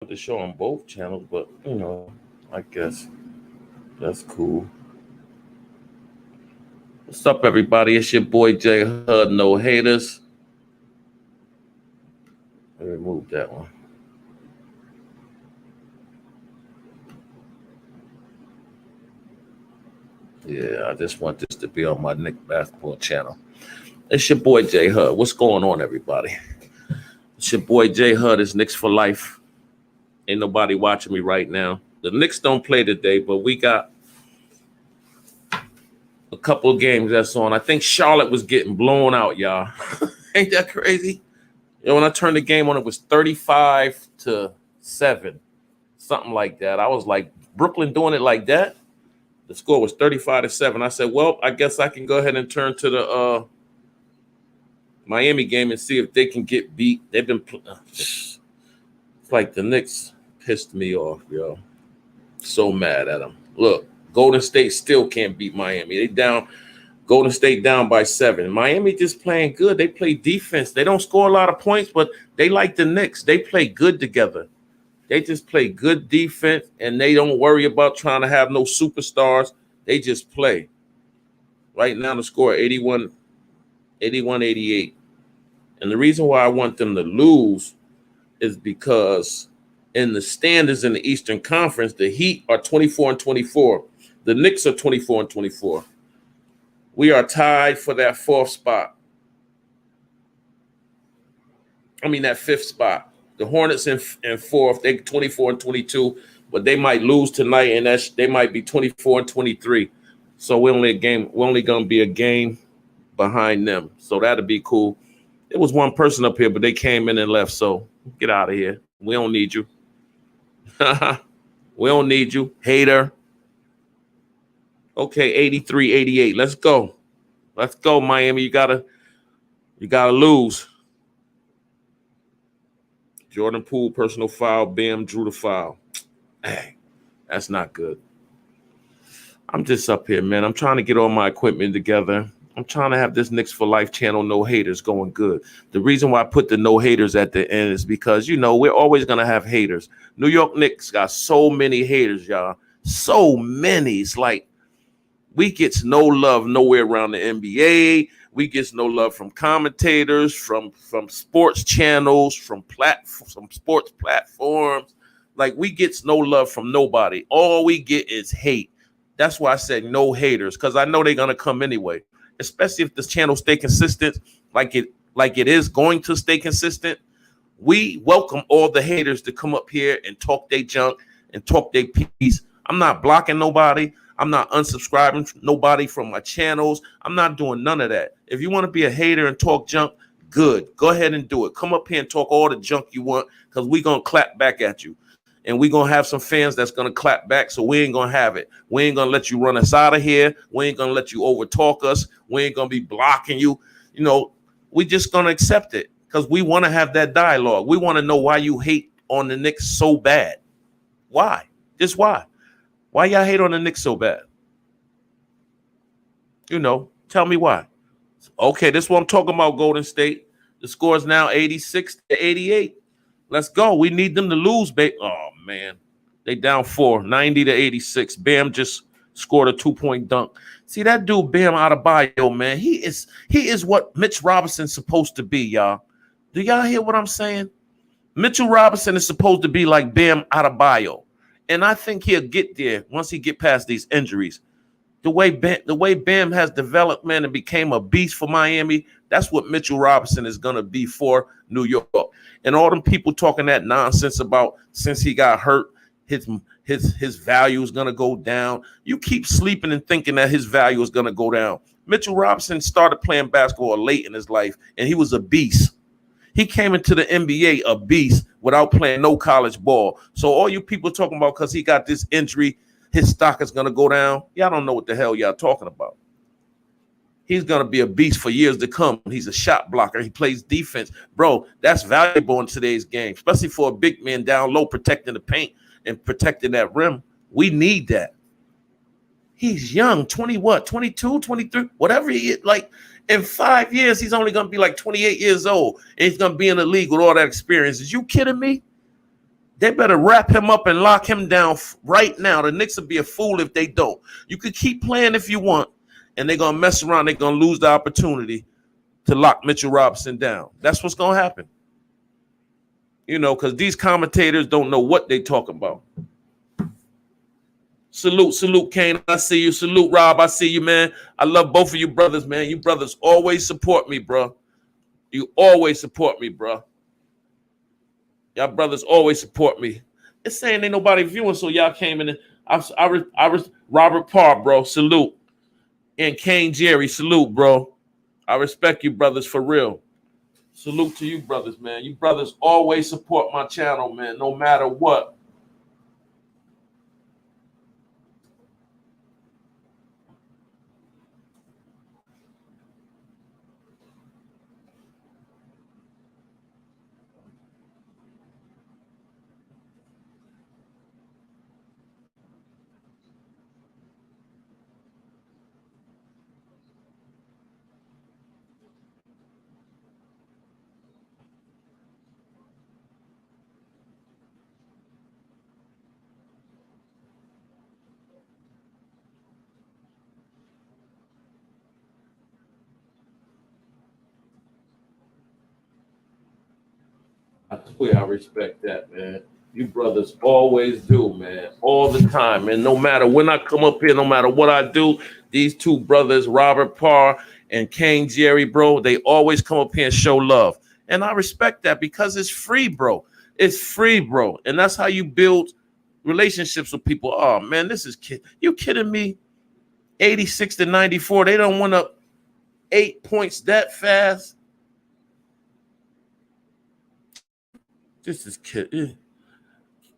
to show on both channels, but I guess that's cool. What's up, everybody? It's your boy J Hud, no haters. Let me remove that one. Yeah, I just want this to be on my Knicks basketball channel. It's your boy J Hud. What's going on, everybody? It's your boy J Hud. It's Knicks for life. Ain't nobody watching me right now. The Knicks don't play today, but we got a couple of games that's on. I think Charlotte was getting blown out, y'all. Ain't that crazy? When I turned the game on, it was 35-7, something like that. I was like, Brooklyn doing it like that? The score was 35-7. I said, well, I guess I can go ahead and turn to the Miami game and see if they can get beat. They've been it's like the Knicks pissed me off, yo. So mad at them. Look, Golden State still can't beat Miami. They down. Golden State down by 7. Miami just playing good. They play defense. They don't score a lot of points, but they like the Knicks. They play good together. They just play good defense, and they don't worry about trying to have no superstars. They just play. Right now, the score 88. And the reason why I want them to lose is because in the standings in the Eastern Conference, the Heat are 24-24. The Knicks are 24-24. We are tied for that fourth spot. That fifth spot. The Hornets in fourth, they 24-22, but they might lose tonight, and they might be 24-23. So we're only gonna be a game behind them. So that'll be cool. There was one person up here, but they came in and left. So get out of here. We don't need you. We don't need you, hater. Okay, 83-88. Let's go. Let's go, Miami. You gotta lose. Jordan Poole, personal foul. Bam drew the foul. Hey, that's not good. I'm just up here, man. I'm trying to get all my equipment together. I'm trying to have this Knicks for Life channel, no haters, going good. The reason why I put the no haters at the end is because, we're always going to have haters. New York Knicks got so many haters, y'all. So many. It's like we get no love nowhere around the NBA. We get no love from commentators, from sports channels, from sports platforms. Like, we get no love from nobody. All we get is hate. That's why I said no haters, because I know they're gonna come anyway. Especially if this channel stay consistent, like it is going to stay consistent. We welcome all the haters to come up here and talk their junk and talk their piece. I'm not blocking nobody. I'm not unsubscribing nobody from my channels. I'm not doing none of that. If you want to be a hater and talk junk, good. Go ahead and do it. Come up here and talk all the junk you want, because we're going to clap back at you. And we're going to have some fans that's going to clap back, so we ain't going to have it. We ain't going to let you run us out of here. We ain't going to let you overtalk us. We ain't going to be blocking you. We just going to accept it, because we want to have that dialogue. We want to know why you hate on the Knicks so bad. Why? Just why? Why y'all hate on the Knicks so bad? Tell me why. Okay, this is what I'm talking about, Golden State. The score is now 86-88. Let's go. We need them to lose, babe. Oh, man. They down 4, 90-86. Bam just scored a 2-point dunk. See, that dude, Bam Adebayo, man, he is what Mitch Robinson's supposed to be, y'all. Do y'all hear what I'm saying? Mitchell Robinson is supposed to be like Bam Adebayo. And I think he'll get there once he get past these injuries. The way Bam has developed, man, and became a beast for Miami, that's what Mitchell Robinson is going to be for New York. And all them people talking that nonsense about since he got hurt, his value is going to go down. You keep sleeping and thinking that his value is going to go down. Mitchell Robinson started playing basketball late in his life, and he was a beast. He came into the NBA a beast without playing no college ball. So all you people talking about because he got this injury, his stock is going to go down. Y'all don't know what the hell y'all talking about. He's going to be a beast for years to come. He's a shot blocker. He plays defense. Bro, that's valuable in today's game, especially for a big man down low protecting the paint and protecting that rim. We need that. He's young, 22, 23, whatever he is. Like, in 5 years, he's only going to be like 28 years old, and he's going to be in the league with all that experience. Is you kidding me? They better wrap him up and lock him down right now. The Knicks would be a fool if they don't. You could keep playing if you want, and they're going to mess around. They're going to lose the opportunity to lock Mitchell Robinson down. That's what's going to happen. Because these commentators don't know what they talking about. Salute, Kane. I see you. Salute, Rob. I see you, man. I love both of you brothers, man. You brothers always support me, bro. You always support me, bro. Y'all brothers always support me. It's saying ain't nobody viewing, so y'all came in. I was Robert Parr, bro. Salute. And Kane Jerry, salute, bro. I respect you, brothers, for real. Salute to you, brothers, man. You brothers always support my channel, man, no matter what. I swear I respect that, man. You brothers always do, man. All the time, man. No matter when I come up here, no matter what I do, these two brothers, Robert Parr and Kane Jerry, bro, they always come up here and show love. And I respect that because it's free, bro. It's free, bro. And that's how you build relationships with people. Oh, man, this is you kidding me? 86 to 94. They don't win up 8 points that fast. This is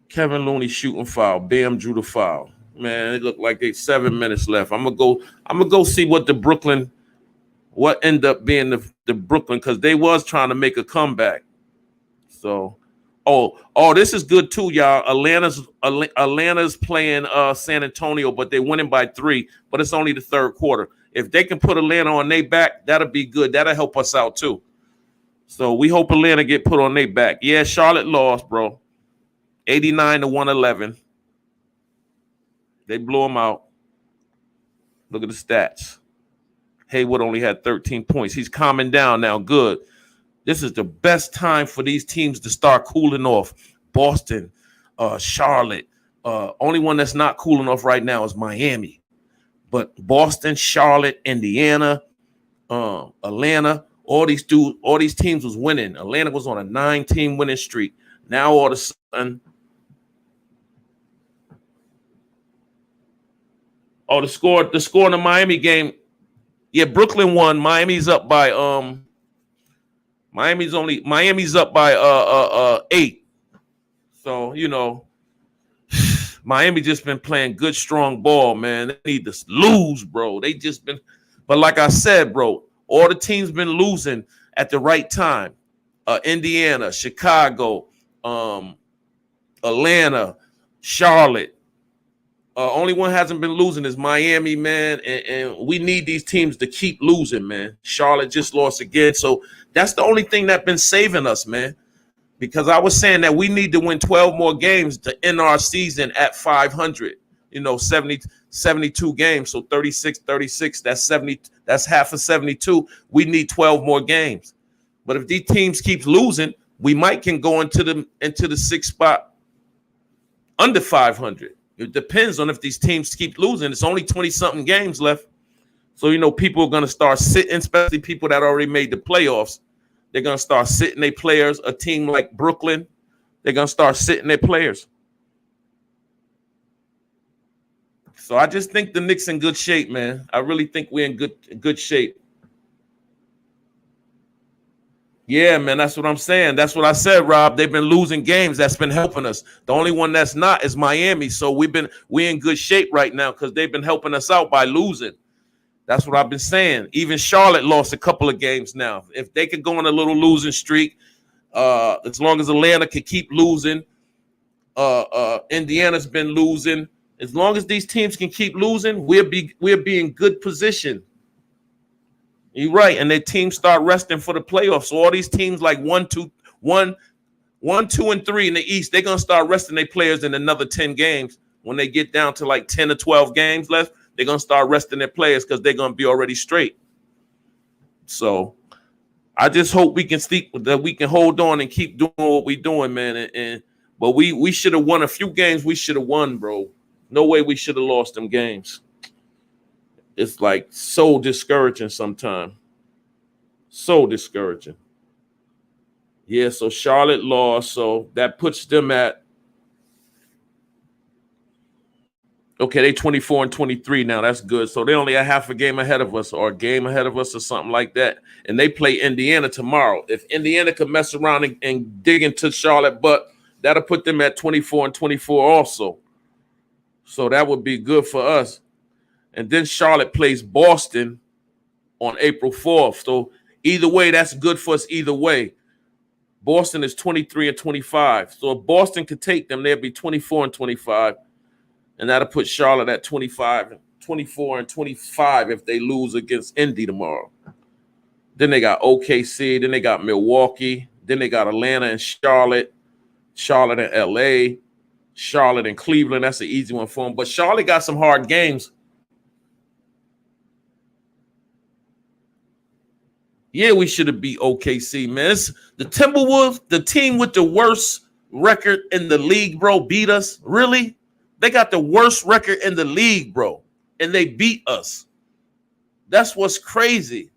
Kevin Looney shooting foul. Bam drew the foul. Man, it looked like they 7 minutes left. I'm gonna go see what ended up being the Brooklyn, because they was trying to make a comeback. So, this is good too, y'all. Atlanta's playing San Antonio, but they're winning by 3. But it's only the third quarter. If they can put Atlanta on their back, that'll be good. That'll help us out too. So we hope Atlanta get put on their back. Yeah, Charlotte lost, bro. 89 to 111. They blew them out. Look at the stats. Haywood only had 13 points. He's calming down now. Good. This is the best time for these teams to start cooling off. Boston, Charlotte. Only one that's not cooling off right now is Miami. But Boston, Charlotte, Indiana, Atlanta, all these teams was winning. Atlanta was on a 9-team winning streak. Now all of a sudden, the score in the Miami game. Yeah, Brooklyn won. Miami's up by 8. So, Miami just been playing good, strong ball, man. They need to lose, bro. They just been, but like I said, bro, all the teams been losing at the right time. Indiana, Chicago, Atlanta, Charlotte. Only one hasn't been losing is Miami, man. And we need these teams to keep losing, man. Charlotte just lost again. So that's the only thing that's been saving us, man. Because I was saying that we need to win 12 more games to end our season at 500. 72 games. So 36, that's 70. That's half of 72. We need 12 more games. But if these teams keep losing, we might can go into the 6th spot under 500. It depends on if these teams keep losing. It's only 20-something games left. So, people are going to start sitting, especially people that already made the playoffs. They're going to start sitting their players. A team like Brooklyn, they're going to start sitting their players. So I just think the Knicks in good shape, man. I really think we're in good shape. Yeah, man, that's what I'm saying. That's what I said, Rob. They've been losing games. That's been helping us. The only one that's not is Miami. So we're in good shape right now because they've been helping us out by losing. That's what I've been saying. Even Charlotte lost a couple of games now. If they could go on a little losing streak, as long as Atlanta could keep losing, Indiana's been losing. As long as these teams can keep losing, we'll be in good position. You're right, and their teams start resting for the playoffs. So all these teams like 1, 2, 1, 1, 2, and 3 in the East, they're gonna start resting their players in another 10 games. When they get down to like 10 or 12 games left, they're gonna start resting their players because they're gonna be already straight. So I just hope we can hold on and keep doing what we're doing, man. But we should have won a few games. We should have won, bro. No way we should have lost them games. It's like so discouraging sometimes. So discouraging. Yeah, so Charlotte lost, so that puts them at okay, they 24 and 23 now. That's good. So they only a half a game ahead of us or a game ahead of us or something like that. And they play Indiana tomorrow. If Indiana could mess around and dig into Charlotte, but that'll put them at 24 and 24 also. So that would be good for us. And then Charlotte plays Boston on April 4th. So either way, that's good for us either way. Boston is 23 and 25. So if Boston could take them, they'd be 24 and 25. And that'll put Charlotte at 24 and 25 if they lose against Indy tomorrow. Then they got OKC. Then they got Milwaukee. Then they got Atlanta and Charlotte. Charlotte and LA. Charlotte and Cleveland. That's an easy one for them. But Charlotte got some hard games. Yeah, we should have beat OKC, man. The Timberwolves, the team with the worst record in the league, bro, beat us. Really? They got the worst record in the league, bro, and they beat us. That's what's crazy.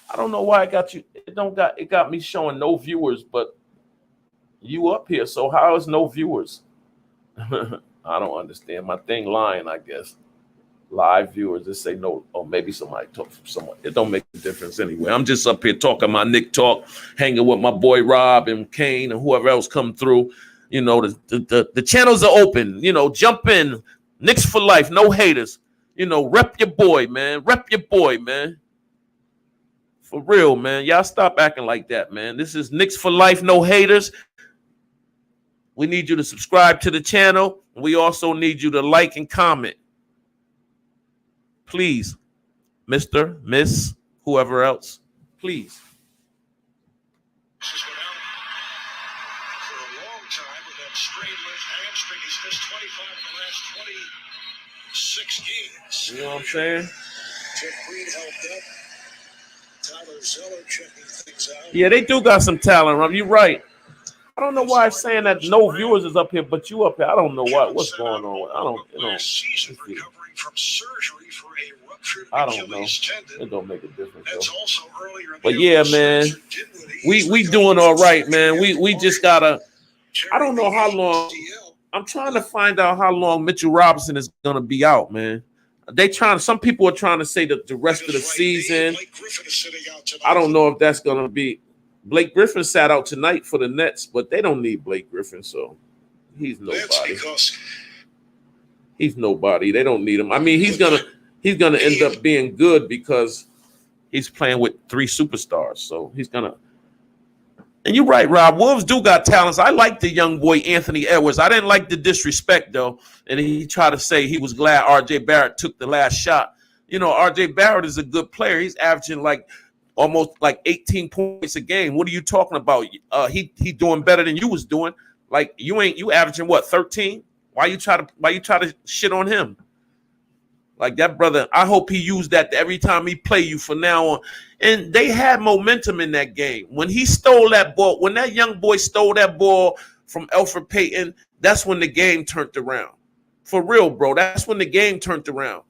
I don't know why it got you. It got me showing no viewers, but you up here. So how is no viewers? I don't understand. My thing lying, I guess. Live viewers just say no, or maybe somebody talk from someone. It don't make a difference anyway. I'm just up here talking my Nick talk, hanging with my boy Rob and Kane and whoever else come through. You know, the channels are open. You know, jump in. Knicks for life, no haters. You know, rep your boy, man. Rep your boy, man. For real, man. Y'all stop acting like that, man. This is Knicks for life, no haters. We need you to subscribe to the channel. We also need you to like and comment. Please, Mr., Miss, whoever else, please. This has been out for a long time with that strained left hamstring. He's missed 25 of the last 26 games. You know what I'm saying? Jeff Green helped up. Tyler Zeller checking things out. Yeah, they do got some talent, Rum. You're right. I don't know why I'm saying that no viewers is up here, but you up here. I don't know what's going on. I don't, you know. From surgery for a ruptured Achilles tendon. It don't make a difference. That's also earlier in the but yeah, man, we doing all right, man. We just gotta. I don't know how long. I'm trying to find out how long Mitchell Robinson is gonna be out, man. Some people are trying to say that the rest of the season. I don't know if that's gonna be. Blake Griffin sat out tonight for the Nets, but they don't need Blake Griffin, so he's nobody. He's nobody. They don't need him. I mean, he's gonna end up being good because he's playing with 3 superstars. So he's gonna. And you're right, Rob. Wolves do got talents. I like the young boy Anthony Edwards. I didn't like the disrespect though, and he tried to say he was glad R.J. Barrett took the last shot. You know, R.J. Barrett is a good player. He's averaging almost 18 points a game. What are you talking about? He doing better than you was doing. Like you averaging what, 13? Why you try to shit on him? Like that brother, I hope he used that every time he play you from now on. And they had momentum in that game. When he stole that ball, when that young boy stole that ball from Elfrid Payton, that's when the game turned around. For real, bro. That's when the game turned around.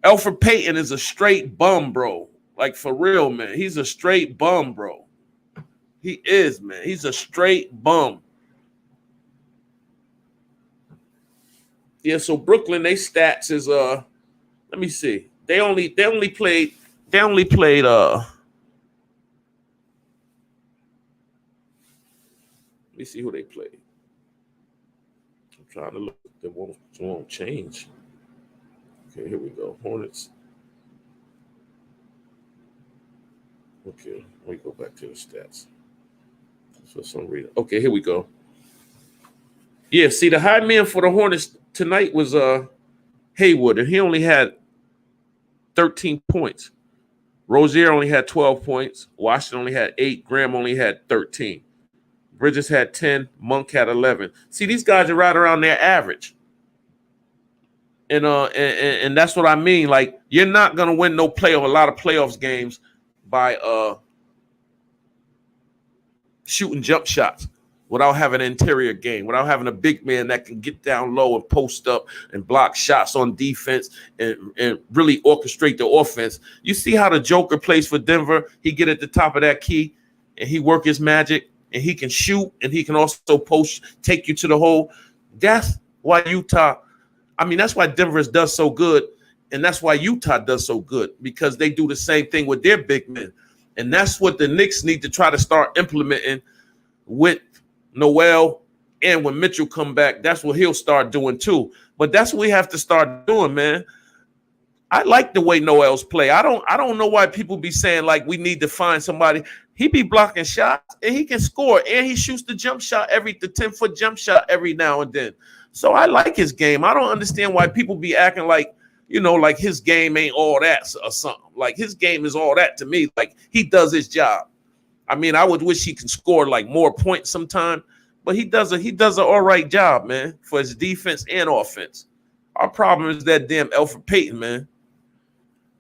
Elfrid Payton is a straight bum, bro. Like, for real, man. He's a straight bum, bro. He is, man. He's a straight bum. Yeah, so Brooklyn, they stats is let me see. They only played let me see who they played. I'm trying to look. They won't change. Okay, here we go. Hornets. Okay, let me go back to the stats. For some reason. Okay, here we go. Yeah, see, the high man for the Hornets tonight was Hayward, and he only had 13 points. Rozier only had 12 points. Washington only had 8. Graham only had 13. Bridges had 10. Monk had 11. See, these guys are right around their average. And that's what I mean. Like, you're not gonna win a lot of playoffs games by shooting jump shots without having an interior game, without having a big man that can get down low and post up and block shots on defense and really orchestrate the offense. You see how the Joker plays for Denver? He get at the top of that key and he work his magic and he can shoot and he can also take you to the hole. That's why that's why Denver does so good, and that's why Utah does so good, because they do the same thing with their big men. And that's what the Knicks need to try to start implementing with Noel, and when Mitchell come back, that's what he'll start doing too. But that's what we have to start doing, man. I like the way Noel's play. I don't know why people be saying like we need to find somebody. He be blocking shots and he can score, and he shoots the jump shot the 10-foot jump shot every now and then. So I like his game. I don't understand why people be acting like, like his game ain't all that or something. Like his game is all that to me. Like he does his job. I mean, I would wish he can score like more points sometime, but he does an all right job, man, for his defense and offense. Our problem is that damn Elfrid Payton, man.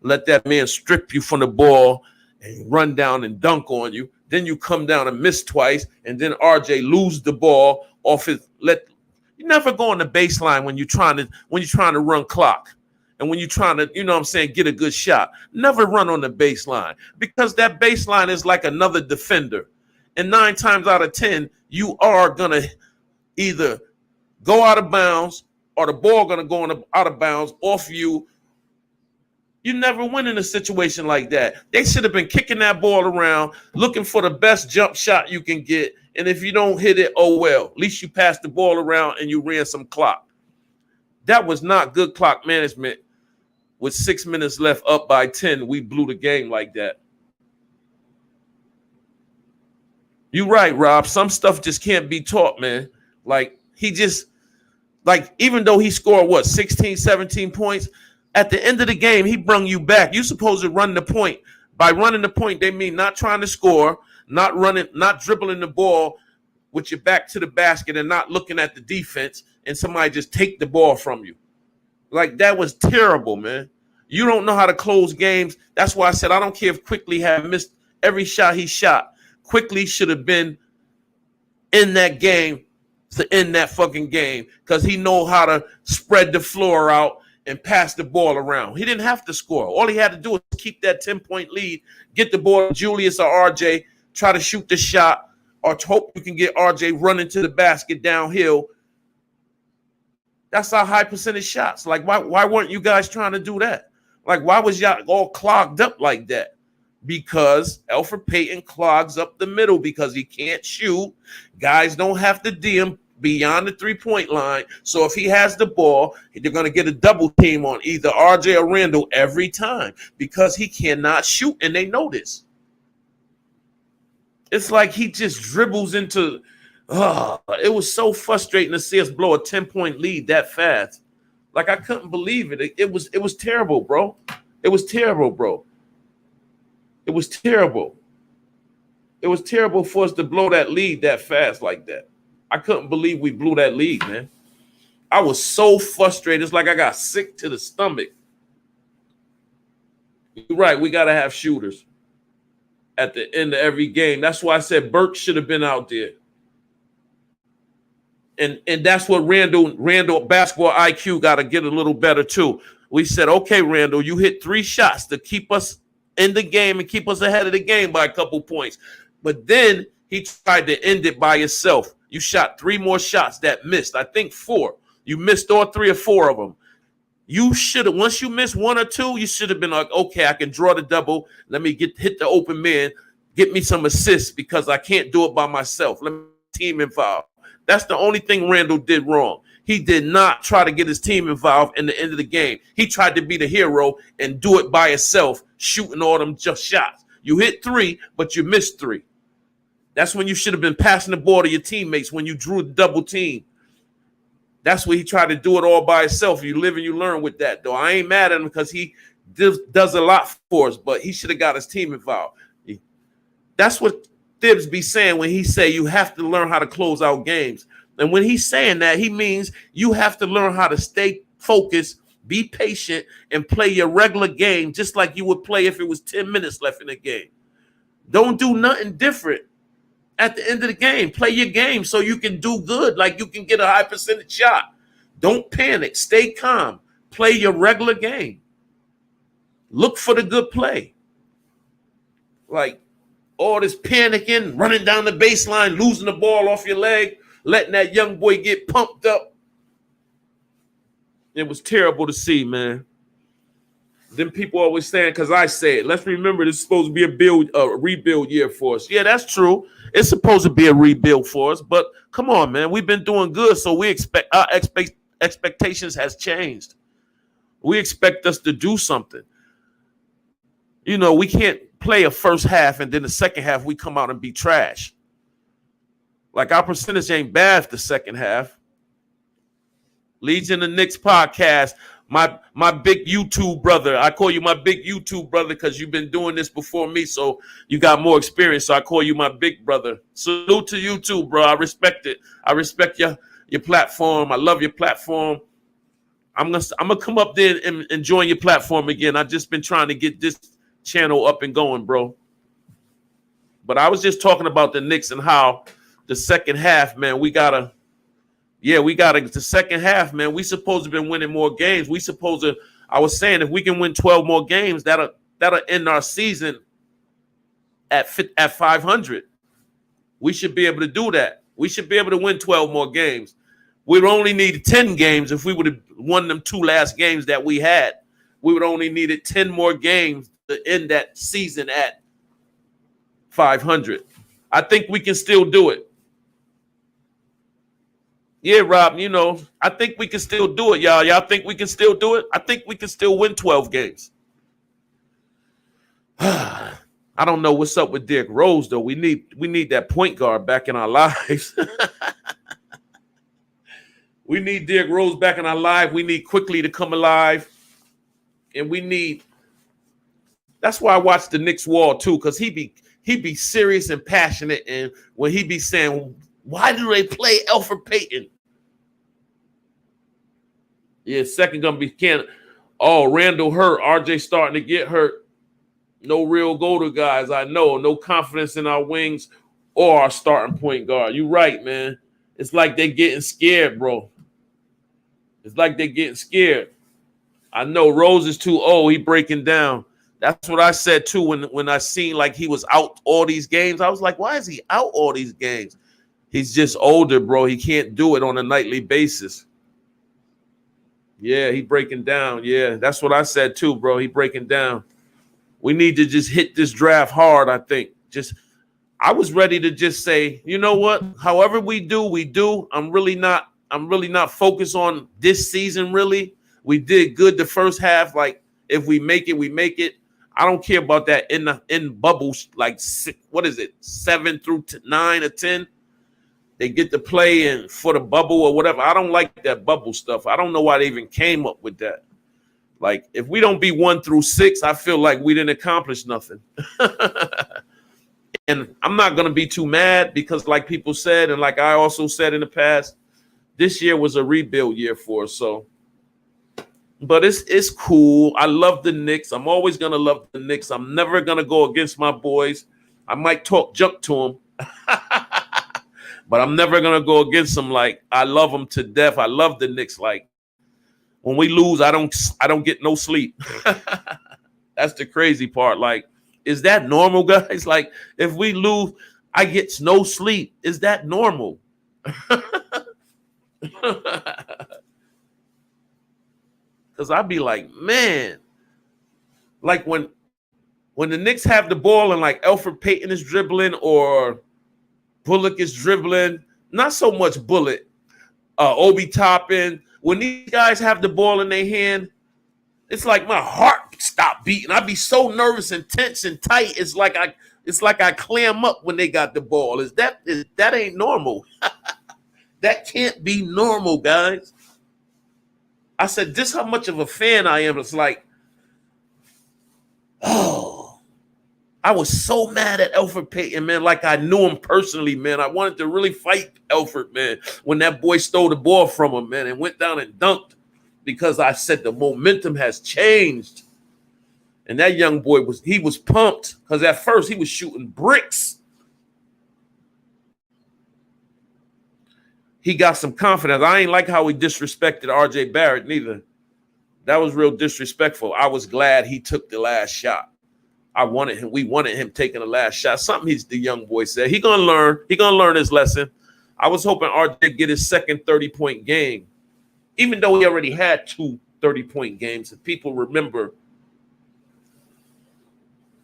Let that man strip you from the ball and run down and dunk on you. Then you come down and miss twice, and then RJ lose the ball off his You never go on the baseline when you're trying to run clock. And when you're trying to, get a good shot, never run on the baseline, because that baseline is like another defender. And 9 times out of 10, you are going to either go out of bounds or the ball going to go out of bounds off you. You never win in a situation like that. They should have been kicking that ball around, looking for the best jump shot you can get. And if you don't hit it, oh well. At least you passed the ball around and you ran some clock. That was not good clock management. With 6 minutes left, up by 10, we blew the game like that. You're right, Rob. Some stuff just can't be taught, man. Like, even though he scored, 16, 17 points, at the end of the game, he brung you back. You're supposed to run the point. By running the point, they mean not trying to score, not dribbling the ball with your back to the basket and not looking at the defense and somebody just take the ball from you. Like, that was terrible, man. You don't know how to close games. That's why I said I don't care if Quickly had missed every shot he shot. Quickly should have been in that game to end that fucking game, because he know how to spread the floor out and pass the ball around. He didn't have to score. All he had to do was keep that 10-point lead, get the ball to Julius or RJ, try to shoot the shot, or hope you can get RJ running to the basket downhill. That's our high percentage shots. Like, why weren't you guys trying to do that? Like, why was y'all all clogged up like that? Because Elfrid Payton clogs up the middle because he can't shoot. Guys don't have to DM beyond the 3-point line. So if he has the ball, they're going to get a double team on either RJ or Randall every time because he cannot shoot, and they know this. It's like he just dribbles into it was so frustrating to see us blow a 10-point lead that fast. Like, I couldn't believe it. It was terrible, bro. It was terrible, bro. It was terrible. It was terrible for us to blow that lead that fast like that. I couldn't believe we blew that lead, man. I was so frustrated. It's like I got sick to the stomach. You're right. We got to have shooters at the end of every game. That's why I said Burke should have been out there. And that's what Randall basketball IQ got to get a little better too. We said, okay, Randall, you hit 3 shots to keep us in the game and keep us ahead of the game by a couple points. But then he tried to end it by himself. You shot 3 more shots that missed. I think 4. You missed all 3 or 4 of them. You should have, once you missed 1 or 2, you should have been like, okay, I can draw the double. Let me hit the open man, get me some assists because I can't do it by myself. Let me team involved. That's the only thing Randall did wrong. He did not try to get his team involved in the end of the game. He tried to be the hero and do it by himself, shooting all them just shots. You hit 3, but you missed 3. That's when you should have been passing the ball to your teammates when you drew the double team. That's where he tried to do it all by himself. You live and you learn with that, though. I ain't mad at him because he does a lot for us, but he should have got his team involved. That's what Thibs be saying when he say you have to learn how to close out games. And when he's saying that, he means you have to learn how to stay focused, be patient, and play your regular game just like you would play if it was 10 minutes left in the game. Don't do nothing different at the end of the game. Play your game so you can do good, like you can get a high percentage shot. Don't panic. Stay calm. Play your regular game. Look for the good play. Like all this panicking, running down the baseline, losing the ball off your leg, letting that young boy get pumped up. It was terrible to see, man. Then people always saying, because I say it, let's remember this is supposed to be a rebuild year for us. Yeah, that's true. It's supposed to be a rebuild for us, but come on, man. We've been doing good, so we expect our expectations has changed. We expect us to do something. You know, we can't play a first half and then the second half we come out and be trash. Like our percentage ain't bad for the second half. Legion of Knicks podcast. My big YouTube brother. I call you my big YouTube brother because you've been doing this before me, so you got more experience. So I call you my big brother. Salute to you too, bro. I respect it. I respect your platform. I love your platform. I'm gonna come up there and join your platform again. I've just been trying to get this channel up and going, bro. But I was just talking about the Knicks and how the second half, man, the second half, man, we supposed to have been winning more games. I was saying if we can win 12 more games, that'll end our season at 500. We should be able to do that. We should be able to win 12 more games. We'd only need 10 games if we would have won them 2 last games that we had. We would only needed 10 more games to end that season at 500. I think we can still do it. Yeah, Rob, you know, I think we can still do it, y'all. Y'all think we can still do it? I think we can still win 12 games. I don't know what's up with Derrick Rose, though. We need that point guard back in our lives. We need Derrick Rose back in our life. We need Quickly to come alive. And that's why I watch the Knicks wall, too, because he be serious and passionate. And when he be saying, why do they play Elfrid Payton? Yeah, second gonna be Canada. Oh, Randall hurt. RJ starting to get hurt. No real go-to guys. I know. No confidence in our wings or our starting point guard. You right, man. It's like they getting scared, bro. It's like they getting scared. I know Rose is too old. He breaking down. That's what I said too when I seen like he was out all these games. I was like, why is he out all these games? He's just older, bro. He can't do it on a nightly basis. Yeah, he breaking down. Yeah, that's what I said too, bro. He breaking down. We need to just hit this draft hard, I think. I was ready to just say, you know what? However we do, we do. I'm really not focused on this season, really. We did good the first half. Like, if we make it, we make it. I don't care about that in bubbles, like, what is it, 7 through 9 or 10? They get to play in for the bubble or whatever. I don't like that bubble stuff. I don't know why they even came up with that. Like, if we don't be 1 through 6, I feel like we didn't accomplish nothing. And I'm not going to be too mad because like people said, and like I also said in the past, this year was a rebuild year for us. So, but it's cool. I love the Knicks. I'm always going to love the Knicks. I'm never going to go against my boys. I might talk junk to them. But I'm never going to go against them. Like, I love them to death. I love the Knicks. Like, when we lose, I don't get no sleep. That's the crazy part. Like, is that normal, guys? Like, if we lose, I get no sleep. Is that normal? Because I'd be like, man, like when the Knicks have the ball and like Elfrid Payton is dribbling or Bullock is dribbling, not so much Bullock, Obi Toppin. When these guys have the ball in their hand, it's like my heart stopped beating. I'd be so nervous and tense and tight. It's like I clam up when they got the ball. That ain't normal. That can't be normal, guys. I said, this how much of a fan I am. It's like Oh, I was so mad at Elfrid Payton, man, like I knew him personally, man. I wanted to really fight Elfrid, man, when that boy stole the ball from him, man, and went down and dunked, because I said the momentum has changed. And that young boy was pumped, because at first he was shooting bricks. He got some confidence. I ain't like how he disrespected RJ Barrett neither. That was real disrespectful. I was glad he took the last shot. We wanted him taking the last shot. Something the young boy said. He gonna learn his lesson. I was hoping RJ get his second 30-point game, even though he already had two 30-point games. And people remember,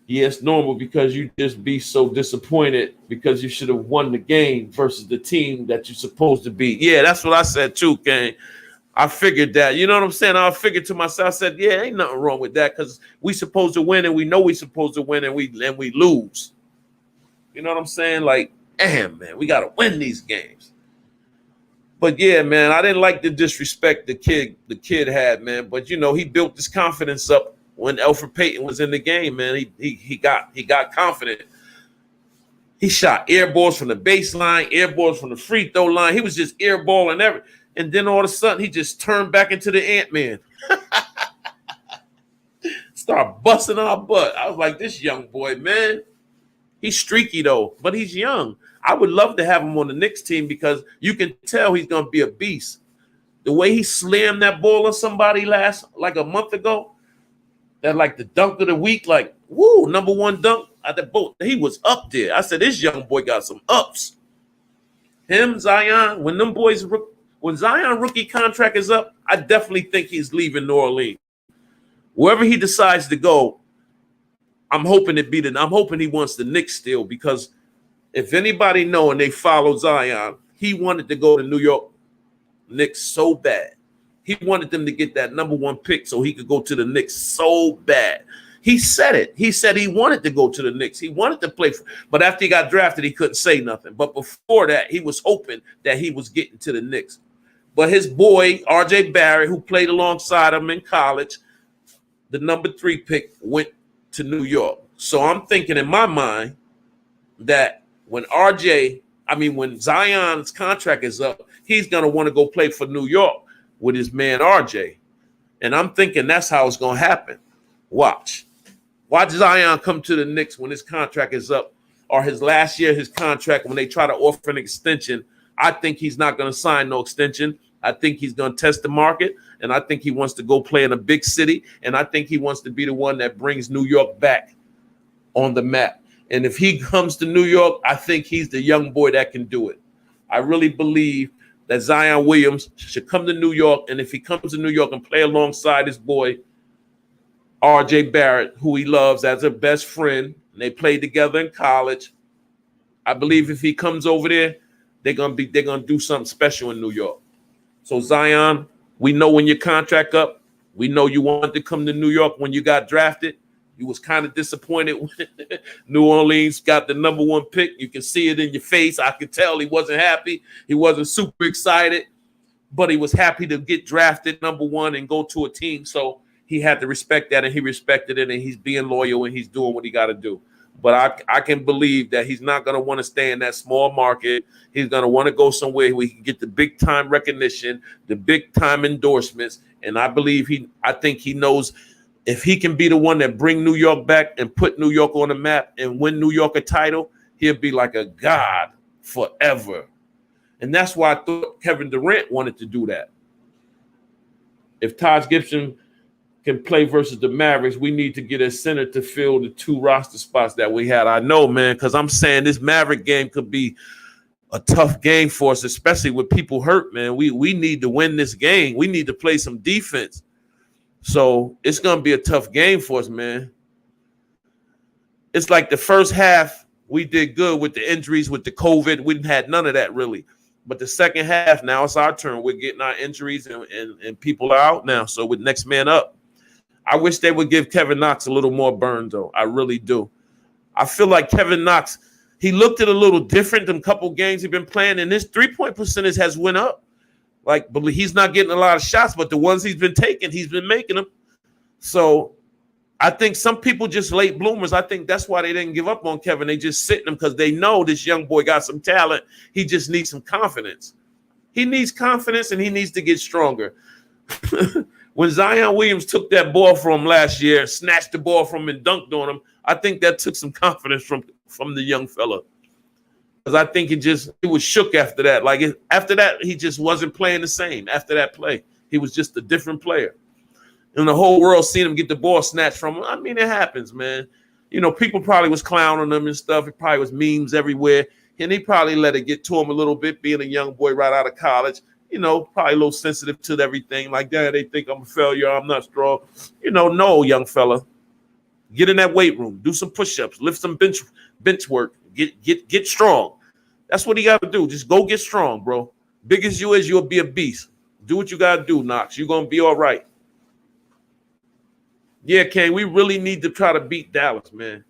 yeah, it's normal because you just be so disappointed because you should have won the game versus the team that you're supposed to beat. Yeah, that's what I said too, Kane. I figured that. You know what I'm saying? I figured to myself, I said, yeah, ain't nothing wrong with that, because we supposed to win and we know we supposed to win and we lose. You know what I'm saying? Like, damn, man, we got to win these games. But yeah, man, I didn't like the disrespect the kid had, man. But, you know, he built his confidence up when Elfrid Payton was in the game, man. He got confident. He shot air balls from the baseline, air balls from the free throw line. He was just airballing everything. And then all of a sudden, he just turned back into the Ant-Man. Start busting our butt. I was like, this young boy, man, he's streaky, though, but he's young. I would love to have him on the Knicks team because you can tell he's going to be a beast. The way he slammed that ball on somebody like a month ago, that like the dunk of the week, like, woo, number one dunk at the boat. He was up there. I said, this young boy got some ups. Him, Zion, when Zion rookie contract is up, I definitely think he's leaving New Orleans. Wherever he decides to go, I'm hoping he wants the Knicks still, because if anybody know and they follow Zion, he wanted to go to New York Knicks so bad. He wanted them to get that number one pick so he could go to the Knicks so bad. He said it. He said he wanted to go to the Knicks. He wanted to play but after he got drafted, he couldn't say nothing. But before that, he was hoping that he was getting to the Knicks. But his boy, RJ Barrett, who played alongside him in college, the number 3 pick, went to New York. So I'm thinking in my mind that when Zion's contract is up, he's going to want to go play for New York with his man RJ. And I'm thinking that's how it's going to happen. Watch Zion come to the Knicks when his contract is up, or his last year, his contract, when they try to offer an extension. I think he's not going to sign no extension. I think he's going to test the market, and I think he wants to go play in a big city, and I think he wants to be the one that brings New York back on the map. And if he comes to New York, I think he's the young boy that can do it. I really believe that Zion Williams should come to New York, and if he comes to New York and play alongside his boy, RJ Barrett, who he loves as a best friend, and they played together in college, I believe if he comes over there, they're gonna do something special in New York. So Zion, we know when your contract up, we know you wanted to come to New York when you got drafted. You was kind of disappointed when New Orleans got the number 1 pick. You can see it in your face. I could tell he wasn't happy. He wasn't super excited, but he was happy to get drafted number 1 and go to a team. So he had to respect that, and he respected it, and he's being loyal, and he's doing what he got to do. But I can believe that he's not going to want to stay in that small market. He's going to want to go somewhere where he can get the big-time recognition, the big-time endorsements. And I think he knows if he can be the one that bring New York back and put New York on the map and win New York a title, he'll be like a god forever. And that's why I thought Kevin Durant wanted to do that. If Taj Gibson can play versus the Mavericks, we need to get a center to fill the 2 roster spots that we had. I know, man, because I'm saying this Maverick game could be a tough game for us, especially with people hurt, man. We need to win this game. We need to play some defense. So it's going to be a tough game for us, man. It's like the first half, we did good with the injuries, with the COVID. We didn't have none of that, really. But the second half, now it's our turn. We're getting our injuries, and people are out now. So with next man up, I wish they would give Kevin Knox a little more burn, though. I really do. I feel like Kevin Knox, he looked at a little different than a couple games he's been playing, and his 3-point percentage has went up. But he's not getting a lot of shots, but the ones he's been taking, he's been making them. So I think some people just late bloomers. I think that's why they didn't give up on Kevin. They just sitting him because they know this young boy got some talent. He just needs some confidence. He needs confidence and he needs to get stronger. When Zion Williams took that ball from him last year, snatched the ball from him and dunked on him, I think that took some confidence from the young fella. Because I think he was shook after that. After that, he just wasn't playing the same. After that play, he was just a different player. And the whole world seen him get the ball snatched from him. I mean, it happens, man. You know, people probably was clowning him and stuff. It probably was memes everywhere. And he probably let it get to him a little bit, being a young boy right out of college. You know, probably a little sensitive to everything. Like, yeah, they think I'm a failure. I'm not strong. You know, no, young fella. Get in that weight room. Do some push-ups. Lift some bench work. Get strong. That's what he got to do. Just go get strong, bro. Big as you is, you'll be a beast. Do what you got to do, Knox. You're going to be all right. Yeah, Kane, we really need to try to beat Dallas, man.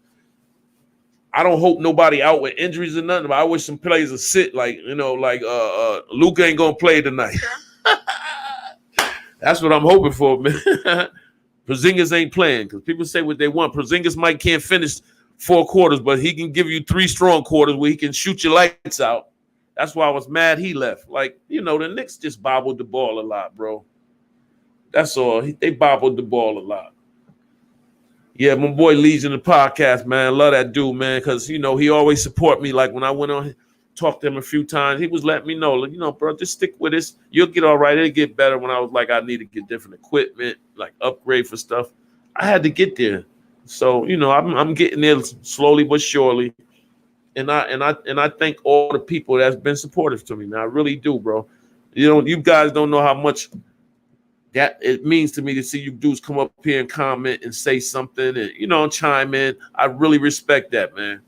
I don't hope nobody out with injuries or nothing, but I wish some players would sit like Luka ain't going to play tonight. That's what I'm hoping for, man. Porzingis ain't playing because people say what they want. Porzingis can't finish 4 quarters, but he can give you 3 strong quarters where he can shoot your lights out. That's why I was mad he left. Like, you know, the Knicks just bobbled the ball a lot, bro. That's all. They bobbled the ball a lot. Yeah, my boy Legion, the podcast, man. Love that dude, man, because, you know, he always support me. Like, when I went on, talked to him a few times, he was letting me know, like, you know, bro, just stick with this. You'll get all right. It'll get better. When I was like, I need to get different equipment, like upgrade for stuff. I had to get there. So, you know, I'm getting there slowly but surely. And I thank all the people that's been supportive to me, man. I really do, bro. You know, you guys don't know how much that it means to me to see you dudes come up here and comment and say something and, you know, chime in. I really respect that, man.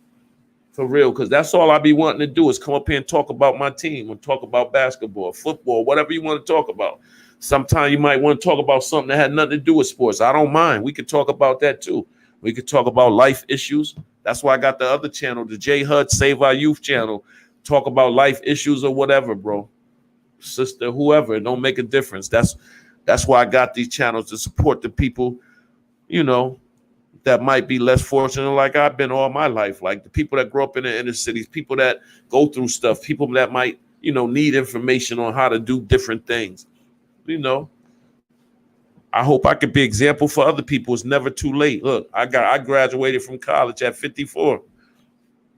For real, because that's all I be wanting to do is come up here and talk about my team and talk about basketball, football, whatever you want to talk about. Sometimes you might want to talk about something that had nothing to do with sports. I don't mind. We could talk about that too. We could talk about life issues. That's why I got the other channel, the J Hud Save Our Youth channel. Talk about life issues or whatever, bro. Sister, whoever, it don't make a difference. That's why I got these channels to support the people, you know, that might be less fortunate like I've been all my life. Like the people that grow up in the inner cities, people that go through stuff, people that might, you know, need information on how to do different things. You know, I hope I could be an example for other people. It's never too late. Look, I graduated from college at 54.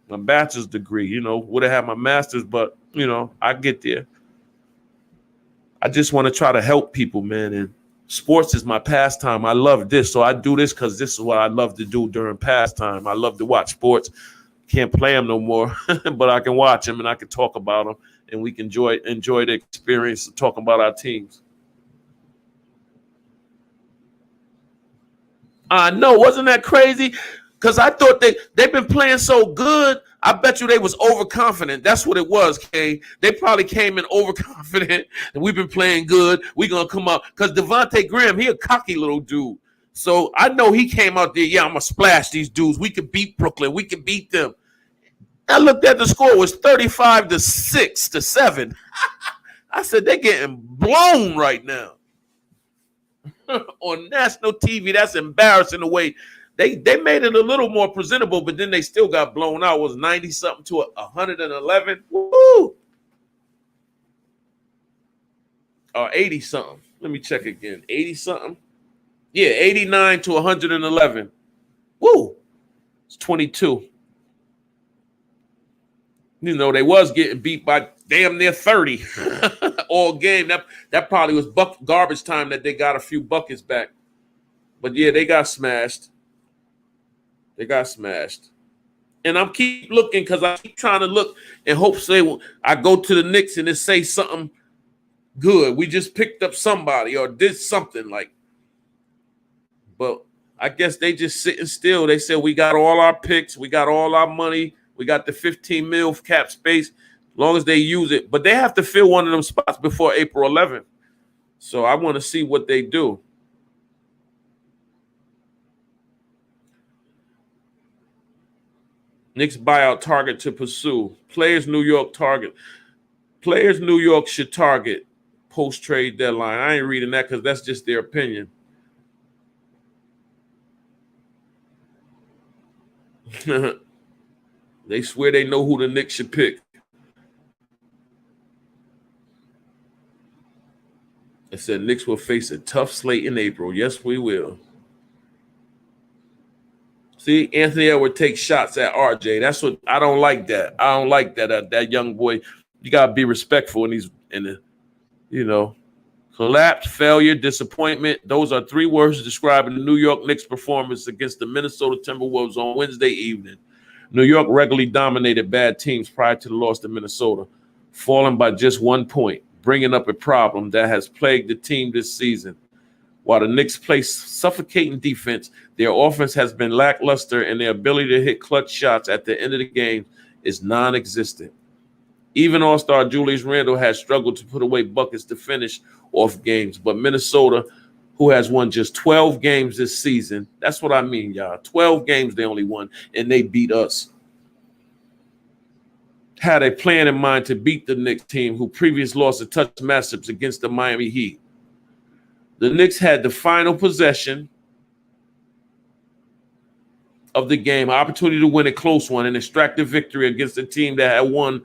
My bachelor's degree, you know, would have had my master's, but, you know, I get there. I just want to try to help people, man. And sports is my pastime. I love this. So I do this because this is what I love to do during pastime. I love to watch sports. Can't play them no more, but I can watch them and I can talk about them. And we can enjoy the experience of talking about our teams. I know. Wasn't that crazy? Because I thought they've been playing so good. I bet you they was overconfident. That's what it was, Kay. They probably came in overconfident, and we've been playing good. We're going to come up. Because Devontae Graham, he a cocky little dude. So I know he came out there, yeah, I'm going to splash these dudes. We can beat Brooklyn. We can beat them. I looked at the score. It was 35-6-7. I said, they're getting blown right now. On national TV, that's embarrassing the way they made it a little more presentable, but then they still got blown out. It was 90-something to 111. Woo! Or 80-something. Let me check again. 80-something? Yeah, 89 to 111. Woo! It's 22. You know, they was getting beat by damn near 30 all game. That probably was garbage time that they got a few buckets back. But, yeah, they got smashed. They got smashed. And I'm keep looking because I keep trying to look and hope I go to the Knicks and it say something good. We just picked up somebody or did something like. But I guess they just sitting still. They said we got all our picks. We got all our money. We got the 15 mil cap space as long as they use it. But they have to fill one of them spots before April 11th. So I want to see what they do. Knicks buyout target to pursue. Players New York target. Players New York should target post-trade deadline. I ain't reading that because that's just their opinion. They swear they know who the Knicks should pick. It said Knicks will face a tough slate in April. Yes, we will. See, Anthony Edwards takes shots at RJ. That's what I don't like. I don't like that. That young boy, you gotta be respectful. And he's in the, collapse, failure, disappointment. Those are three words describing the New York Knicks' performance against the Minnesota Timberwolves on Wednesday evening. New York regularly dominated bad teams prior to the loss to Minnesota, falling by just 1 point, bringing up a problem that has plagued the team this season. While the Knicks play suffocating defense, their offense has been lackluster and their ability to hit clutch shots at the end of the game is non-existent. Even All-Star Julius Randle has struggled to put away buckets to finish off games, but Minnesota, who has won just 12 games this season, that's what I mean, y'all. 12 games they only won, and they beat us. Had a plan in mind to beat the Knicks team, who previously lost a touch matchups against the Miami Heat. The Knicks had the final possession of the game, opportunity to win a close one, and extract a victory against a team that had won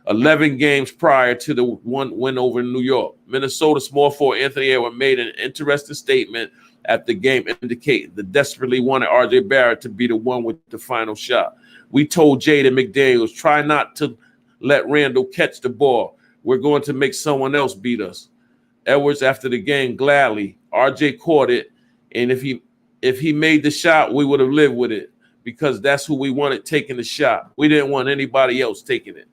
11 games prior to the one win over New York. Minnesota small forward Anthony Edwards made an interesting statement at the game, indicating the desperately wanted RJ Barrett to be the one with the final shot. We told Jaden McDaniels, try not to let Randle catch the ball. We're going to make someone else beat us. Edwards, after the game, gladly, RJ caught it, and if he made the shot, we would have lived with it because that's who we wanted taking the shot. We didn't want anybody else taking it.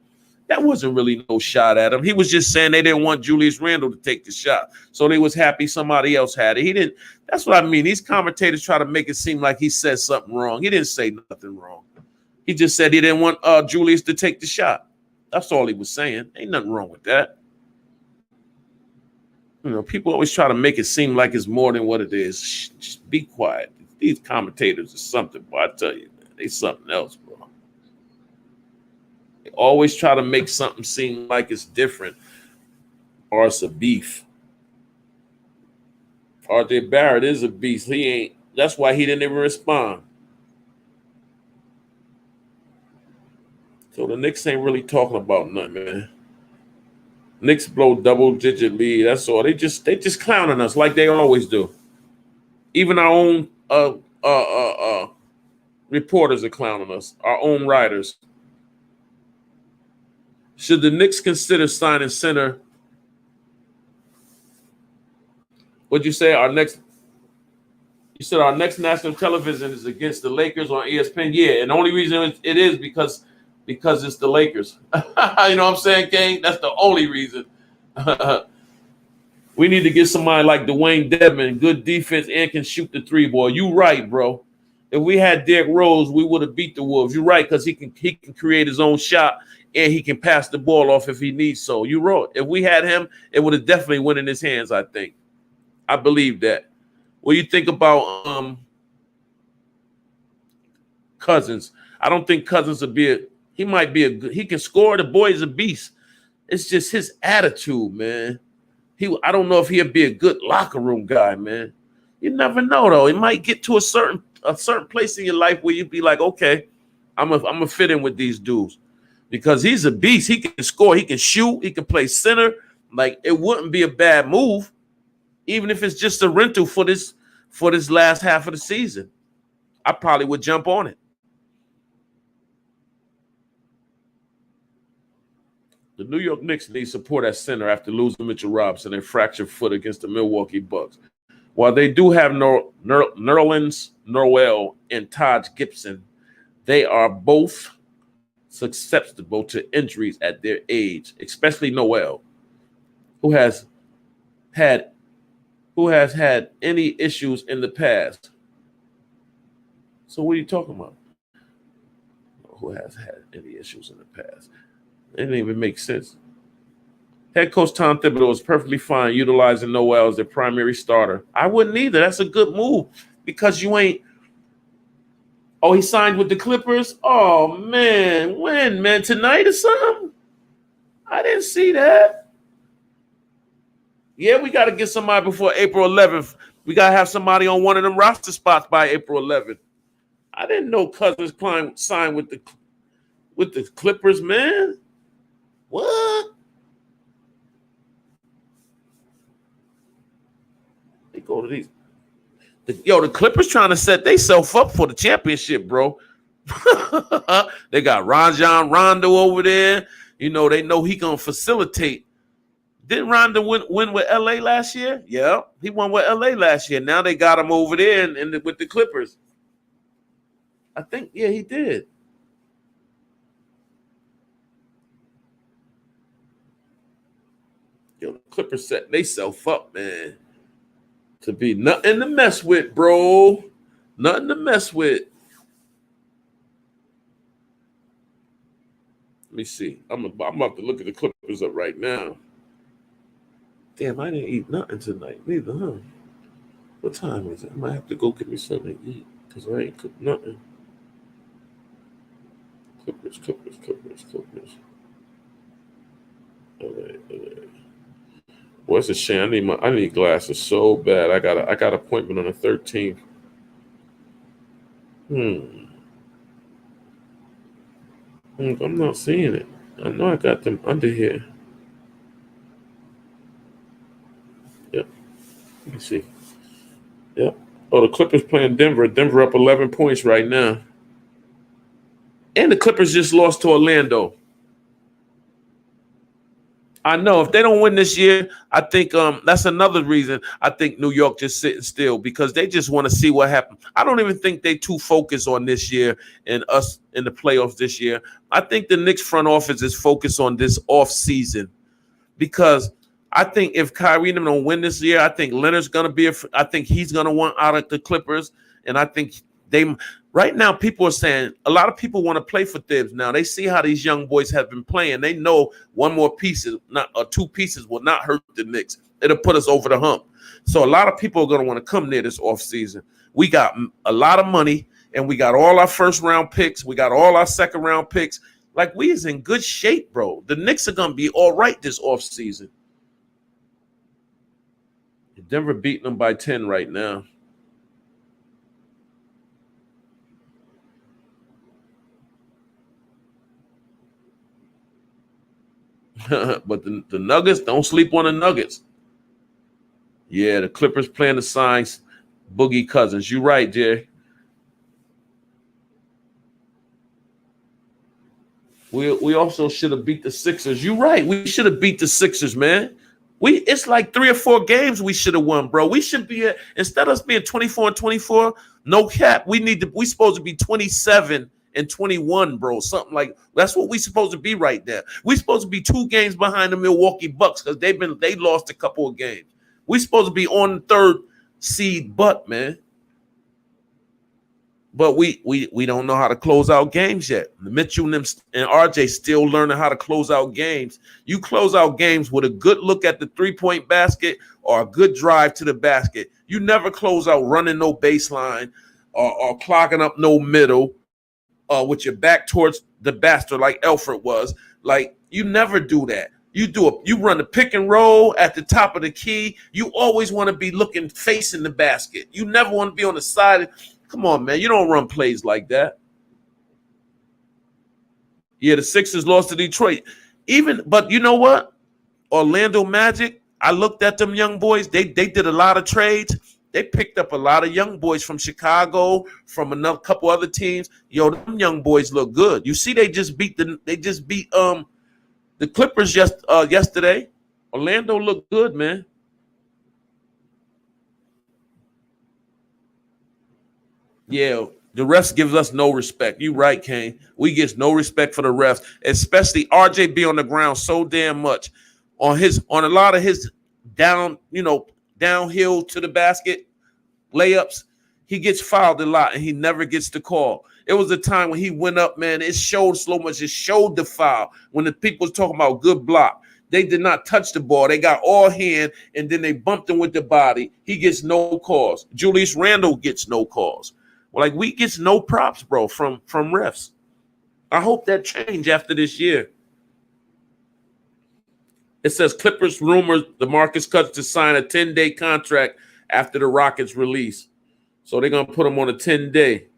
That wasn't really no shot at him. He was just saying they didn't want Julius Randle to take the shot, so they was happy somebody else had it. He didn't. That's what I mean. These commentators try to make it seem like he said something wrong. He didn't say nothing wrong. He just said he didn't want Julius to take the shot. That's all he was saying. Ain't nothing wrong with that. People always try to make it seem like it's more than what it is. Shh, just be quiet. These commentators are something, boy. I tell you, they something else, bro. They always try to make something seem like it's different or it's a beef. RJ Barrett is a beast. He ain't. That's why he didn't even respond. So the Knicks ain't really talking about nothing, man. Knicks blow double-digit lead. That's all. They just clowning us like they always do. Even our own reporters are clowning us. Our own writers. Should the Knicks consider signing center? What'd you say? You said our next national television is against the Lakers on ESPN. Yeah, and the only reason it is because it's the Lakers. You know what I'm saying, Kane? That's the only reason. We need to get somebody like Dwayne Dedmon, good defense and can shoot the three ball. You right, bro. If we had Derrick Rose, we would have beat the Wolves. You're right, because he can create his own shot and he can pass the ball off if he needs so. You're right. If we had him, it would have definitely went in his hands, I think. I believe that. What do you think about Cousins? I don't think Cousins would be he might be he can score. The boy is a beast. It's just his attitude, man. I don't know if he'd be a good locker room guy, man. You never know, though. It might get to a certain place in your life where you'd be like, okay, I'm a fit in with these dudes because he's a beast. He can score. He can shoot. He can play center. Like, it wouldn't be a bad move, even if it's just a rental for this last half of the season. I probably would jump on it. The New York Knicks need support at center after losing Mitchell Robinson and fractured foot against the Milwaukee Bucks. While they do have Nerlens Noel and Taj Gibson, they are both susceptible to injuries at their age, especially Noel, who has had any issues in the past. So what are you talking about? Who has had any issues in the past? It didn't even make sense. Head coach Tom Thibodeau is perfectly fine utilizing Noel as their primary starter. I wouldn't either. That's a good move because you ain't. Oh, he signed with the Clippers? Oh, man. When, man? Tonight or something? I didn't see that. Yeah, we got to get somebody before April 11th. We got to have somebody on one of them roster spots by April 11th. I didn't know Cousins signed with the Clippers, man. What? They go to these. The Clippers trying to set themselves up for the championship, bro. They got Rajon Rondo over there. You know, they know he gonna facilitate. Didn't Rondo win with LA last year? Yeah, he won with LA last year. Now they got him over there with the Clippers. I think, yeah, he did. Yo, the Clippers set themselves up, man, to be nothing to mess with, bro. Nothing to mess with. Let me see. I'm about to look at the Clippers up right now. Damn, I didn't eat nothing tonight, neither, huh? What time is it? I might have to go get me something to eat because I ain't cooked nothing. Clippers. All right. Well, it's a shame. I need glasses so bad. I got appointment on the 13th. I'm not seeing it. I know I got them under here. Yep. Let me see. Yep. Oh, the Clippers playing Denver. Denver up 11 points right now. And the Clippers just lost to Orlando. I know if they don't win this year, I think that's another reason I think New York just sitting still because they just want to see what happens. I don't even think they too focused on this year and us in the playoffs this year. I think the Knicks front office is focused on this off season because I think if Kyrie and them don't win this year, I think Leonard's gonna be. I think he's gonna want out of the Clippers, and I think they. Right now, people are saying a lot of people want to play for Thibs. Now they see how these young boys have been playing. They know one more piece, two pieces, will not hurt the Knicks. It'll put us over the hump. So a lot of people are going to want to come near this offseason. We got a lot of money, and we got all our first round picks. We got all our second round picks. Like we is in good shape, bro. The Knicks are going to be all right this offseason. Denver beating them by 10 right now. But the Nuggets, don't sleep on the Nuggets. Yeah, the Clippers playing the signs. Boogie Cousins. You right, Jay. We also should have beat the Sixers. You right. We should have beat the Sixers, man. It's like 3 or 4 games we should have won, bro. We should be instead of us being 24-24, no cap. We supposed to be 27 and 21, bro. Something like that's what we supposed to be right there. We supposed to be 2 games behind the Milwaukee Bucks because they lost a couple of games. We supposed to be on the 3rd seed, man. But we don't know how to close out games yet. Mitchell and RJ still learning how to close out games. You close out games with a good look at the 3-point basket or a good drive to the basket. You never close out running no baseline or clogging up no middle with your back towards the basket like Elfrid was. Like you never do that. You run the pick and roll at the top of the key. You always want to be looking facing the basket. You never want to be on the side. Come on, man. You don't run plays like that. Yeah, the Sixers lost to Detroit. But you know what? Orlando Magic, I looked at them young boys. They did a lot of trades. They picked up a lot of young boys from Chicago, from another couple other teams. Yo, them young boys look good. You see, they just beat the Clippers yesterday. Orlando looked good, man. Yeah, the refs gives us no respect. You right, Kane. We get no respect for the refs, especially RJ be on the ground so damn much on a lot of his downhill to the basket layups. He gets fouled a lot and he never gets the call. It was a time when he went up, man. It showed so much. It showed the foul when the people was talking about good block. They did not touch the ball. They got all hand and then they bumped him with the body. He gets no calls. Julius Randle gets no calls. Like we get no props, bro, from refs. I hope that change after this year. It says Clippers rumors DeMarcus Cousins to sign a 10-day contract after the Rockets release. So they're gonna put him on a 10-day.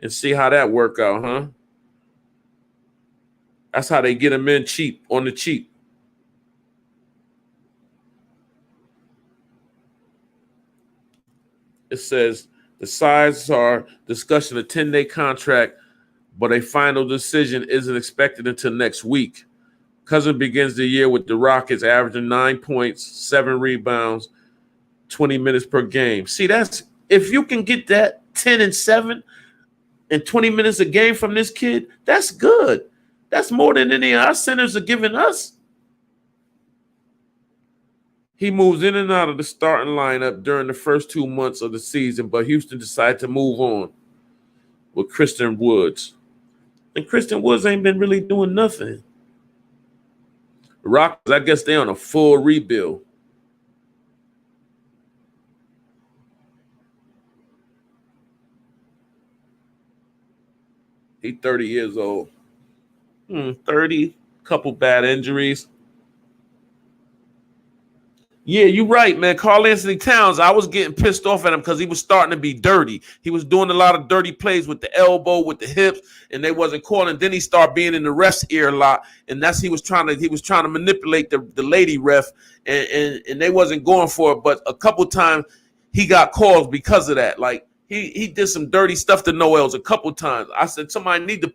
and see how that work out, huh? That's how they get him in cheap, on the cheap. It says the sides are discussing a 10-day contract, but a final decision isn't expected until next week. Cousins begins the year with the Rockets averaging 9 points, 7 rebounds, 20 minutes per game. See, that's if you can get that 10 and 7 and 20 minutes a game from this kid, that's good. That's more than any of our centers are giving us. He moves in and out of the starting lineup during the first 2 months of the season, but Houston decided to move on with Christian Woods. And Christian Woods ain't been really doing nothing. The Rockets, I guess they're on a full rebuild. He's 30 years old. 30, couple bad injuries. Yeah, you're right, man. Karl Anthony Towns, I was getting pissed off at him because he was starting to be dirty. He was doing a lot of dirty plays with the elbow, with the hips, and they wasn't calling. Then he started being in the ref's ear a lot, and that's he was trying to manipulate the lady ref, and they wasn't going for it. But a couple times he got calls because of that. Like he did some dirty stuff to Noels a couple times. I said somebody need to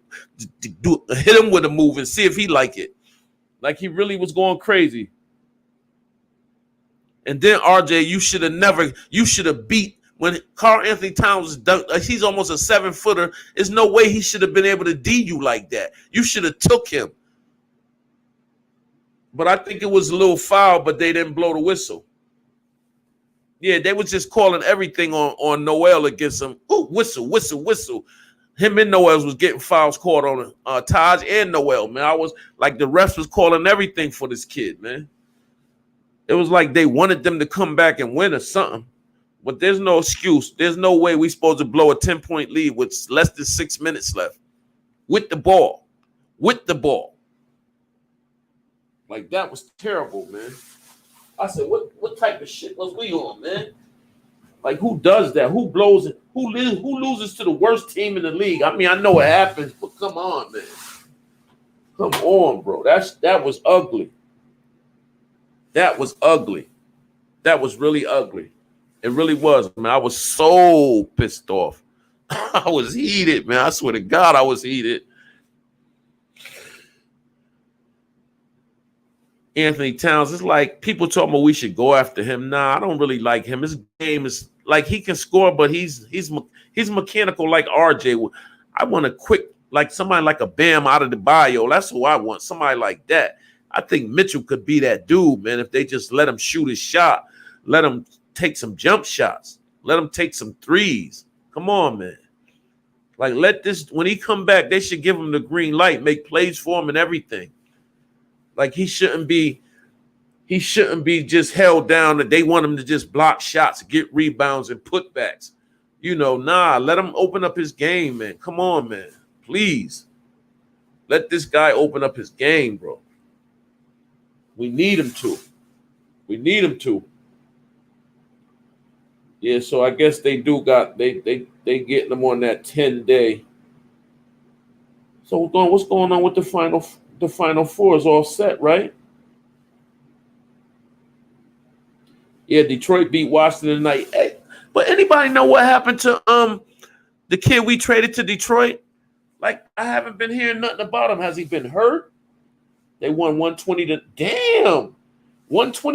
hit him with a move and see if he like it. Like he really was going crazy. And then RJ, you should have beat when Karl Anthony Towns was done. He's almost a 7-footer. There's no way he should have been able to D you like that. You should have took him. But I think it was a little foul, but they didn't blow the whistle. Yeah, they was just calling everything on Noel against him. Ooh, whistle, whistle, whistle. Him and Noel was getting fouls called on Taj and Noel, man. I was like the refs was calling everything for this kid, man. It was like they wanted them to come back and win or something. But there's no excuse. There's no way we're supposed to blow a 10-point lead with less than 6 minutes left. With the ball. With the ball. Like, that was terrible, man. I said, what type of shit was we on, man? Like, who does that? Who blows it? Who loses to the worst team in the league? I mean, I know it happens, but come on, man. Come on, bro. That was ugly. That was ugly. That was really ugly. It really was, man. I was so pissed off. I was heated, man. I swear to God, I was heated. Anthony Towns, it's like people told me we should go after him. Nah, I don't really like him. His game is like he can score, but he's mechanical like RJ. I want a quick, like somebody like a Bam out of the bio. That's who I want. Somebody like that. I think Mitchell could be that dude, man, if they just let him shoot his shot, let him take some jump shots, let him take some threes. Come on, man. Like, when he come back, they should give him the green light, make plays for him and everything. Like, he shouldn't be just held down that they want him to just block shots, get rebounds, and putbacks. Let him open up his game, man. Come on, man. Please. Let this guy open up his game, bro. We need him to. We need him to. Yeah, so I guess they getting them on that 10-day. So what's going on with the final four is all set, right? Yeah, Detroit beat Washington tonight. Hey, but anybody know what happened to the kid we traded to Detroit? Like, I haven't been hearing nothing about him. Has he been hurt? They won 120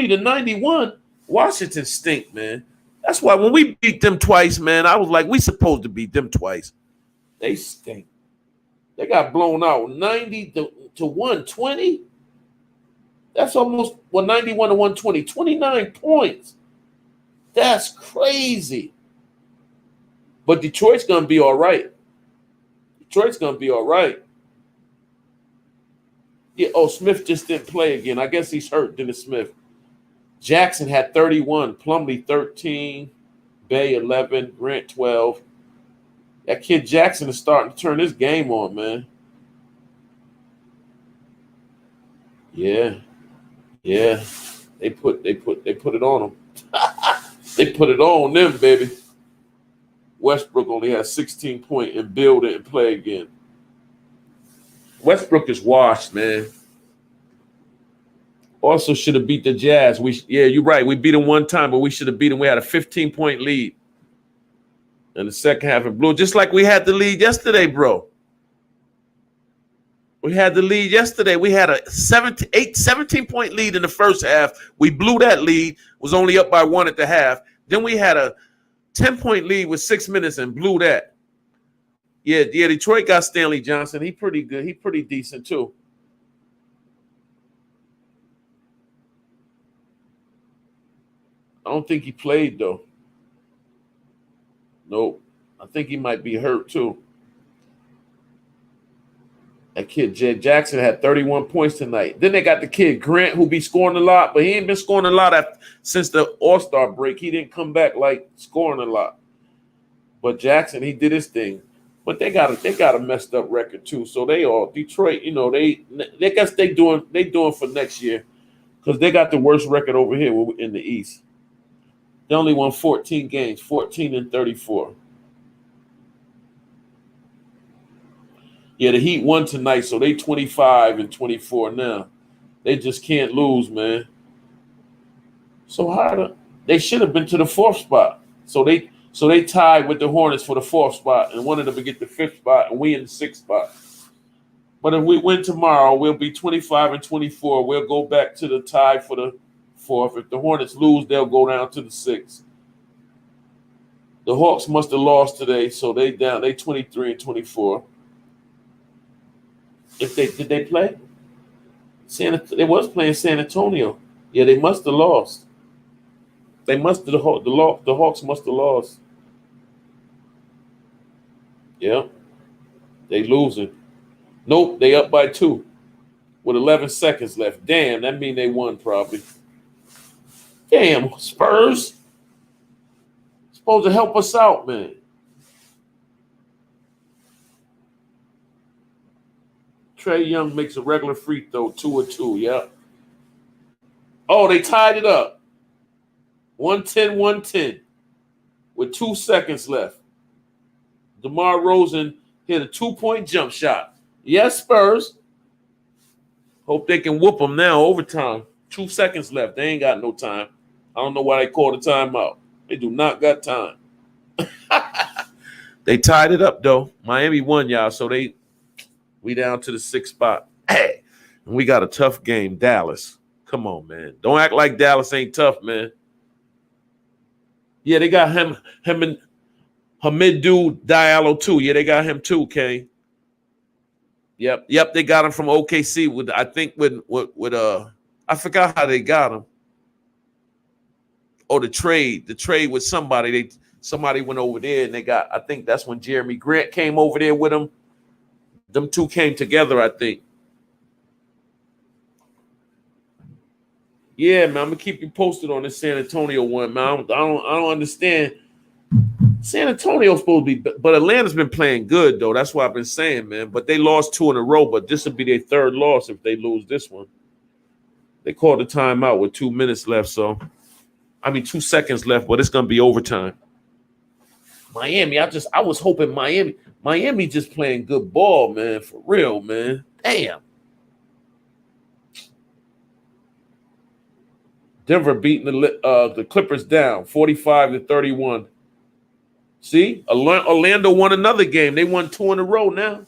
to 91. Washington stink, man. That's why when we beat them twice, man, I was like, we supposed to beat them twice. They stink. They got blown out 90 to 120. That's almost 91 to 120. 29 points. That's crazy. But Detroit's going to be all right. Detroit's going to be all right. Yeah, Smith just didn't play again. I guess he's hurt, Dennis Smith. Jackson had 31, Plumlee 13, Bay 11, Grant 12. That kid Jackson is starting to turn his game on, man. Yeah. They put it on him. They put it on them, baby. Westbrook only had 16 points and Bill didn't play again. Westbrook is washed, man. Also should have beat the Jazz. You're right. We beat them one time, but we should have beat them. We had a 15-point lead in the second half and blew, just like we had the lead yesterday, bro. We had the lead yesterday. We had a 17-point lead in the first half. We blew that lead, was only up by 1 at the half. Then we had a 10-point lead with 6 minutes and blew that. Yeah, Detroit got Stanley Johnson. He pretty good. He pretty decent, too. I don't think he played, though. Nope. I think he might be hurt, too. That kid, Jed Jackson, had 31 points tonight. Then they got the kid, Grant, who be scoring a lot, but he ain't been scoring a lot since the All-Star break. He didn't come back, like, scoring a lot. But Jackson, he did his thing. But they got a messed up record, too. So Detroit, they guess they doing for next year because they got the worst record over here in the East. They only won 14 games, 14-34. Yeah, the Heat won tonight, so they 25-24 now. They just can't lose, man. So they should have been to the 4th spot. So they tied with the Hornets for the 4th spot, and one of them to get the 5th spot, and we in the 6th spot. But if we win tomorrow, we'll be 25-24. We'll go back to the tie for the 4th. If the Hornets lose, they'll go down to the 6th. The Hawks must have lost today, so they 23-24. Did they play? They was playing San Antonio. Yeah, they must have lost. The Hawks must have lost. Yeah. They losing. Nope, they up by 2 with 11 seconds left. Damn, that mean they won probably. Damn, Spurs. Supposed to help us out, man. Trae Young makes a regular free throw, 2 of 2, yeah. Oh, they tied it up. 110 with 2 seconds left. DeMar Rosen hit a 2-point jump shot. Yes, Spurs. Hope they can whoop them now overtime. 2 seconds left. They ain't got no time. I don't know why they called a timeout. They do not got time. They tied it up, though. Miami won, y'all, so we down to the 6th spot. Hey, and we got a tough game, Dallas. Come on, man. Don't act like Dallas ain't tough, man. Yeah, they got him and Hamidou Diallo too. Yeah, they got him too, Kane. Yep, they got him from OKC with I forgot how they got him. Oh, the trade with somebody. Somebody went over there and I think that's when Jeremy Grant came over there with him. Them two came together, I think. Yeah, man, I'm gonna keep you posted on this San Antonio one, man. I don't understand. San Antonio's supposed to be, but Atlanta's been playing good though. That's what I've been saying, man. But they lost 2 in a row. But this will be their 3rd loss if they lose this one. They called the timeout with 2 minutes left, 2 seconds left. But it's gonna be overtime. Miami, I was hoping Miami just playing good ball, man, for real, man. Damn. Denver beating the Clippers down 45-31. See, Orlando won another game. They won 2 in a row now.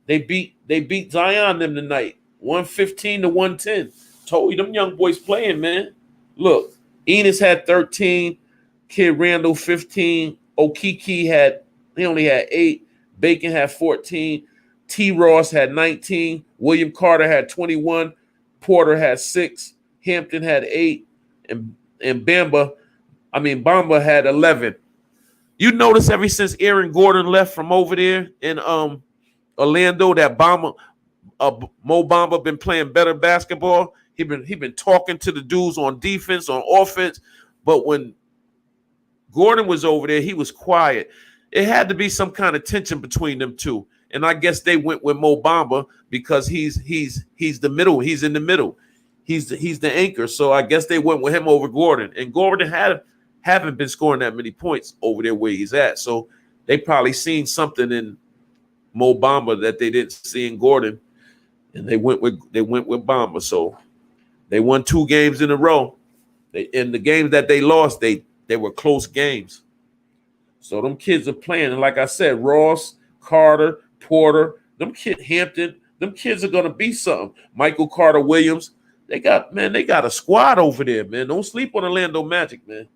They beat Zion them tonight, 115-110. Told you them young boys playing, man. Look, Enos had 13, Kid Randall 15, Okiki only had 8, Bacon had 14, T. Ross had 19, William Carter had 21, Porter had 6, Hampton had 8, and Bamba had 11. You notice ever since Aaron Gordon left from over there in Orlando, that Mo Bamba been playing better basketball. He been talking to the dudes on defense, on offense, but when Gordon was over there, he was quiet. It had to be some kind of tension between them two, and I guess they went with Mo Bamba because he's the middle. He's in the middle. He's the anchor. So I guess they went with him over Gordon, and Gordon haven't been scoring that many points over there where he's at. So They probably seen something in Mo Bamba that they didn't see in Gordon, and they went with Bamba. So they won 2 games in a row. In the games that they lost, they were close games. So them kids are playing, and like I said, Ross, Carter, Porter, Hampton, them kids are gonna be something. Michael Carter Williams, they got a squad over there, man. Don't sleep on Orlando Magic, man.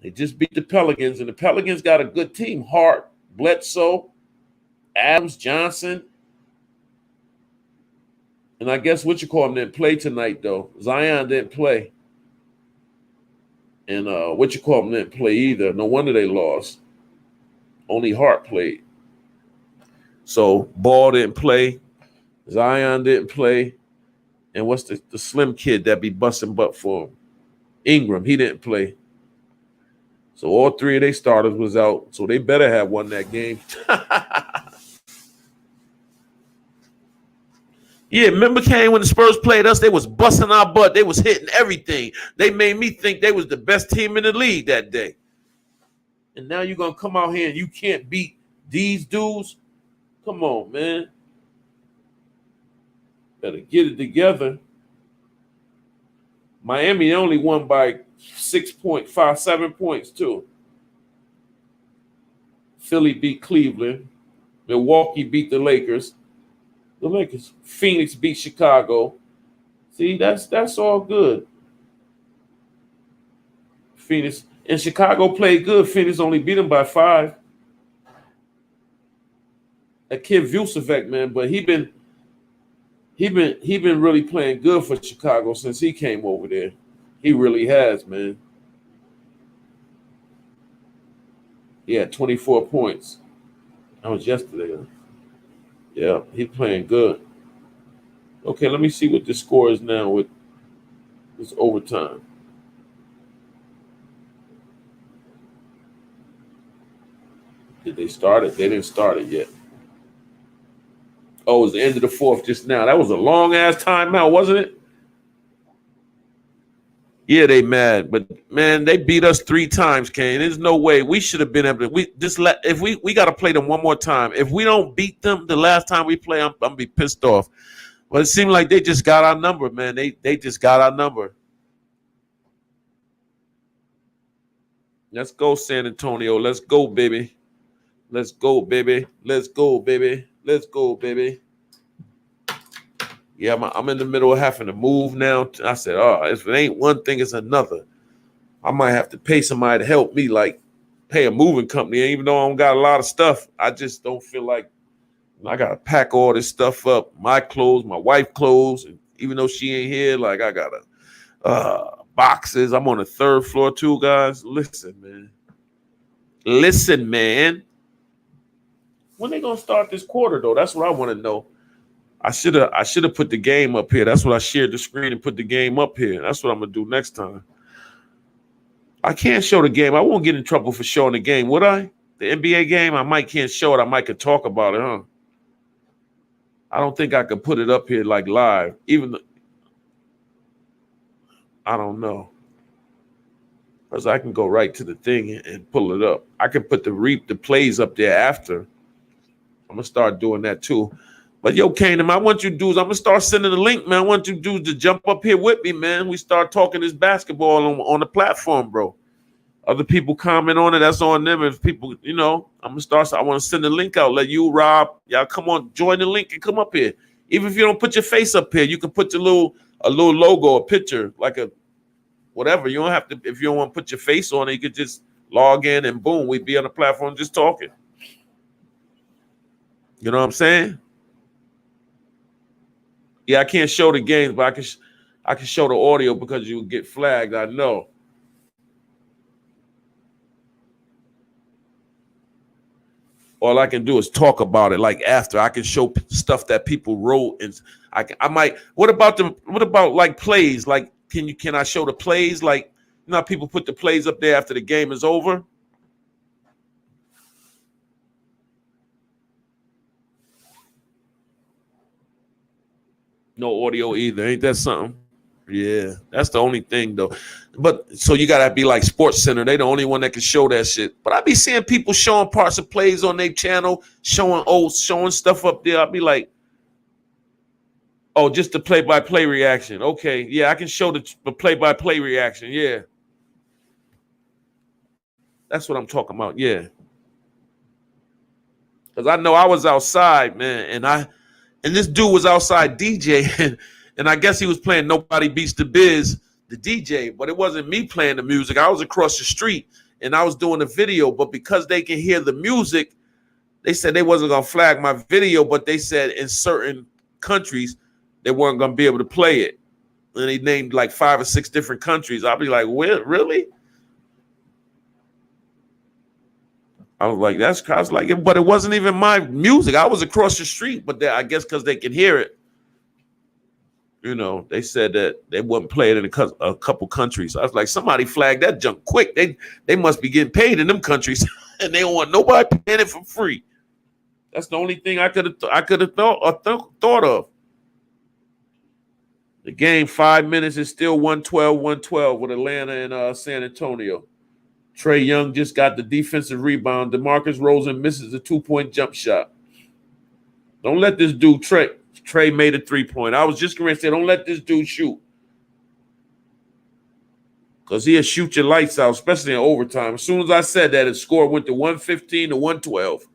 They just beat the Pelicans, and the Pelicans got a good team. Hart, Bledsoe, Adams, Johnson. And I guess didn't play tonight, though. Zion didn't play. And didn't play either. No wonder they lost. Only Hart played. So Ball didn't play. Zion didn't play. And what's the slim kid that be busting butt for him? Ingram, he didn't play. So all 3 of their starters was out. So they better have won that game. Yeah, remember, Kane, when the Spurs played us, they was busting our butt. They was hitting everything. They made me think they was the best team in the league that day. And now you're going to come out here and you can't beat these dudes? Come on, man. Better get it together. Miami only won by 7 points, too. Philly beat Cleveland. Milwaukee beat the Lakers. Phoenix beat Chicago. See, that's all good. Phoenix and Chicago played good. Phoenix only beat them by 5. That kid Vucevic, man, but he been really playing good for Chicago since he came over there. He really has, man. He had 24 points. That was yesterday. Yeah, he's playing good. Okay, let me see what the score is now with this overtime. Did they start it? They didn't start it yet. Oh, it was the end of the 4th just now. That was a long-ass timeout, wasn't it? Yeah, they mad, but man, they beat us 3 times, Kane. There's no way we should have been able to. If we got to play them one more time. If we don't beat them the last time we play, I'm gonna be pissed off. But it seemed like they just got our number, man. They just got our number. Let's go, San Antonio. Let's go, baby. Let's go, baby. Let's go, baby. Let's go, baby. Yeah, I'm in the middle of having to move now. I said, if it ain't one thing, it's another. I might have to pay somebody to help me, like pay a moving company. And even though I don't got a lot of stuff, I just don't feel like I got to pack all this stuff up. My clothes, my wife's clothes. And even though she ain't here, like I got boxes. I'm on the 3rd floor too, guys. Listen, man. When they going to start this quarter, though? That's what I want to know. I should have put the game up here. That's what I shared the screen and put the game up here. That's what I'm gonna do next time. I can't show the game. I won't get in trouble for showing the game, would I? The NBA game, I can't show it. I might could talk about it, huh? I don't think I could put it up here like live. I don't know. Because I can go right to the thing and pull it up. I can put the plays up there after. I'm gonna start doing that too. But yo, Kanem, I want you dudes, I'm going to start sending the link, man. I want you dudes to jump up here with me, man. We start talking this basketball on the platform, bro. Other people comment on it, that's on them. If people, I'm going to start, I want to send the link out. Let you, Rob, y'all come on, join the link and come up here. Even if you don't put your face up here, you can put a little logo, a picture, like a whatever. You don't have to, if you don't want to put your face on it, you could just log in and boom, we'd be on the platform just talking. You know what I'm saying? Yeah, I can't show the games, but I can show the audio because you get flagged. I know. All I can do is talk about it. Like after, I can show stuff that people wrote, and I might. What about like plays? Like, can I show the plays? Like, how people put the plays up there after the game is over. No audio either. Ain't that something? Yeah, that's the only thing though. But so you gotta be like Sports Center. They the only one that can show that shit. But I be seeing people showing parts of plays on their channel, showing stuff up there. I'll be like, oh, just the play-by-play reaction. Okay, yeah, I can show the play-by-play reaction. Yeah, that's what I'm talking about. Yeah, because I know I was outside, man, and this dude was outside DJing, and I guess he was playing Nobody Beats the Biz, the DJ, but it wasn't me playing the music. I was across the street, and I was doing a video, but because they can hear the music, they said they wasn't going to flag my video, but they said in certain countries, they weren't going to be able to play it. And they named like 5 or 6 different countries. I'll be like, what? Really? I was like, I was like, but it wasn't even my music. I was across the street, but I guess because they can hear it, you know, they said that they wouldn't play it in a couple countries. I was like, somebody flagged that junk quick. They must be getting paid in them countries, and they don't want nobody paying it for free. That's the only thing I could have thought of. The game 5 minutes is still 112 with Atlanta and San Antonio. Trae Young just got the defensive rebound. DeMarcus Rosen misses a 2-point jump shot. Don't let this dude Trae made a 3-point. I was just going to say, don't let this dude shoot. Because he'll shoot your lights out, especially in overtime. As soon as I said that, his score went to 115 to 112.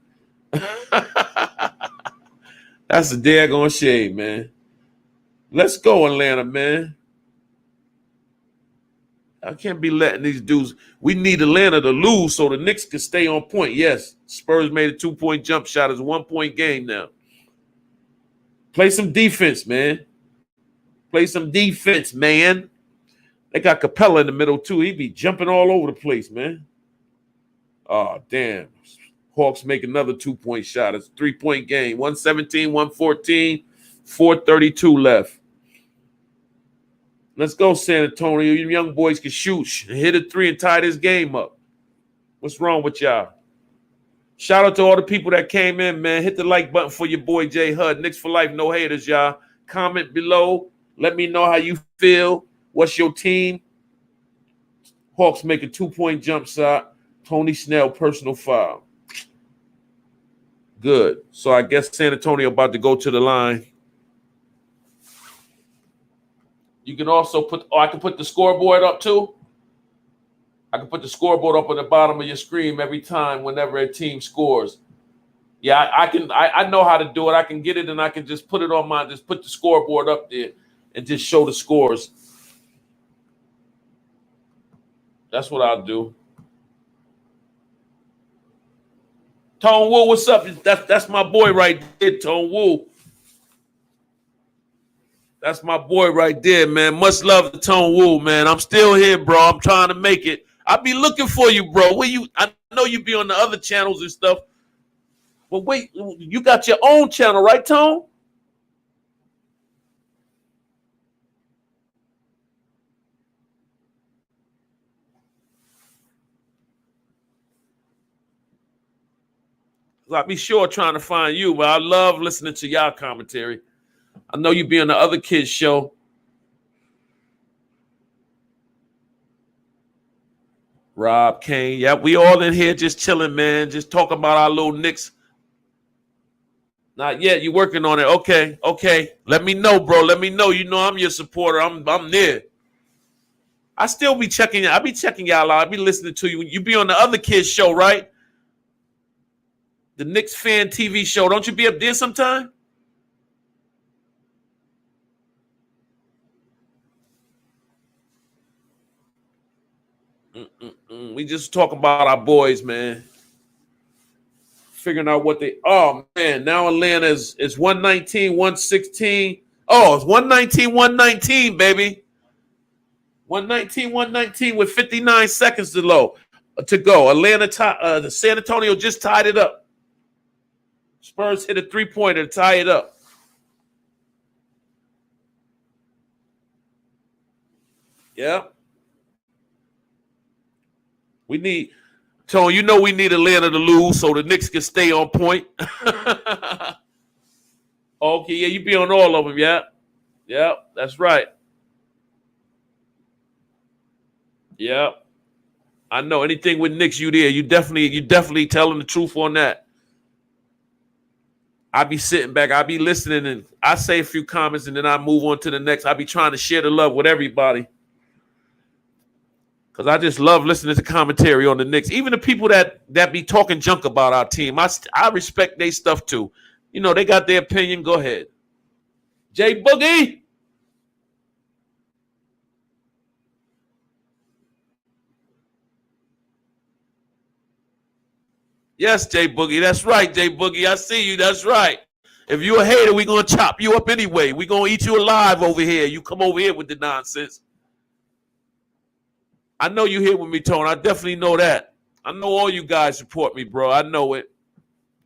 That's a daggone shame, man. Let's go, Atlanta, man. I can't be letting these dudes. We need Atlanta to lose so the Knicks can stay on point. Yes, Spurs made a 2-point jump shot. It's a 1-point game now. Play some defense, man. Play some defense, man. They got Capella in the middle, too. He be jumping all over the place, man. Oh, damn. Hawks make another 2-point shot. It's a 3-point game. 117, 114, 4:32 left. Let's go, San Antonio. You young boys can shoot. Hit a 3 and tie this game up. What's wrong with y'all? Shout out to all the people that came in, man. Hit the like button for your boy, J. Hud. Knicks for life, no haters, y'all. Comment below. Let me know how you feel. What's your team? Hawks make a 2-point jump shot. Tony Snell, personal foul. Good. So I guess San Antonio about to go to the line. You can also I can put the scoreboard up too. I can put the scoreboard up on the bottom of your screen every time whenever a team scores. Yeah, I can. I know how to do it. I can get it and I can just put it on just put the scoreboard up there and just show the scores. That's what I'll do. Tone Wu, what's up? That's my boy right there, Tone Wu. That's my boy right there, man. Much love to Tone Wu, man. I'm still here, bro. I'm trying to make it. I'll be looking for you, bro. I know you be on the other channels and stuff. But wait, you got your own channel, right, Tone? I'll be sure trying to find you, but I love listening to y'all commentary. I know you be on the other kids' show. Rob Kane. Yeah, we all in here just chilling, man. Just talking about our little Knicks. Not yet. You working on it. Okay. Let me know, bro. Let me know. You know I'm your supporter. I'm there. I still be checking. I be checking y'all out. I be listening to you. You be on the other kids' show, right? The Knicks fan TV show. Don't you be up there sometime? We just talk about our boys, man. Figuring out what they. Oh man, now Atlanta is 119, 116. Oh, it's 119, 119, baby. 119, 119 with 59 seconds to go. The San Antonio just tied it up. Spurs hit a 3-pointer to tie it up. Yeah. We need, Tone, you know we need Atlanta to lose so the Knicks can stay on point. Okay, yeah, you be on all of them, yeah. Yeah, that's right. Yeah, I know. Anything with Knicks, you there. You definitely telling the truth on that. I be sitting back, I be listening, and I say a few comments, and then I move on to the next. I be trying to share the love with everybody. Because I just love listening to commentary on the Knicks. Even the people that be talking junk about our team, I respect their stuff too. You know, they got their opinion. Go ahead. Jay Boogie. Yes, Jay Boogie. That's right, Jay Boogie. I see you. That's right. If you a hater, we going to chop you up anyway. We going to eat you alive over here. You come over here with the nonsense. I know you here with me, Tone. I definitely know that. I know all you guys support me, bro. I know it.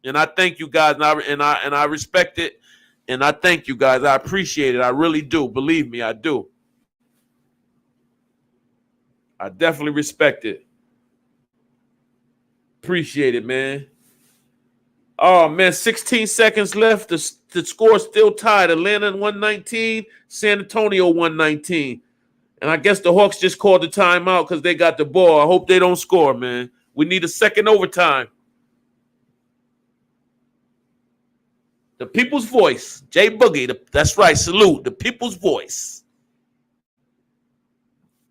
And I thank you guys, and I respect it. And I thank you guys. I appreciate it. I really do. Believe me, I do. I definitely respect it. Appreciate it, man. Oh, man, 16 seconds left. The score's still tied. Atlanta 119, San Antonio 119. And I guess the Hawks just called the timeout because they got the ball. I hope they don't score, man. We need a second overtime. The people's voice. Jay Boogie. That's right. Salute. The people's voice.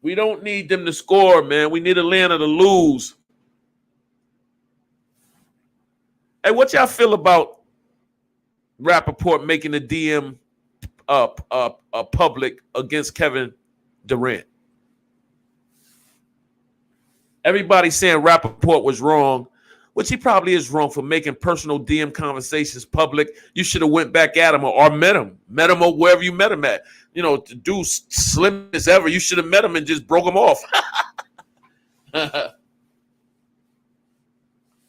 We don't need them to score, man. We need Atlanta to lose. Hey, what y'all feel about Rappaport making the DM public against Kevin Durant? Everybody's saying Rappaport was wrong, which he probably is wrong for making personal DM conversations public. You should have went back at him or met him or wherever you met him at. You know, the dude slim as ever. You should have met him and just broke him off.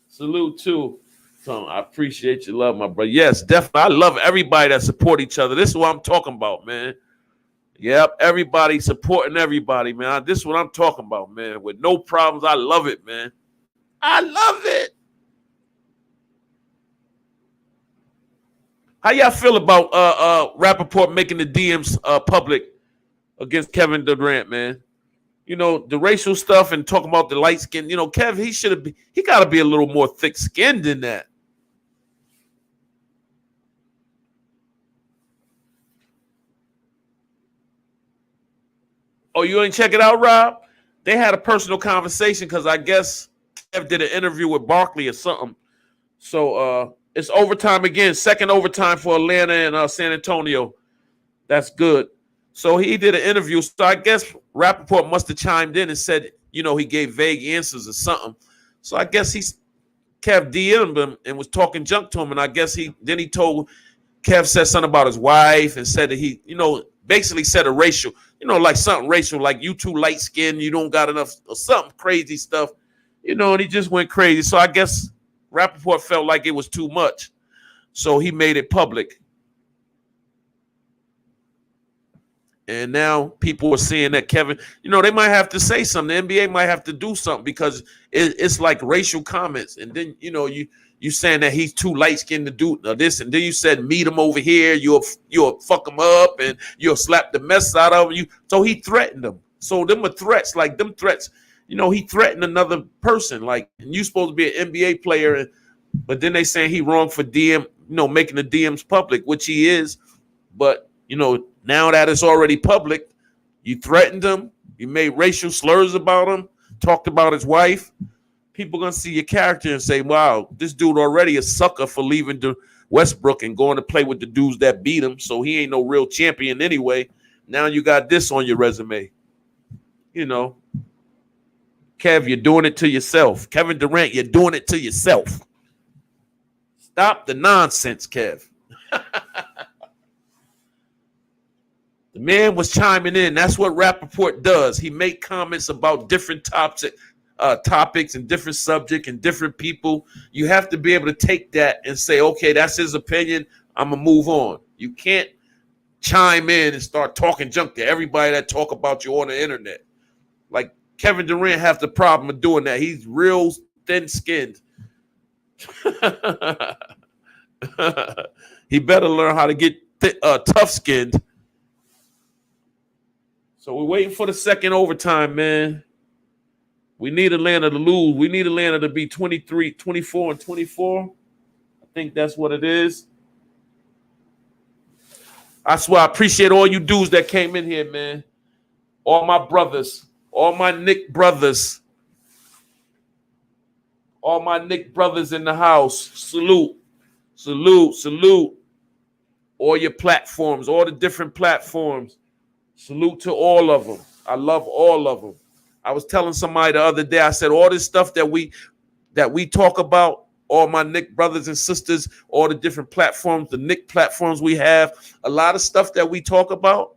Salute too. So I appreciate your love, my brother. Yes, definitely. I love everybody that support each other. This is what I'm talking about, man. Yep, everybody supporting everybody, man. This is what I'm talking about, man. With no problems. I love it, man. I love it. How y'all feel about Rappaport making the DMs public against Kevin Durant, man? You know, the racial stuff and talking about the light skin. You know, Kev, he got to be a little more thick skinned than that. Oh, you ain't check it out, Rob? They had a personal conversation because I guess Kev did an interview with Barkley or something. So it's overtime again, second overtime for Atlanta and San Antonio. That's good. So he did an interview. So I guess Rappaport must have chimed in and said, you know, he gave vague answers or something. So I guess Kev DM'd him and was talking junk to him. And I guess he told Kev said something about his wife and said that he, you know, basically said a racial, you know, like something racial, like you too light skinned, you don't got enough or something crazy stuff, you know, and he just went crazy. So I guess Rappaport felt like it was too much. So he made it public. And now people are seeing that Kevin, you know, they might have to say something. The NBA might have to do something because it's like racial comments. And then, you know, you saying that he's too light-skinned to do this. And then you said, meet him over here. You'll fuck him up and you'll slap the mess out of you. So he threatened them. So them are threats. Like them threats, you know, he threatened another person. Like, and you supposed to be an NBA player. But then they saying he wrong for DM, you know, making the DMs public, which he is. But, you know, now that it's already public, you threatened him, you made racial slurs about him, talked about his wife. People gonna see your character and say, wow, this dude already a sucker for leaving the Westbrook and going to play with the dudes that beat him. So he ain't no real champion anyway. Now you got this on your resume. You know, Kev, you're doing it to yourself. Kevin Durant, you're doing it to yourself. Stop the nonsense, Kev. The man was chiming in. That's what Rappaport does. He make comments about different topics and different subjects and different people. You have to be able to take that and say, okay, that's his opinion. I'm going to move on. You can't chime in and start talking junk to everybody that talk about you on the internet. Like Kevin Durant have the problem of doing that. He's real thin-skinned. He better learn how to get tough-skinned. So we're waiting for the second overtime, man. We need Atlanta to lose. We need Atlanta to be 23, 24, and 24. I think that's what it is. I swear I appreciate all you dudes that came in here, man. All my brothers, all my Knick brothers, all my Knick brothers in the house. Salute, salute, salute. All your platforms, all the different platforms. Salute to all of them. I love all of them. I was telling somebody the other day, I said, all this stuff that we talk about, all my Knick brothers and sisters, all the different platforms, the Knick platforms we have, a lot of stuff that we talk about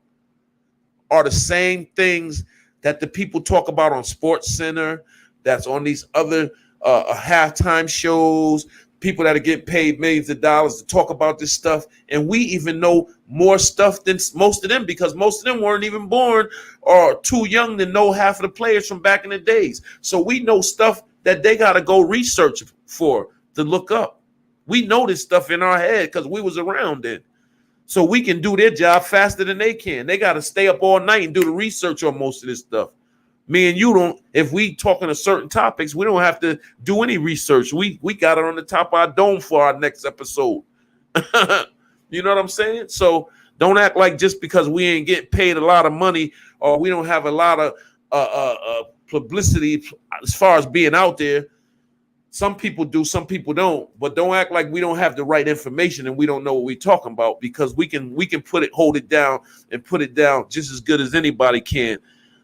are the same things that the people talk about on Sports Center, that's on these other halftime shows, people that are getting paid millions of dollars to talk about this stuff. And we even know more stuff than most of them, because most of them weren't even born or too young to know half of the players from back in the days. So we know stuff that they got to go research for to look up. We know this stuff in our head because we was around then. So we can do their job faster than they can. They got to stay up all night and do the research on most of this stuff. Me and you don't, if we talking to certain topics, we don't have to do any research. We got it on the top of our dome for our next episode. You know what I'm saying? So don't act like just because we ain't getting paid a lot of money or we don't have a lot of publicity as far as being out there. Some people do, some people don't. But don't act like we don't have the right information and we don't know what we're talking about, because we can hold it down and put it down just as good as anybody can.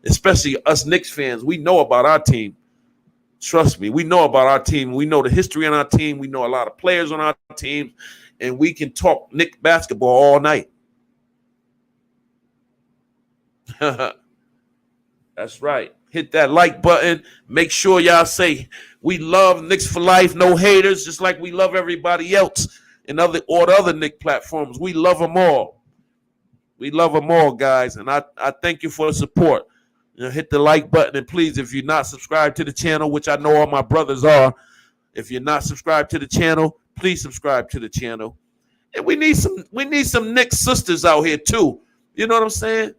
Especially us Knicks fans, we know about our team. Trust me, we know about our team. We know the history on our team. We know a lot of players on our team, and we can talk Knicks basketball all night. That's right. Hit that like button. Make sure y'all say we love Knicks for life, no haters, just like we love everybody else and all the other Knicks platforms. We love them all. We love them all, guys, and I thank you for the support. You know, hit the like button, and please, if you're not subscribed to the channel, which I know all my brothers are, if you're not subscribed to the channel, please subscribe to the channel. And we need some Knicks sisters out here too. You know what I'm saying?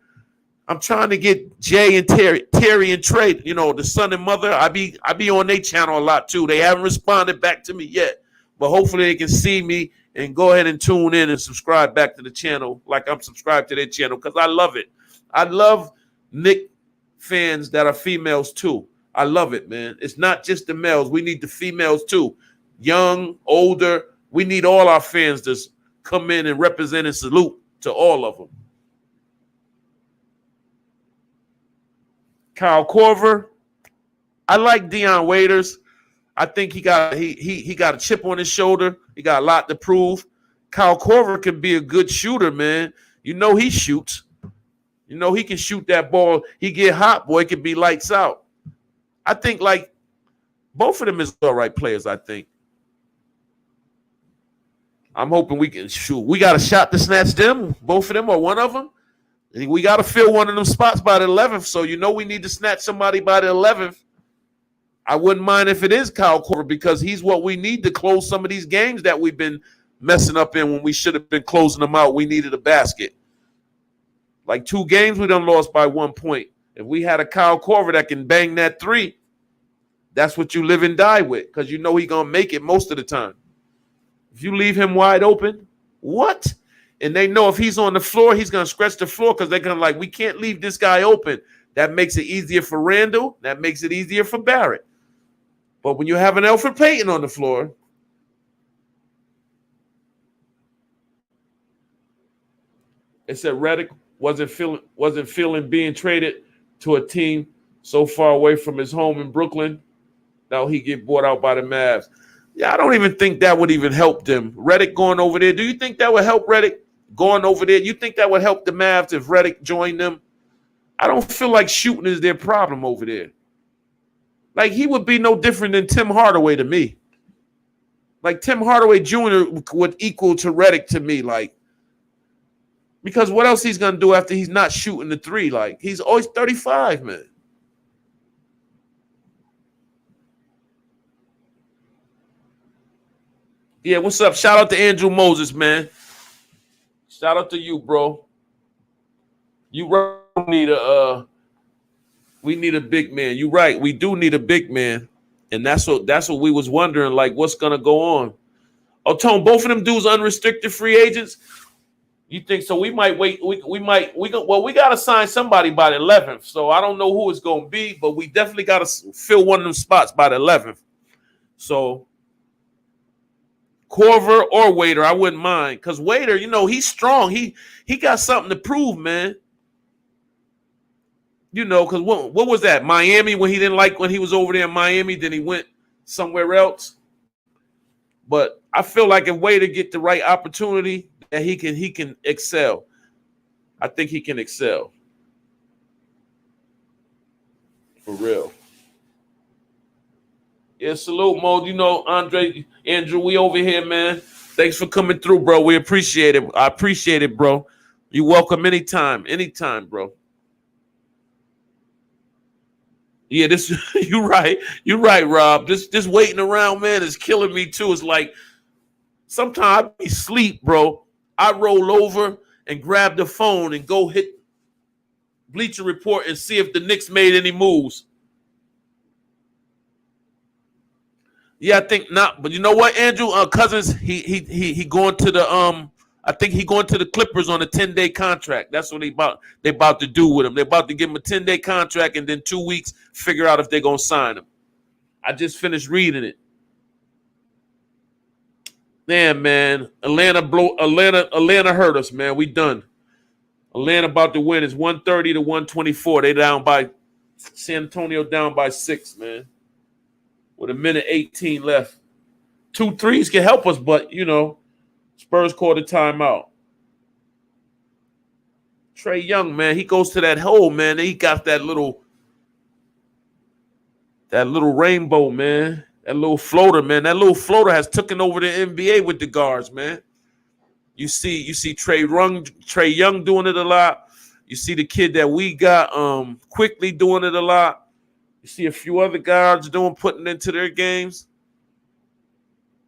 I'm trying to get Jay and Terry and Trey, you know, the son and mother. I be on their channel a lot too. They haven't responded back to me yet, but hopefully they can see me and go ahead and tune in and subscribe back to the channel like I'm subscribed to their channel, because I love it. I love Knicks fans that are females too. I love it, man. It's not just the males. We need the females too. Young, older. We need all our fans to come in and represent and salute to all of them. Kyle Korver. I like Dion Waiters. I think he got a chip on his shoulder. He got a lot to prove. Kyle Korver can be a good shooter, man. You know he shoots. You know, he can shoot that ball. He get hot, boy. It can be lights out. I think, like, both of them is all right players, I think. I'm hoping we can shoot. We got a shot to snatch them, both of them or one of them. We got to fill one of them spots by the 11th, so you know we need to snatch somebody by the 11th. I wouldn't mind if it is Kyle Korver, because he's what we need to close some of these games that we've been messing up in when we should have been closing them out. We needed a basket. Like 2 games, we done lost by 1 point. If we had a Kyle Korver that can bang that 3, that's what you live and die with, because you know he's going to make it most of the time. If you leave him wide open, what? And they know if he's on the floor, he's going to scratch the floor, because they're going to like, we can't leave this guy open. That makes it easier for Randall. That makes it easier for Barrett. But when you have an Elfrid Payton on the floor, it said Redick wasn't feeling being traded to a team so far away from his home in Brooklyn. Now he get bought out by the Mavs. Yeah, I don't even think that would even help them. Redick going over there. Do you think that would help Redick going over there? You think that would help the Mavs if Redick joined them? I don't feel like shooting is their problem over there. Like, he would be no different than Tim Hardaway to me. Like, Tim Hardaway Jr. would equal to Redick to me, like, because what else he's going to do after he's not shooting the 3? Like, he's always 35, man. Yeah, what's up? Shout out to Andrew Moses, man. Shout out to you, bro. You need a We need a big man. You're right. We do need a big man. And that's what we was wondering, like, what's gonna go on. Oh, Tone, both of them dudes unrestricted free agents. You think so? We might wait. We gotta sign somebody by the 11th. So I don't know who it's gonna be, but we definitely gotta fill one of them spots by the 11th. So Corver or Waiter, I wouldn't mind. Because Waiter, he's strong. He got something to prove, man. Because what was that? Miami, when he didn't like when he was over there in Miami, then he went somewhere else. But I feel like if Waiter get the right opportunity, that he can excel. I think he can excel. For real. Yeah, salute, Mo. Andrew, we over here, man. Thanks for coming through, bro. We appreciate it. I appreciate it, bro. You're welcome anytime, bro. Yeah, you're right. You're right, Rob. This waiting around, man, is killing me too. It's like sometimes I be asleep, bro. I roll over and grab the phone and go hit Bleacher Report and see if the Knicks made any moves. Yeah, I think not. But you know what, Andrew? Cousins, he going to the I think he going to the Clippers on a 10-day contract. That's what they about to do with him. They're about to give him a 10-day contract and then 2 weeks figure out if they're gonna sign him. I just finished reading it. Damn, man. Atlanta hurt us, man. We done. Atlanta about to win. It's 130 to 124. They down by San Antonio down by 6, man. With a minute 18 left. 2 threes can help us, but Spurs called a timeout. Trae Young, man, he goes to that hole, man. He got that little rainbow, man. That little floater, man. That little floater has taken over the NBA with the guards, man. You see Trae Young doing it a lot. You see the kid that we got quickly doing it a lot. You see a few other guards putting into their games.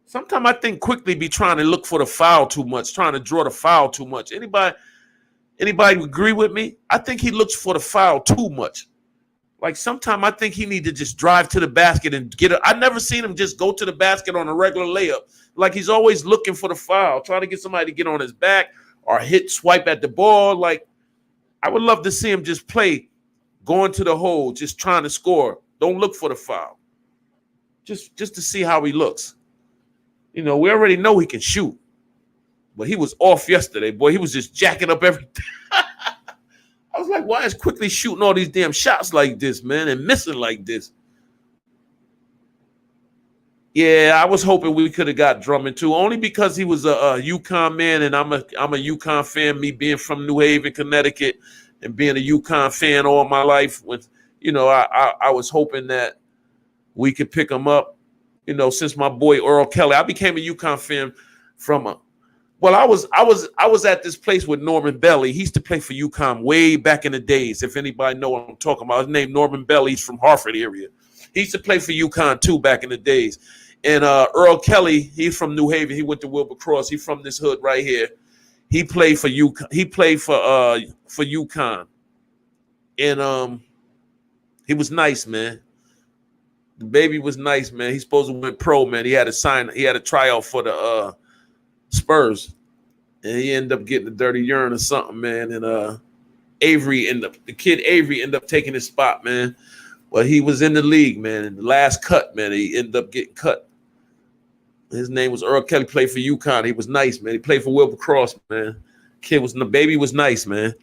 Sometimes I think quickly be trying to look for the foul too much, trying to draw the foul too much. Anybody agree with me? I think he looks for the foul too much. Like sometimes I think he need to just drive to the basket and get it. I've never seen him just go to the basket on a regular layup. Like he's always looking for the foul, trying to get somebody to get on his back or swipe at the ball. Like I would love to see him just play, going to the hole, just trying to score. Don't look for the foul. Just to see how he looks. We already know he can shoot. But he was off yesterday, boy. He was just jacking up everything. I was like, why is Quickly shooting all these damn shots like this, man, and missing like this? Yeah, I was hoping we could have got Drummond too, only because he was a UConn man, and I'm a UConn fan. Me being from New Haven, Connecticut, and being a UConn fan all my life. With I was hoping that we could pick him up. Since my boy Earl Kelly, I became a UConn fan from Well, I was at this place with Norman Belly. He used to play for UConn way back in the days. If anybody know what I'm talking about, his name Norman Belly. He's from Hartford area. He used to play for UConn too back in the days. And Earl Kelly, he's from New Haven. He went to Wilbur Cross. He's from this hood right here. He played for UConn. He played for UConn, and he was nice, man. The baby was nice, man. He's supposed to went pro, man. He had a tryout for the Spurs, and he ended up getting a dirty urine or something, man. And the kid Avery ended up taking his spot, man. Well, he was in the league, man. In the last cut, man, he ended up getting cut. His name was Earl Kelly. Played for UConn. He was nice, man. He played for Wilbur Cross, man. The baby was nice, man.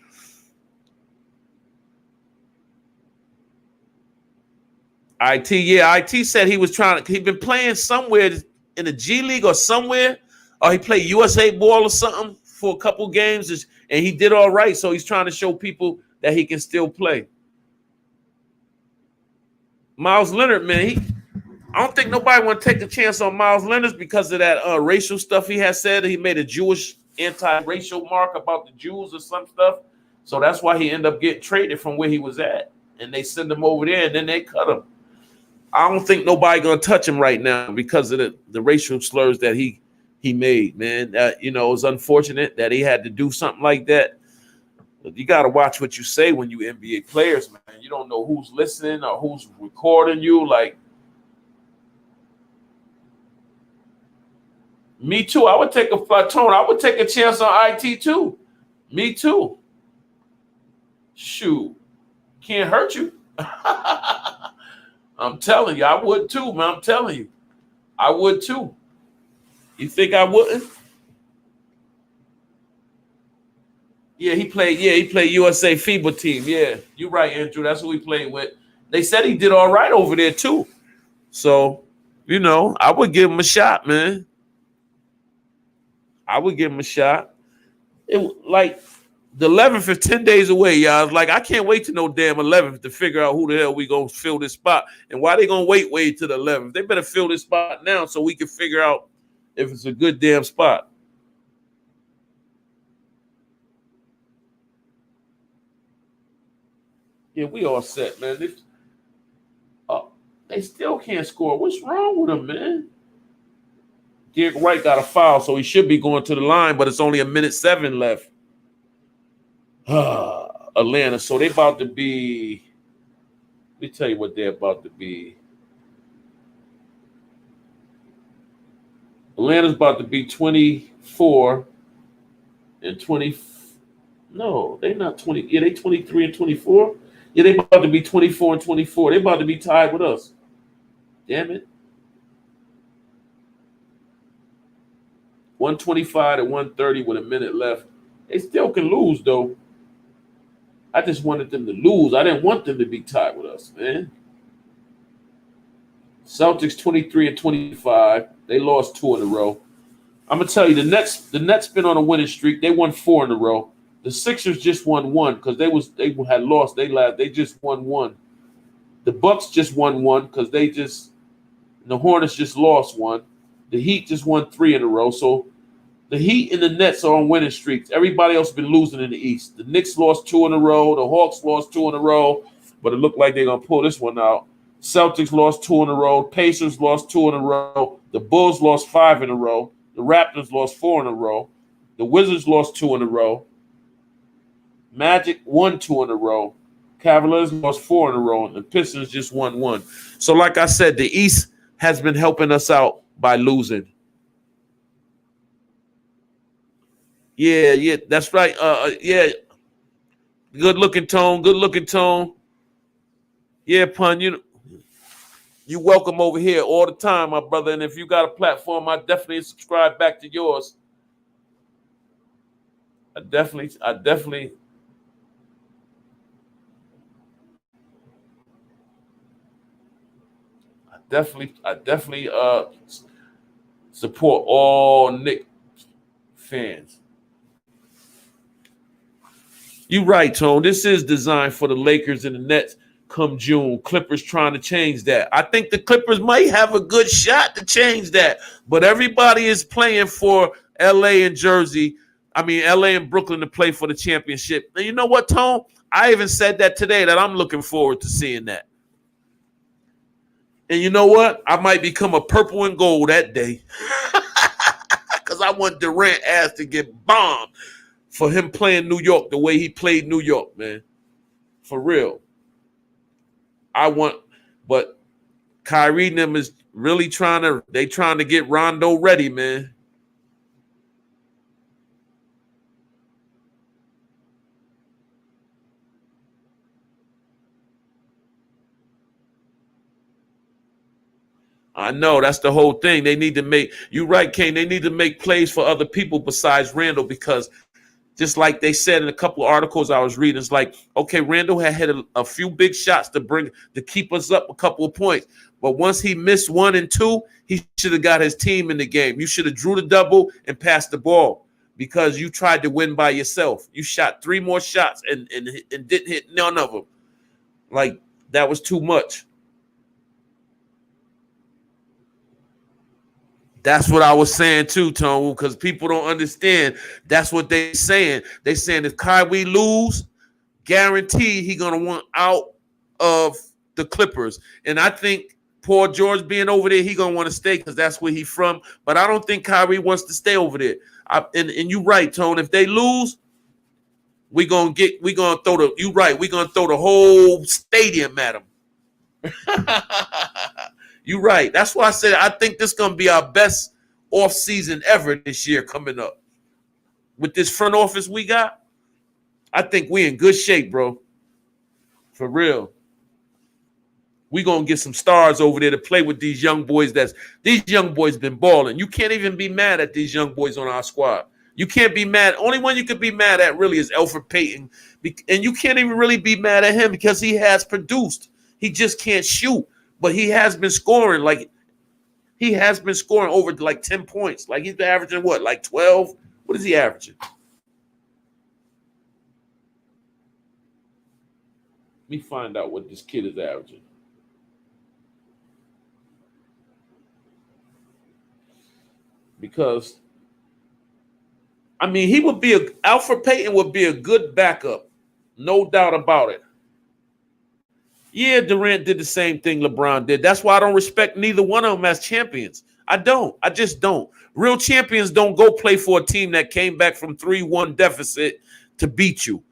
IT said he'd been playing somewhere in the G League or somewhere, or he played USA ball or something for a couple games, and he did all right. So he's trying to show people that he can still play. Miles Leonard, man, I don't think nobody want to take a chance on Miles Leonard because of that racial stuff he has said. He made a Jewish anti-racial mark about the Jews or some stuff. So that's why he ended up getting traded from where he was at. And they send him over there, and then they cut him. I don't think nobody going to touch him right now because of the racial slurs that he made, man. It was unfortunate that he had to do something like that. You got to watch what you say when you NBA players, man. You don't know who's listening or who's recording you. Like, me too. I would take a Tone. I would take a chance on IT too. Me too. Shoot, can't hurt you. I'm telling you, I would too, man. I'm telling you, I would too. You think I wouldn't? Yeah, he played. Yeah, he played USA FIBA team. Yeah, you're right, Andrew. That's who he played with. They said he did all right over there too. So, I would give him a shot, man. I would give him a shot. Like the 11th is 10 days away, y'all. Like, I can't wait to no damn 11th to figure out who the hell we gonna fill this spot and why they gonna wait to the 11th. They better fill this spot now so we can figure out if it's a good damn spot. Yeah, we all set, man. They still can't score. What's wrong with them, man? Derek White got a foul, so he should be going to the line, but it's only 1:07 left. Atlanta. So they about to be. Let me tell you what they're about to be. Atlanta's about to be 24 and 20. No, they're not 20. Yeah, they 23 and 24. Yeah, they about to be 24 and 24. They about to be tied with us. Damn it. 125 to 130 with a minute left. They still can lose, though. I just wanted them to lose. I didn't want them to be tied with us, man. Celtics 23 and 25. They lost 2 in a row. I'm gonna tell you, the Nets been on a winning streak. They won 4 in a row. The Sixers just won 1 because they had lost. They just won 1. The Bucks just won 1 because the Hornets just lost 1. The Heat just won 3 in a row. So the Heat and the Nets are on winning streaks. Everybody else has been losing in the East. The Knicks lost 2 in a row. The Hawks lost 2 in a row, but it looked like they're gonna pull this one out. Celtics lost 2 in a row. Pacers lost 2 in a row. The Bulls lost 5 in a row. The Raptors lost 4 in a row. The Wizards lost 2 in a row. Magic won 2 in a row. Cavaliers lost 4 in a row, and the Pistons just won 1. So, like I said, the East has been helping us out by losing. Yeah, that's right. Yeah, good looking Tone. Yeah, Pun, you welcome over here all the time, my brother. And if you got a platform, I definitely subscribe back to yours. I definitely support all Knicks fans. You right, Tone. This is designed for the Lakers and the Nets come June. Clippers trying to change that. I think the Clippers might have a good shot to change that, but everybody is playing for LA and Jersey. I mean, LA and Brooklyn to play for the championship. And you know what, Tone? I even said that today that I'm looking forward to seeing that. And you know what? I might become a purple and gold that day because I want Durant ass to get bombed for him playing New York the way he played New York, man. For real. But Kyrie and them is really trying to get Rondo ready, man. I know that's the whole thing. They need to you right, Kane. They need to make plays for other people besides Randall because just like they said in a couple of articles I was reading, it's like, okay, Randall had hit a few big shots to keep us up a couple of points. But once he missed 1 and 2, he should have got his team in the game. You should have drew the double and passed the ball because you tried to win by yourself. You shot 3 more shots and didn't hit none of them. Like, that was too much. That's what I was saying too, Tone, because people don't understand. That's what they're saying. They're saying if Kyrie lose, guaranteed he gonna want out of the Clippers. And I think Paul George being over there, he gonna want to stay because that's where he's from. But I don't think Kyrie wants to stay over there. And you're right, Tone. If they lose, we gonna throw the you right. We gonna throw the whole stadium at them. You right. That's why I said I think this gonna be our best off season ever this year coming up. With this front office we got, I think we in good shape, bro. For real. We gonna get some stars over there to play with these young boys. These young boys been balling. You can't even be mad at these young boys on our squad. You can't be mad. Only one you could be mad at really is Elfrid Payton, and you can't even really be mad at him because he has produced. He just can't shoot, but he has been scoring. Like he has been scoring over like 10 points. Like he's been averaging what, like 12? What is he averaging? Let me find out what this kid is averaging. Because, I mean, Elfrid Payton would be a good backup. No doubt about it. Yeah, Durant did the same thing LeBron did. That's why I don't respect neither one of them as champions. I don't. I just don't. Real champions don't go play for a team that came back from 3-1 deficit to beat you.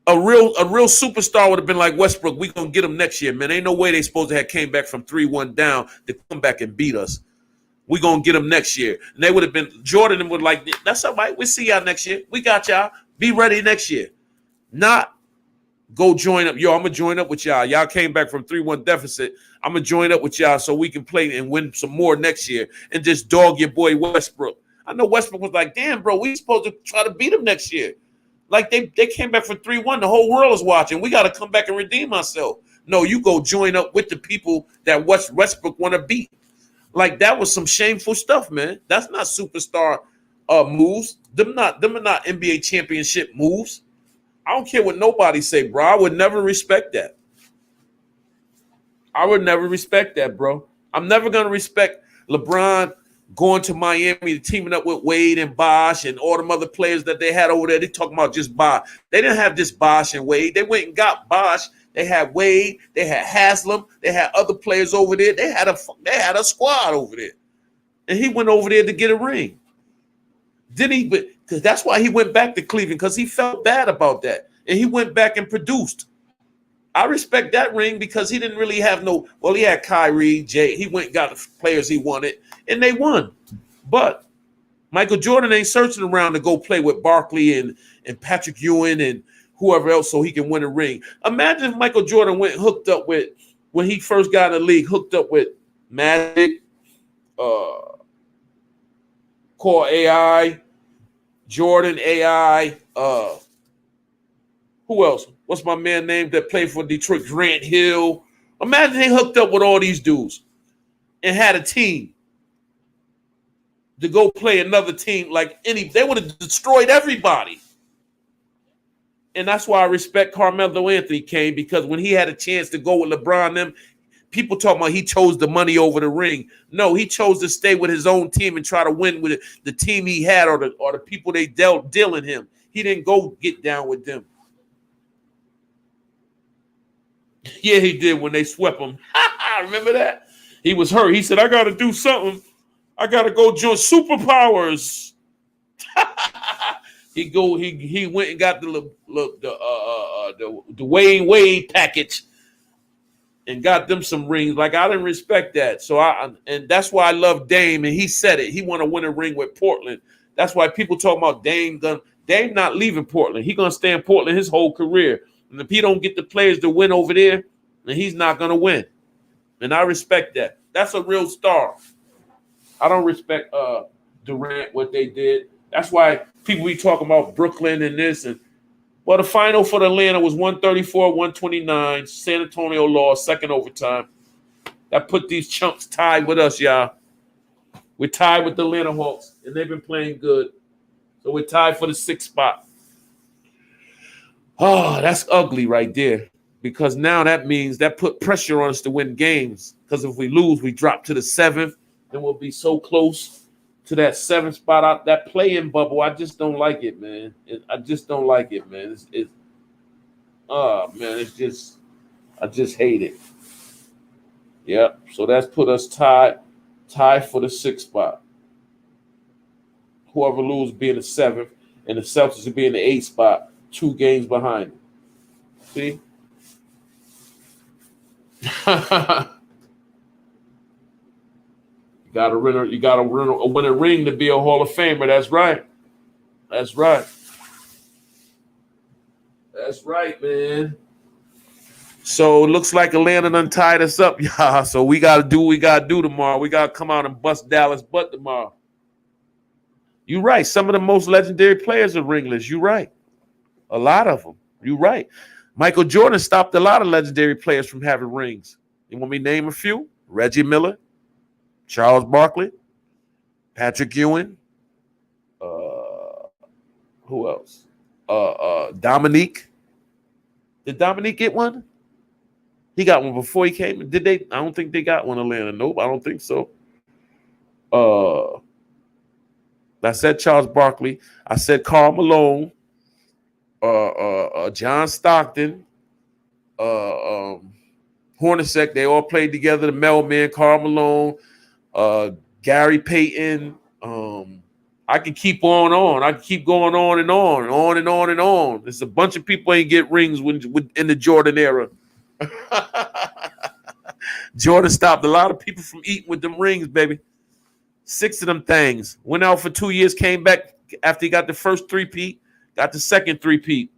A real superstar would have been like Westbrook. We gonna get him next year, man. Ain't no way they supposed to have came back from 3-1 down to come back and beat us. We gonna get them next year. And they would have been Jordan and would like, that's all right. We'll see y'all next year. We got y'all. Be ready next year. Not go join up. Yo, I'm gonna join up with y'all. Y'all came back from 3-1 deficit. I'm gonna join up with y'all so we can play and win some more next year and just dog your boy Westbrook. I know Westbrook was like, damn, bro, we supposed to try to beat him next year. Like they came back from 3-1. The whole world is watching. We got to come back and redeem ourselves. No, you go join up with the people that Westbrook want to beat. Like that was some shameful stuff, man. That's not superstar moves. Them are not NBA championship moves. I don't care what nobody say, bro. I would never respect that. I would never respect that, bro. I'm never gonna respect LeBron going to Miami, teaming up with Wade and Bosh and all them other players that they had over there. They talking about just Bosh. They didn't have just Bosh and Wade. They went and got Bosh. They had Wade. They had Haslam. They had other players over there. They had a squad over there. And he went over there to get a ring. Didn't he? Because that's why he went back to Cleveland, because he felt bad about that. And he went back and produced. I respect that ring because he didn't really have he had Kyrie, Jay. He went and got the players he wanted, and they won. But Michael Jordan ain't searching around to go play with Barkley and Patrick Ewing and whoever else so he can win a ring. Imagine if Michael Jordan went hooked up with, when he first got in the league, hooked up with Magic, Core AI, Jordan AI, who else? What's my man name that played for Detroit? Grant Hill. Imagine they hooked up with all these dudes and had a team to go play another team they would have destroyed everybody. And that's why I respect Carmelo Anthony came, because when he had a chance to go with LeBron, them people talking about he chose the money over the ring. No, he chose to stay with his own team and try to win with the team he had or the people they dealing him. He didn't go get down with them. Yeah, he did when they swept him. Remember that? He was hurt. He said, I got to do something. I got to go join Superpowers. He went and got the Wayne Wade package and got them some rings. Like, I didn't respect that. So and that's why I love Dame. And he said it. He want to win a ring with Portland. That's why people talking about Dame not leaving Portland. He gonna stay in Portland his whole career. And if he don't get the players to win over there, then he's not gonna win. And I respect that. That's a real star. I don't respect Durant, what they did. That's why people be talking about Brooklyn and this. And well, the final for Atlanta was 134-129. San Antonio lost, second overtime. That put these chumps tied with us, y'all. We're tied with the Atlanta Hawks, and they've been playing good. So we're tied for the 6th spot. Oh, that's ugly right there. Because now that means that put pressure on us to win games. Because if we lose, we drop to the 7th, and we'll be so close to that 7th spot out, that play-in bubble. I just don't like it, man. I just don't like it, man. I just hate it. Yep. So that's put us tied for the 6th spot. Whoever loses being the 7th. And the Celtics will be in the 8th spot, 2 games behind. See? You gotta win a ring to be a Hall of Famer. That's right. That's right. That's right, man. So it looks like Atlanta done tied us up, y'all. So we gotta do what we gotta do tomorrow. We gotta come out and bust Dallas butt tomorrow. You're right. Some of the most legendary players are ringless. You're right. A lot of them. You're right. Michael Jordan stopped a lot of legendary players from having rings. You want me to name a few? Reggie Miller, Charles Barkley, Patrick Ewing, who else? Dominique. Did Dominique get one? He got one before he came. Did they? I don't think they got one in Atlanta. Nope, I don't think so. I said Charles Barkley. I said Karl Malone. John Stockton. Hornacek. They all played together. The Mailman, Karl Malone, Gary Payton. I can keep on. I can keep going on and on and on and on. There's a bunch of people ain't get rings in the Jordan era. Jordan stopped a lot of people from eating with them rings, baby. 6 of them things. Went out for 2 years, came back after he got the first three-peat, got the second three-peat.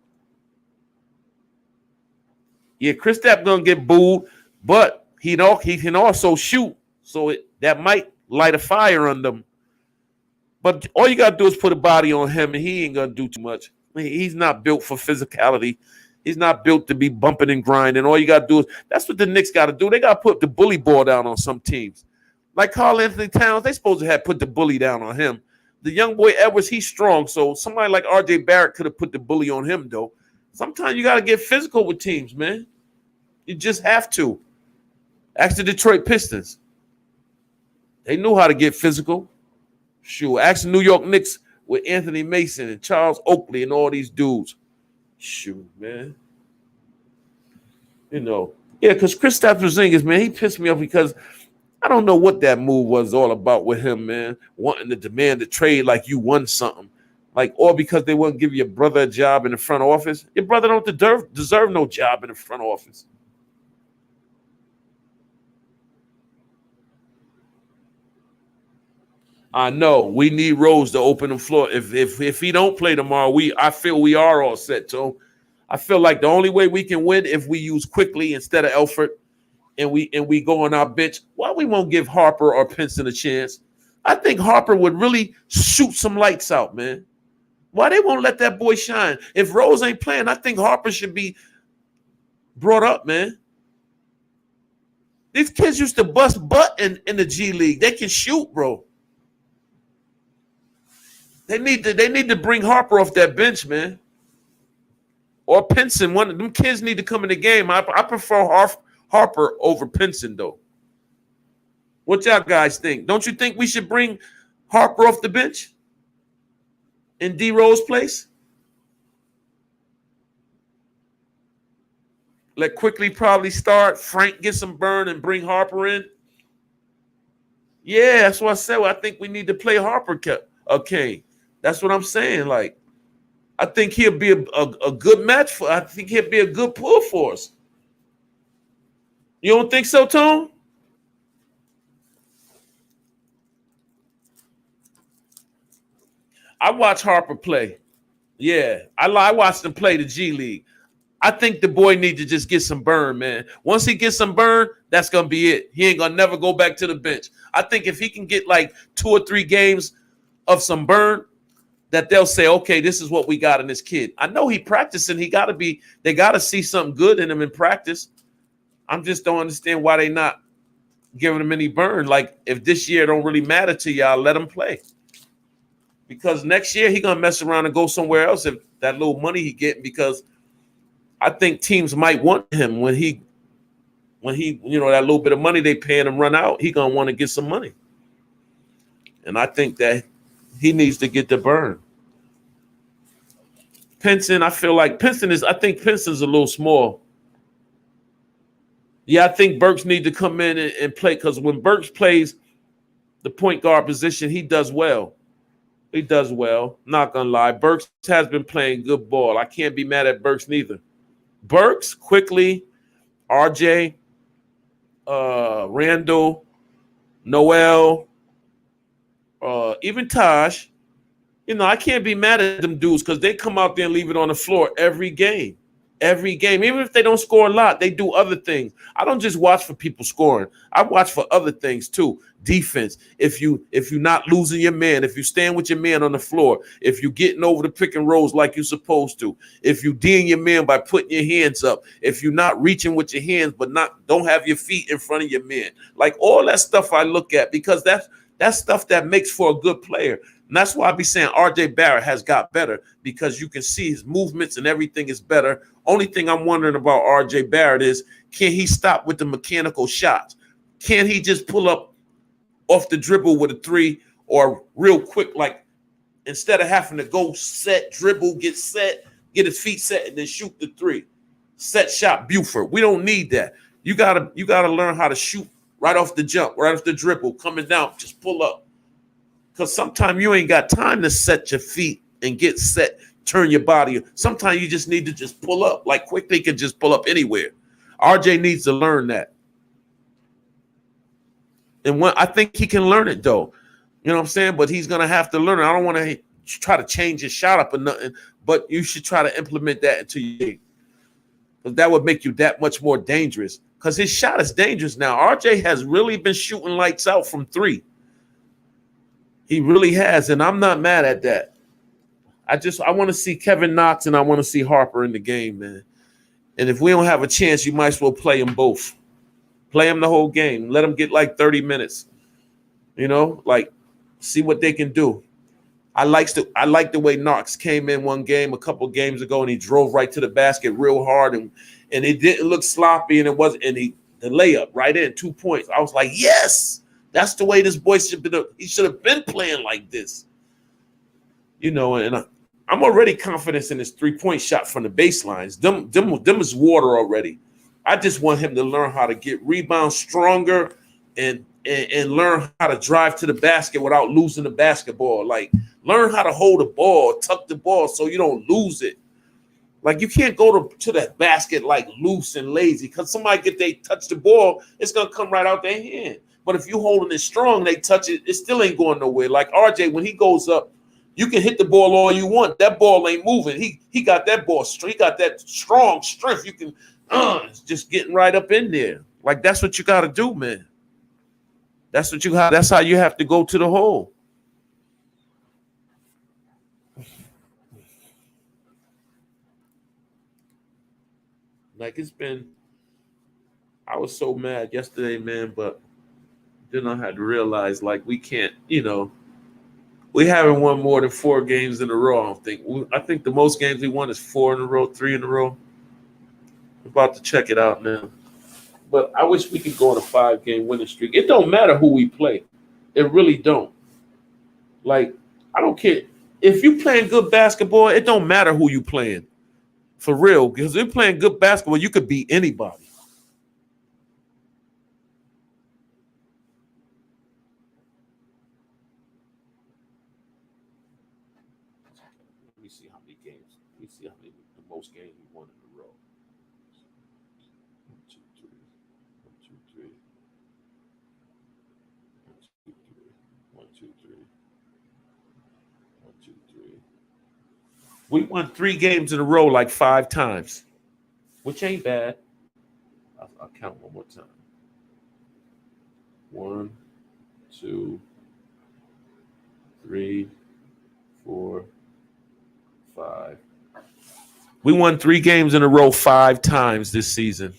Yeah, Kristaps gonna get booed, but he can also shoot, so that might light a fire on them. But all you gotta do is put a body on him, and he ain't gonna do too much. He's not built for physicality. He's not built to be bumping and grinding. All you got to do is that's what the Knicks got to do. They got to put the bully ball down on some teams. Like Karl Anthony Towns, they supposed to have put the bully down on him. The young boy Edwards, he's strong. So somebody like RJ Barrett could have put the bully on him, though. Sometimes you got to get physical with teams, man. You just have to. Ask the Detroit Pistons. They knew how to get physical. Sure. Ask the New York Knicks with Anthony Mason and Charles Oakley and all these dudes. Shoot, man. You know, yeah, because Kristaps Porzingis, man, he pissed me off because I don't know what that move was all about with him, man. Wanting to demand a trade like you won something. Like, or because they wouldn't give your brother a job in the front office. Your brother don't deserve no job in the front office. I know we need Rose to open the floor. If he don't play tomorrow, I feel we are all set. So I feel like the only way we can win if we use Quickly instead of Elford, and we go on our bench. Why we won't give Harper or Pinson a chance? I think Harper would really shoot some lights out, man. Why they won't let that boy shine? If Rose ain't playing, I think Harper should be brought up, man. These kids used to bust butt in the G League. They can shoot, bro. They need to bring Harper off that bench, man. Or Pinson. One of them kids need to come in the game. I prefer Harper over Pinson, though. What y'all guys think? Don't you think we should bring Harper off the bench in D Rose place? Let Quickly probably start. Frank get some burn and bring Harper in. Yeah, that's what I said. Well, I think we need to play Harper. Okay. That's what I'm saying. Like, I think he'll be a good match for. I think he'll be a good pull for us. You don't think so, Tone? I watch Harper play. Yeah, I watched him play the G League. I think the boy needs to just get some burn, man. Once he gets some burn, that's gonna be it. He ain't gonna never go back to the bench. I think if he can get like 2 or 3 games of some burn, that they'll say, okay, this is what we got in this kid. I know he practicing. They got to see something good in him in practice. I just don't understand why they not giving him any burn. Like, if this year don't really matter to y'all, let him play. Because next year he going to mess around and go somewhere else if that little money he getting, because I think teams might want him when he, that little bit of money they paying him run out, he going to want to get some money. And I think that he needs to get the burn. Pinson, I think Pinson's a little small. Yeah, I think Burks need to come in and play, because when Burks plays the point guard position, he does well. He does well. Not gonna lie. Burks has been playing good ball. I can't be mad at Burks neither. Burks, quickly, RJ, Randall, Noel, even Taj. I can't be mad at them dudes because they come out there and leave it on the floor every game. Every game. Even if they don't score a lot, they do other things. I don't just watch for people scoring. I watch for other things too. Defense. If you're not losing your man, if you stand with your man on the floor, if you're getting over the pick and rolls like you're supposed to, if you D'ing your man by putting your hands up, if you're not reaching with your hands but don't have your feet in front of your man. Like all that stuff I look at because that's stuff that makes for a good player. And that's why I be saying RJ Barrett has got better because you can see his movements and everything is better. Only thing I'm wondering about RJ Barrett is, can he stop with the mechanical shots? Can he just pull up off the dribble with a three or real quick, like instead of having to go set, dribble, get set, get his feet set, and then shoot the three? Set shot Buford. We don't need that. You gotta learn how to shoot right off the jump, right off the dribble, coming down, just pull up. Because sometimes you ain't got time to set your feet and get set, turn your body. Sometimes you just need to just pull up. Like quickly can just pull up anywhere. RJ needs to learn that. And I think he can learn it though. You know what I'm saying? But he's going to have to learn it. I don't want to try to change his shot up or nothing, but you should try to implement that into your game. Because that would make you that much more dangerous. Because his shot is dangerous now. RJ has really been shooting lights out from three. He really has, and I'm not mad at that. I want to see Kevin Knox and I want to see Harper in the game, man. And if we don't have a chance, you might as well play them both. Play them the whole game. Let them get like 30 minutes. Like see what they can do. I like the way Knox came in one game a couple games ago and he drove right to the basket real hard and it didn't look sloppy and the layup right in 2 points. I was like, yes. That's the way this boy should be. He should have been playing like this. And I'm already confident in his 3-point shot from the baselines. Them is water already. I just want him to learn how to get rebounds stronger and learn how to drive to the basket without losing the basketball. Like learn how to hold the ball, tuck the ball so you don't lose it. Like you can't go to that basket like loose and lazy because somebody they touch the ball, it's gonna come right out their hand. But if you holding it strong, they touch it, it still ain't going nowhere. Like RJ, when he goes up, you can hit the ball all you want. That ball ain't moving. He got that ball straight. He got that strong strength. You can it's just getting right up in there. Like that's what you got to do, man. That's how you have to go to the hole. Like I was so mad yesterday, man, but then I had to realize, like, we can't, we haven't won more than 4 games in a row. I don't think. I think the most games we won is 4 in a row, 3 in a row. I'm about to check it out now. But I wish we could go on a 5-game winning streak. It don't matter who we play. It really don't. Like, I don't care. If you playing good basketball, it don't matter who you playing. For real. Because if you're playing good basketball, you could beat anybody. Let me see how many games. Let me see how many the most games we won in a row. 1, 2, 3. 1, 2, 3. 1, 2, 3. 1, 2, 3. 1, 2, 3. We won 3 games in a row like 5 times, which ain't bad. I'll count one more time. 1, 2, 3, 4, 5. We won 3 games in a row 5 times this season.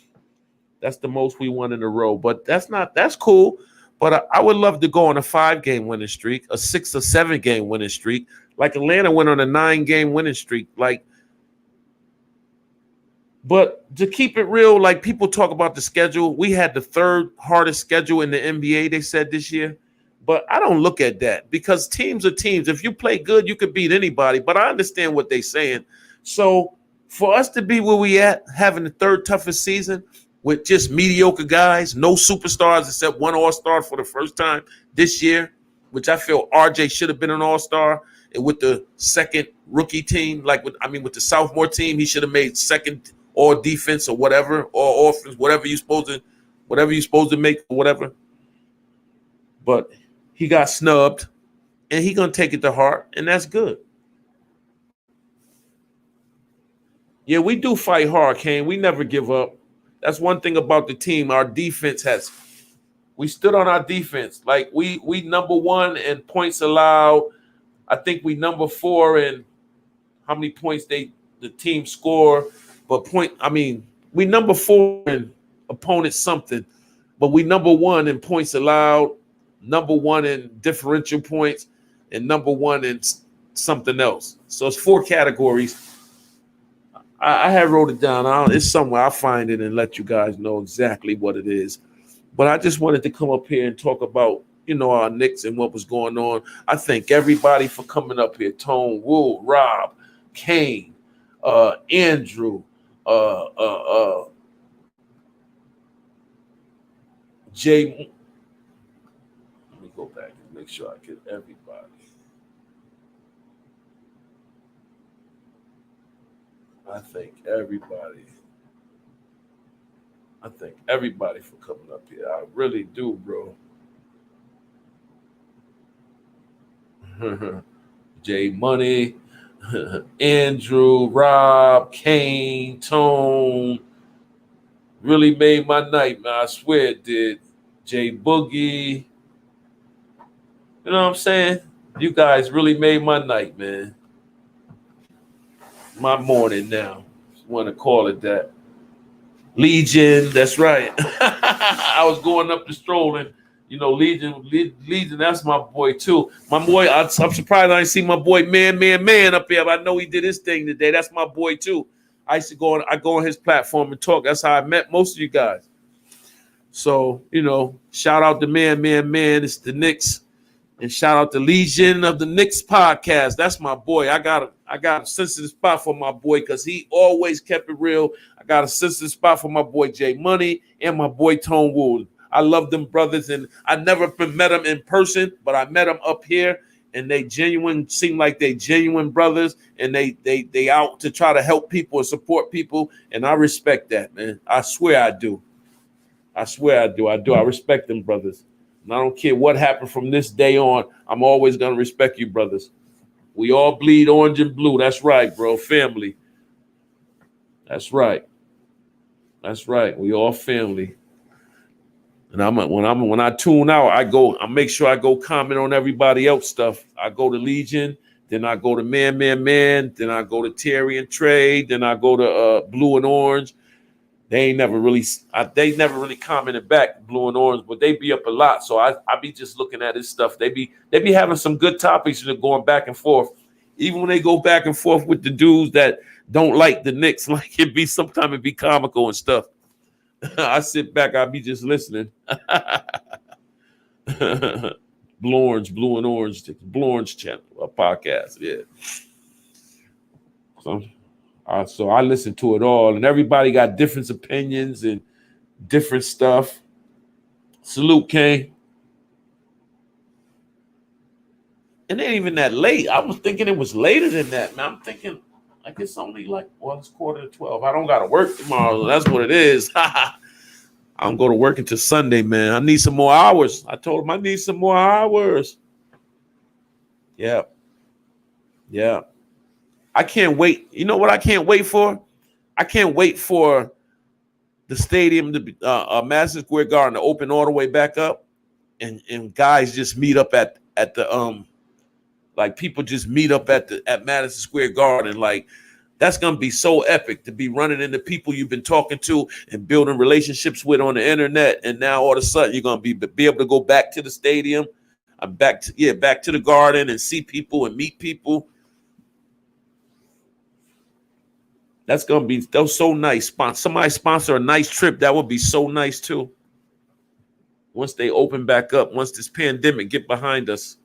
That's the most we won in a row. But that's cool. But I would love to go on a 5-game winning streak, a 6 or 7-game winning streak. Like Atlanta went on a 9-game winning streak. But to keep it real, like people talk about the schedule, we had the 3rd hardest schedule in the NBA, they said this year. But I don't look at that because teams are teams. If you play good, you could beat anybody. But I understand what they're saying. So for us to be where we at, having the 3rd toughest season with just mediocre guys, no superstars except one all-star for the first time this year, which I feel RJ should have been an all-star. And with the second rookie team, with the sophomore team, he should have made second or defense or whatever, or offense, whatever you're supposed to make, or whatever. But he got snubbed, and he gonna take it to heart, and that's good. Yeah, we do fight hard, Kane. We never give up. That's one thing about the team. Our defense we stood on our defense. Like we number one in points allowed. I think we number 4 in how many points the team score. But we number 4 in opponents something, but we number 1 in points allowed, number 1 in differential points, and number 1 in something else. So it's 4 categories. I had wrote it down. It's somewhere. I'll find it and let you guys know exactly what it is. But I just wanted to come up here and talk about, our Knicks and what was going on. I thank everybody for coming up here. Tone, Wool, Rob, Kane, Andrew, Jay. Let me go back and make sure I get everybody. I thank everybody for coming up here. I really do, bro. Jay Money, Andrew, Rob, Kane, Tone. Really made my night, man. I swear it did. Jay Boogie. You know what I'm saying? You guys really made my night, man. My morning now. Want to call it that. Legion, that's right. I was going up the strolling. Legion, that's my boy too. My boy, I'm surprised I didn't see my boy man up here, but I know he did his thing today. That's my boy too. I go on his platform and talk. That's how I met most of you guys. So, shout out to man. It's the Knicks. And shout out to Legion of the Knicks podcast. That's my boy. I got a sensitive spot for my boy because he always kept it real. I got a sensitive spot for my boy Jay Money and my boy Tone Wood. I love them brothers, and I never met them in person, but I met them up here, and they seem like they genuine brothers, and they out to try to help people and support people, and I respect that, man. I swear I do. I respect them brothers. And I don't care what happened from this day on. I'm always going to respect you, brothers. We all bleed orange and blue. That's right, bro. Family. That's right. We all family. And when I tune out, I make sure I go comment on everybody else stuff. I go to Legion, then I go to Man, then I go to Terry and Trey, then I go to Blue and Orange. They never really commented back, Blue and Orange, but they be up a lot. So I be just looking at his stuff. They be having some good topics and they're going back and forth. Even when they go back and forth with the dudes that don't like the Knicks, like sometimes it be comical and stuff. I sit back, I be just listening. Blue and Orange channel, a podcast, yeah. So I listen to it all, and everybody got different opinions and different stuff. Salute, Kane. It ain't even that late. I was thinking it was later than that, man. I'm thinking, I guess only it's 11:45. I don't got to work tomorrow. That's what it is. I don't go to work until Sunday, man. I need some more hours. I told him I need some more hours. Yeah. I can't wait. You know what I can't wait for? I can't wait for the stadium to be Madison Square Garden to open all the way back up, and guys just meet up at the people just meet up at Madison Square Garden. Like, that's gonna be so epic to be running into people you've been talking to and building relationships with on the internet, and now all of a sudden you're gonna be able to go back to the stadium. I'm back to the Garden and see people and meet people. That's gonna be so nice. Somebody sponsor a nice trip. That would be so nice too. Once they open back up, once this pandemic get behind us.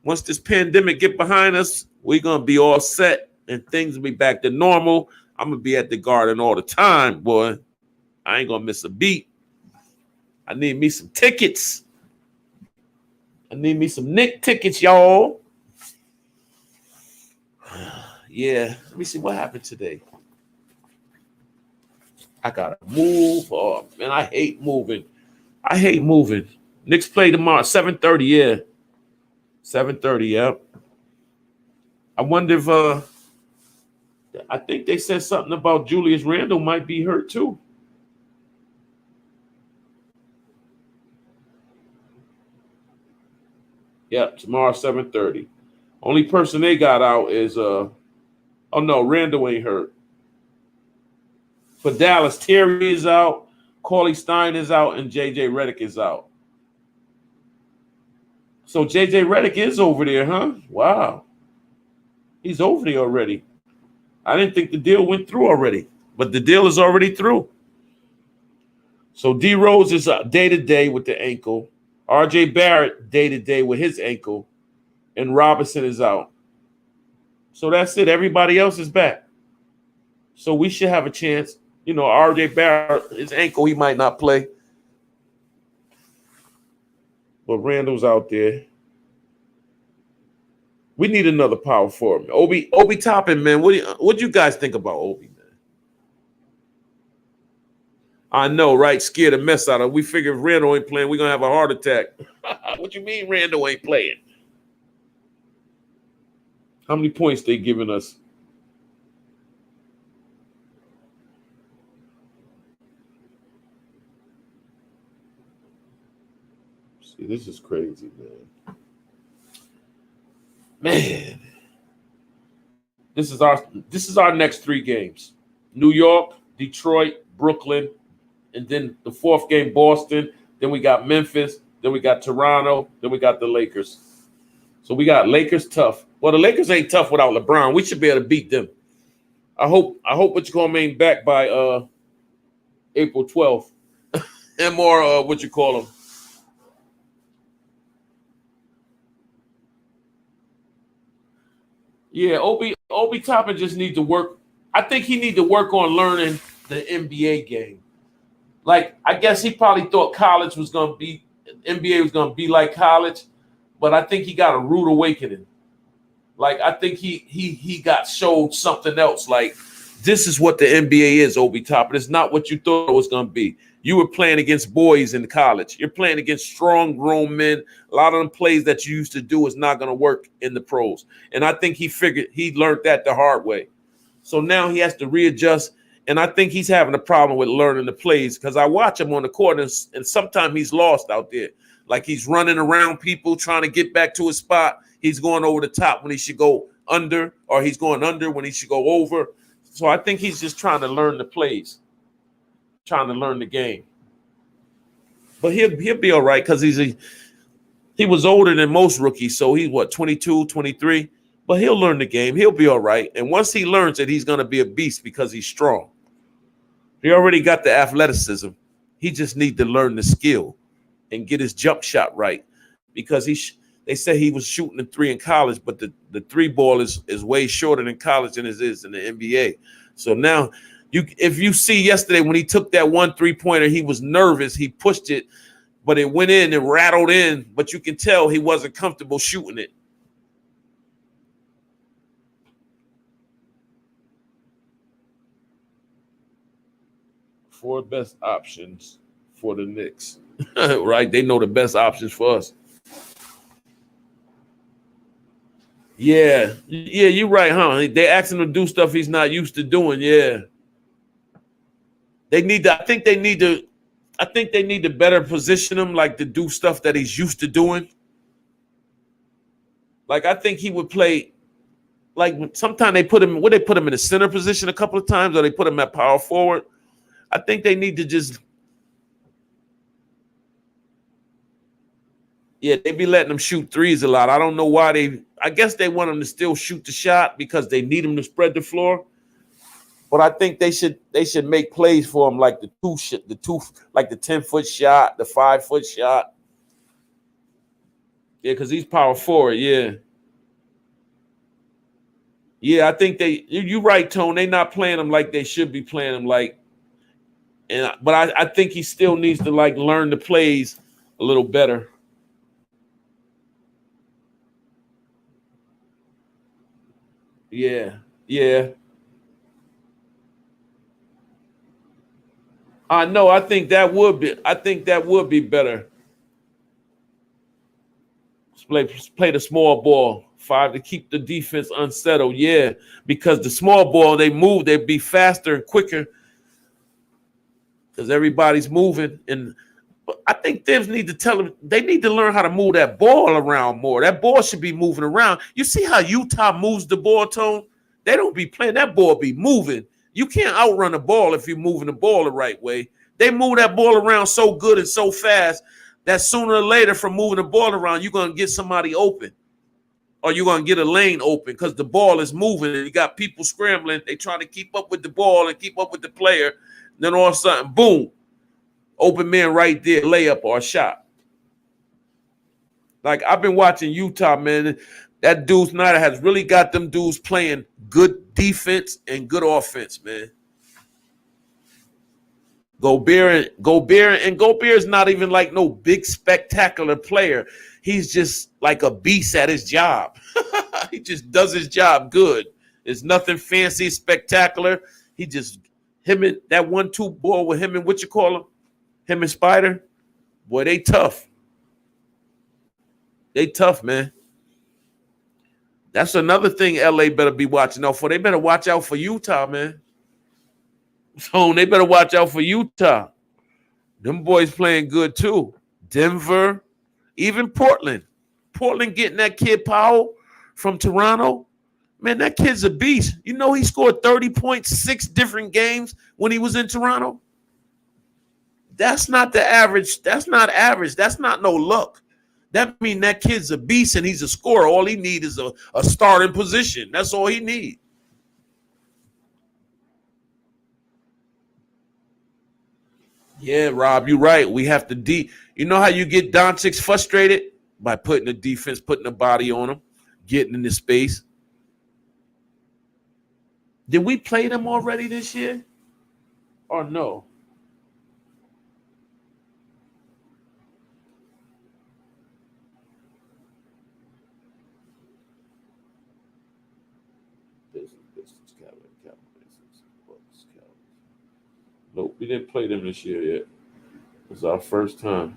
We're gonna be all set and things will be back to normal. I'm gonna be at the Garden all the time, boy. I ain't gonna miss a beat. I need me some tickets. I need me some Knick tickets, y'all. Yeah, let me see what happened today. I gotta move. Oh man, I hate moving. I hate moving. Knicks play tomorrow, 7:30. Yeah, 7:30. Yep. I wonder if I think they said something about Julius Randle might be hurt too. Yep, tomorrow 7:30. Only person they got out is oh no, Randle ain't hurt. For Dallas, Terry is out, Cauley Stein is out, and JJ Redick is out. So JJ Redick is over there, huh? Wow. He's over there already. I didn't think the deal went through already, but the deal is already through. So D Rose is day to day with the ankle. RJ Barrett day to day with his ankle, and Robinson is out. So that's it. Everybody else is back. So we should have a chance. You know, RJ Barrett, his ankle, he might not play. But Randall's out there. We need another power forward. Obi Toppin, man. What do you guys think about Obi, man? I know, right? Scared the mess out of. We figure if Randall ain't playing, we're gonna have a heart attack. What you mean Randall ain't playing? How many points they giving us? See, this is crazy, man. Man, this is our next 3 games: New York, Detroit, Brooklyn, and then the 4th game, Boston. Then we got Memphis. Then we got Toronto. Then we got the Lakers. So we got Lakers tough. Well, the Lakers ain't tough without LeBron. We should be able to beat them. I hope what you call main back by April 12th. And more what you call them. Yeah, Obi Toppin just needs to work. I think he need to work on learning the NBA game. Like, I guess he probably thought college was gonna be NBA was gonna be like college, but I think he got a rude awakening. Like, I think he got showed something else. Like, this is what the NBA is, Obi Toppin. It's not what you thought it was gonna be. You were playing against boys in college. You're playing against strong, grown men. A lot of them plays that you used to do is not going to work in the pros. And I think he learned that the hard way. So now he has to readjust. And I think he's having a problem with learning the plays because I watch him on the court and sometimes he's lost out there. Like he's running around people trying to get back to his spot. He's going over the top when he should go under, or he's going under when he should go over. So I think he's just trying to learn the plays, trying to learn the game. But he'll be all right because he was older than most rookies. So he's 22, 23. But he'll learn the game. He'll be all right. And once he learns it, he's going to be a beast because he's strong. He already got the athleticism. He just needs to learn the skill and get his jump shot right because they say he was shooting the 3 in college, but the 3 ball is way shorter in college than it is in the NBA. So now if you see yesterday when he took that 1 3-pointer, he was nervous. He pushed it, but it went in and rattled in. But you can tell he wasn't comfortable shooting it. Four best options for the Knicks, right? They know the best options for us. Yeah, you're right, huh? They ask him to do stuff he's not used to doing. Yeah, they need to. I think they need to better position him, like to do stuff that he's used to doing. Like I think he would play. Like sometimes they put him. Would they put him in a center position a couple of times, or they put him at power forward? I think they need to just. Yeah, they be letting them shoot threes a lot. I don't know why I guess they want him to still shoot the shot because they need him to spread the floor. But I think they should make plays for him like the two like the 10-foot shot, the 5-foot shot. Yeah, because he's power forward. Yeah. Yeah, I think you're right, Tone. They're not playing him like they should be playing him like. But I think he still needs to like learn the plays a little better. Yeah, yeah. I know. I think that would be. I think that would be better. Play the small ball. Five to keep the defense unsettled. Yeah, because the small ball they move, they be faster and quicker because everybody's moving. And I think Thibs need to tell them they need to learn how to move that ball around more. That ball should be moving around. You see how Utah moves the ball, Tone? They don't be playing that ball be moving. You can't outrun the ball if you're moving the ball the right way. They move that ball around so good and so fast that sooner or later, from moving the ball around, you're gonna get somebody open or you're gonna get a lane open because the ball is moving and you got people scrambling. They trying to keep up with the ball and keep up with the player. Then all of a sudden, boom, open man right there, layup or a shot. Like I've been watching Utah, man. That dude Snyder has really got them dudes playing good defense and good offense, man. Gobert is not even like no big spectacular player. He's just like a beast at his job. He just does his job good. It's nothing fancy, spectacular. He just him and that 1-2 ball with him and what you call him and Spider. Boy, they tough. They tough, man. That's another thing LA better be watching out for. They better watch out for Utah, man. So they better watch out for Utah. Them boys playing good too. Denver, even Portland. Portland getting that kid Powell from Toronto. Man, that kid's a beast. You know he scored 30 points, 6 different games when he was in Toronto. That's not the average. That's not average. That's not no luck. That means that kid's a beast and he's a scorer. All he needs is a starting position. That's all he needs. Yeah, Rob, you're right. We have to you know how you get Doncic frustrated? By putting the defense, putting the body on him, getting in the space. Did we play them already this year? Or no? Nope, we didn't play them this year yet. It was our first time.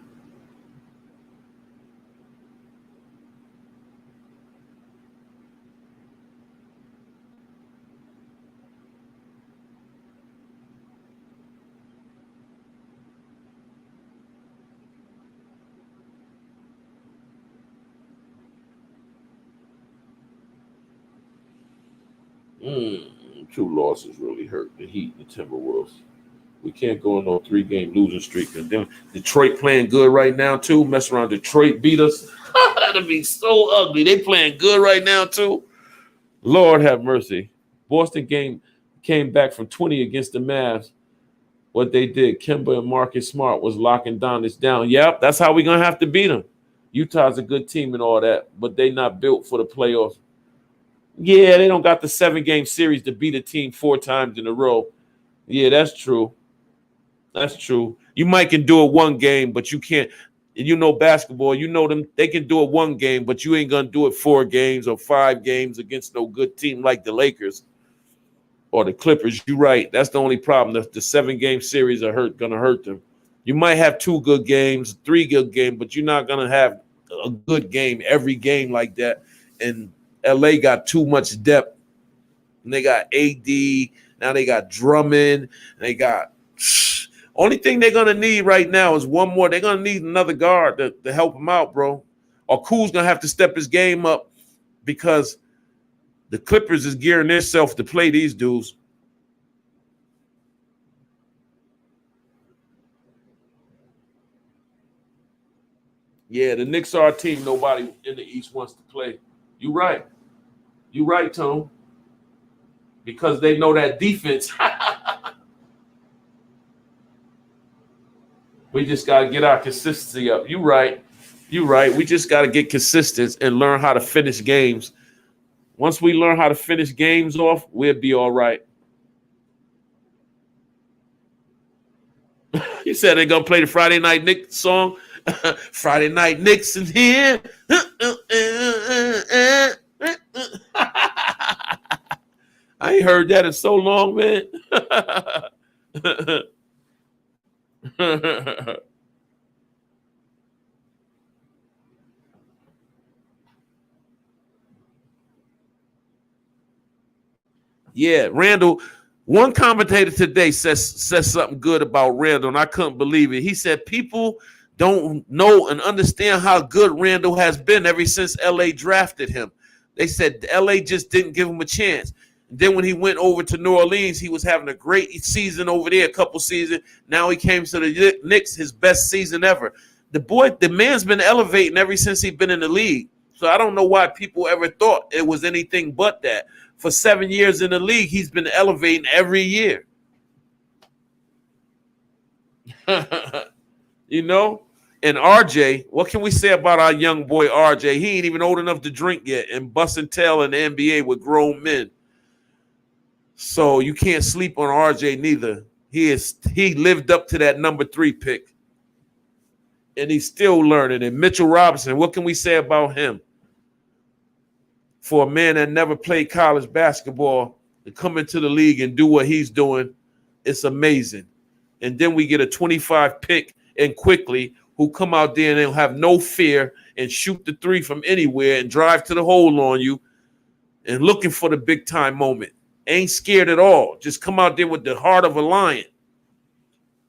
Two losses really hurt the Heat and the Timberwolves. We can't go on no 3-game losing streak. And then Detroit playing good right now, too. Mess around, Detroit beat us. That'll be so ugly. They playing good right now, too. Lord have mercy. Boston game came back from 20 against the Mavs. What they did, Kemba and Marcus Smart was locking Donis down. Yep, that's how we're going to have to beat them. Utah's a good team and all that, but they not built for the playoffs. Yeah, they don't got the 7-game series to beat a team 4 times in a row. Yeah, that's true. That's true. You might can do it 1 game, but you can't. You know basketball. You know them. They can do it 1 game, but you ain't gonna do it 4 games or 5 games against no good team like the Lakers or the Clippers. You're right. That's the only problem. The 7-game series are gonna hurt them. You might have 2 good games, 3 good games, but you're not gonna have a good game every game like that. And LA got too much depth. And they got AD. Now they got Drummond. They got. Only thing they're gonna need right now is one more. They're gonna need another guard to help them out, bro. Or Cool's gonna have to step his game up because the Clippers is gearing themselves to play these dudes. Yeah, the Knicks are a team nobody in the East wants to play. You right. You right, Tone. Because they know that defense. We just got to get our consistency up. You right. You right. We just got to get consistent and learn how to finish games. Once we learn how to finish games off, we'll be all right. You said they're going to play the Friday Night Knicks song. Friday Night Knicks in here. I ain't heard that in so long, man. Yeah, Randall. One commentator today says something good about Randall, and I couldn't believe it. He said people don't know and understand how good Randall has been ever since LA drafted him. They said LA just didn't give him a chance. And then when he went over to New Orleans, he was having a great season over there, a couple seasons. Now he came to the Knicks, his best season ever. The man's been elevating ever since he's been in the league. So I don't know why people ever thought it was anything but that. For 7 years in the league, he's been elevating every year. You know? And RJ, what can we say about our young boy RJ? He ain't even old enough to drink yet and busting tail in the NBA with grown men. So you can't sleep on RJ neither. He lived up to that number 3 pick. And he's still learning. And Mitchell Robinson, what can we say about him? For a man that never played college basketball to come into the league and do what he's doing, it's amazing. And then we get a 25 pick and quickly who come out there and they'll have no fear and shoot the 3 from anywhere and drive to the hole on you and looking for the big time moment. Ain't scared at all. Just come out there with the heart of a lion.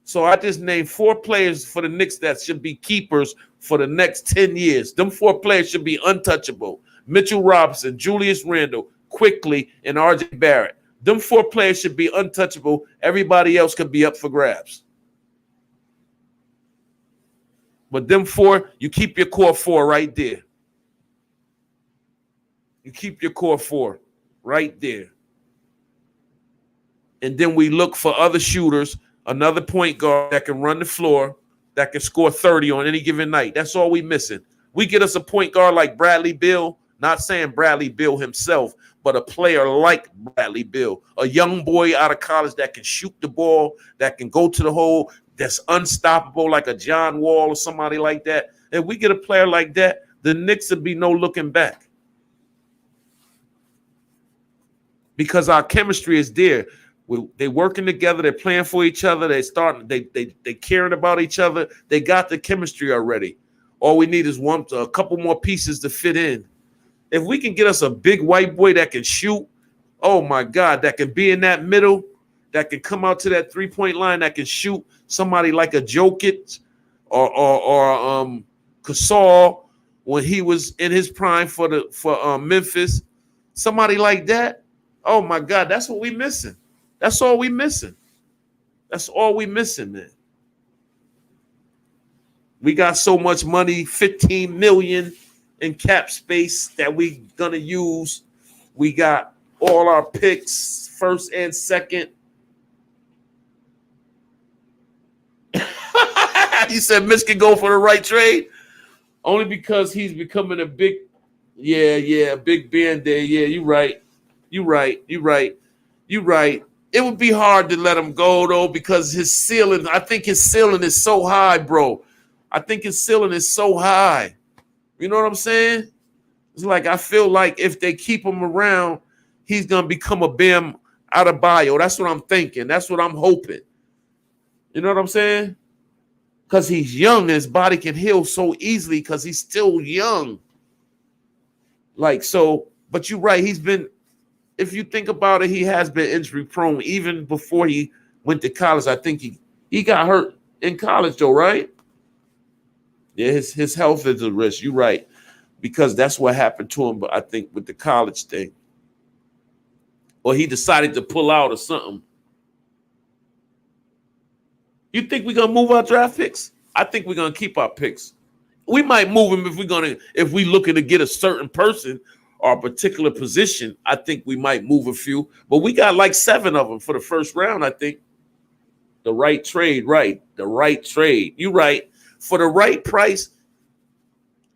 So I just named 4 players for the Knicks that should be keepers for the next 10 years. Them 4 players should be untouchable. Mitchell Robinson, Julius Randle, Quickly, and RJ Barrett. Them 4 players should be untouchable. Everybody else could be up for grabs. But them 4, you keep your core 4 right there. You keep your core 4 right there. And then we look for other shooters, another point guard that can run the floor, that can score 30 on any given night. That's all we missing. We get us a point guard like Bradley Beal. Not saying Bradley Beal himself, but a player like Bradley Beal, a young boy out of college that can shoot the ball, that can go to the hole, that's unstoppable like a John Wall or somebody like that. If we get a player like that, the Knicks would be no looking back. Because our chemistry is there. They're working together. They're playing for each other. They caring about each other. They got the chemistry already. All we need is a couple more pieces to fit in. If we can get us a big white boy that can shoot, oh my God, that can be in that middle, that can come out to that 3-point line, that can shoot somebody like a Jokic or Gasol when he was in his prime for Memphis, somebody like that. Oh my God, that's what we missing. That's all we missing. That's all we missing, man. We got so much money, 15 million in cap space that we gonna use. We got all our picks, first and second. He said Mitch can go for the right trade only because he's becoming a big, big band there. Yeah, you right. It would be hard to let him go though because his ceiling. I think his ceiling is so high, bro. I think his ceiling is so high. You know what I'm saying? It's like I feel like if they keep him around, he's gonna become a Bam Adebayo. That's what I'm thinking. That's what I'm hoping. You know what I'm saying? Because he's young and his body can heal so easily because he's still young. Like so, but you're right. He's been, if you think about it, he has been injury prone even before he went to college. I think he got hurt in college though, right? Yeah, his health is a risk. You're right. Because that's what happened to him, but I think with the college thing. Or he decided to pull out or something. You think we're gonna move our draft picks? I think we're gonna keep our picks. We might move them if we looking to get a certain person or a particular position. I think we might move a few, but we got like 7 of them for the first round. I think the right trade, right? The right trade. You right. For the right price,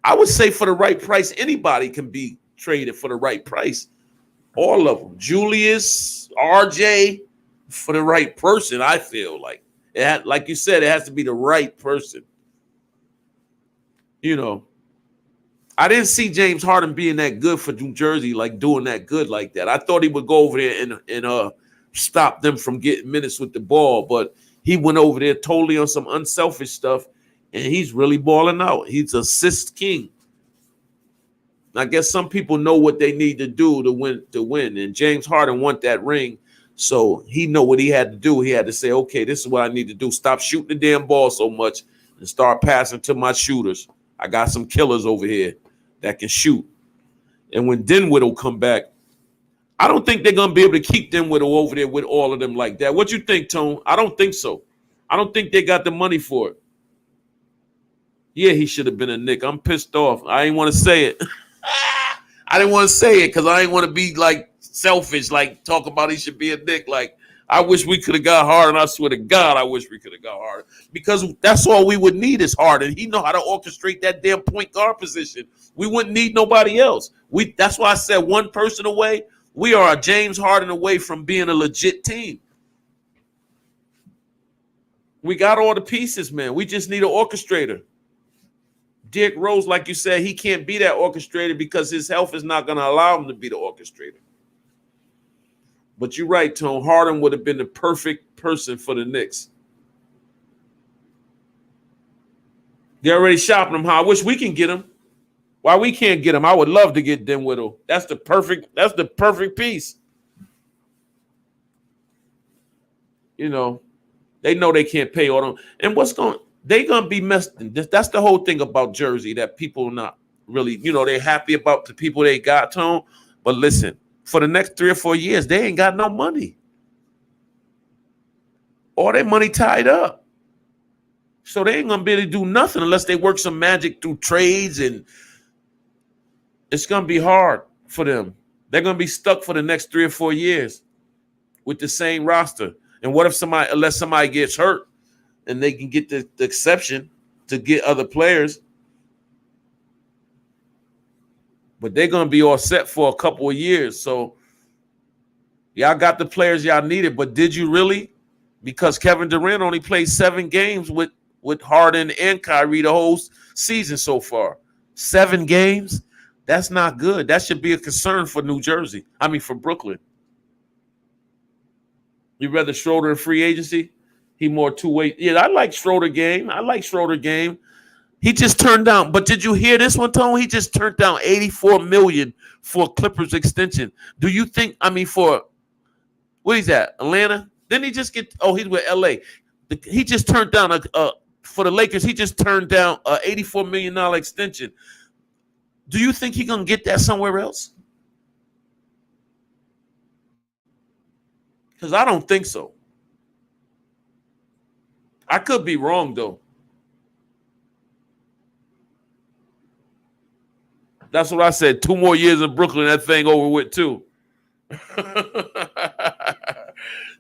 I would say for the right price, anybody can be traded for the right price. All of them. Julius, RJ, for the right person, I feel like. Like you said, it has to be the right person. You know. I didn't see James Harden being that good for New Jersey, like doing that good like that. I thought he would go over there and stop them from getting minutes with the ball, but he went over there totally on some unselfish stuff, and he's really balling out. He's assist king. I guess some people know what they need to do to win. And James Harden want that ring. So he know what he had to do. He had to say, okay, this is what I need to do. Stop shooting the damn ball so much and start passing to my shooters. I got some killers over here that can shoot. And when Dinwiddie come back, I don't think they're going to be able to keep Dinwiddie over there with all of them like that. What you think, Tone? I don't think so. I don't think they got the money for it. Yeah, he should have been a Knick. I'm pissed off. I ain't want to say it. I didn't want to say it because I didn't want to be like selfish, like talk about he should be a Knick. Like, I wish we could have got Harden. I swear to God, I wish we could have got Harden because that's all we would need is Harden. He know how to orchestrate that damn point guard position. We wouldn't need nobody else. That's why I said one person away. We are a James Harden away from being a legit team. We got all the pieces, man. We just need an orchestrator. Derrick Rose, like you said, he can't be that orchestrator because his health is not going to allow him to be the orchestrator. But you're right, Tone. Harden would have been the perfect person for the Knicks. They're already shopping him. How I wish we can get him. Why we can't get him? I would love to get Dinwiddie. That's the perfect piece. You know, they know they can't pay all them. And they're going to be messed. That's the whole thing about Jersey that people not really, they're happy about the people they got, Tone. But listen, for the next 3 or 4 years, they ain't got no money. All their money tied up. So they ain't going to be able to do nothing unless they work some magic through trades, and it's going to be hard for them. They're going to be stuck for the next 3 or 4 years with the same roster. And what if unless somebody gets hurt and they can get the exception to get other players, but they're going to be all set for a couple of years. So y'all got the players y'all needed, but did you really? Because Kevin Durant only played 7 games with Harden and Kyrie the whole season so far. 7 games? That's not good. That should be a concern for New Jersey. For Brooklyn. You rather Schroeder in free agency? He more two-way. Yeah, I like Schroeder game. He just turned down. But did you hear this one, Tone? He just turned down $84 million for Clippers extension. Do you think? For what is that? Atlanta? Didn't he just get? Oh, he's with LA. He just turned down for the Lakers. He just turned down a $84 million extension. Do you think he's gonna get that somewhere else? Because I don't think so. I could be wrong, though. That's what I said. 2 more years in Brooklyn, that thing over with, too.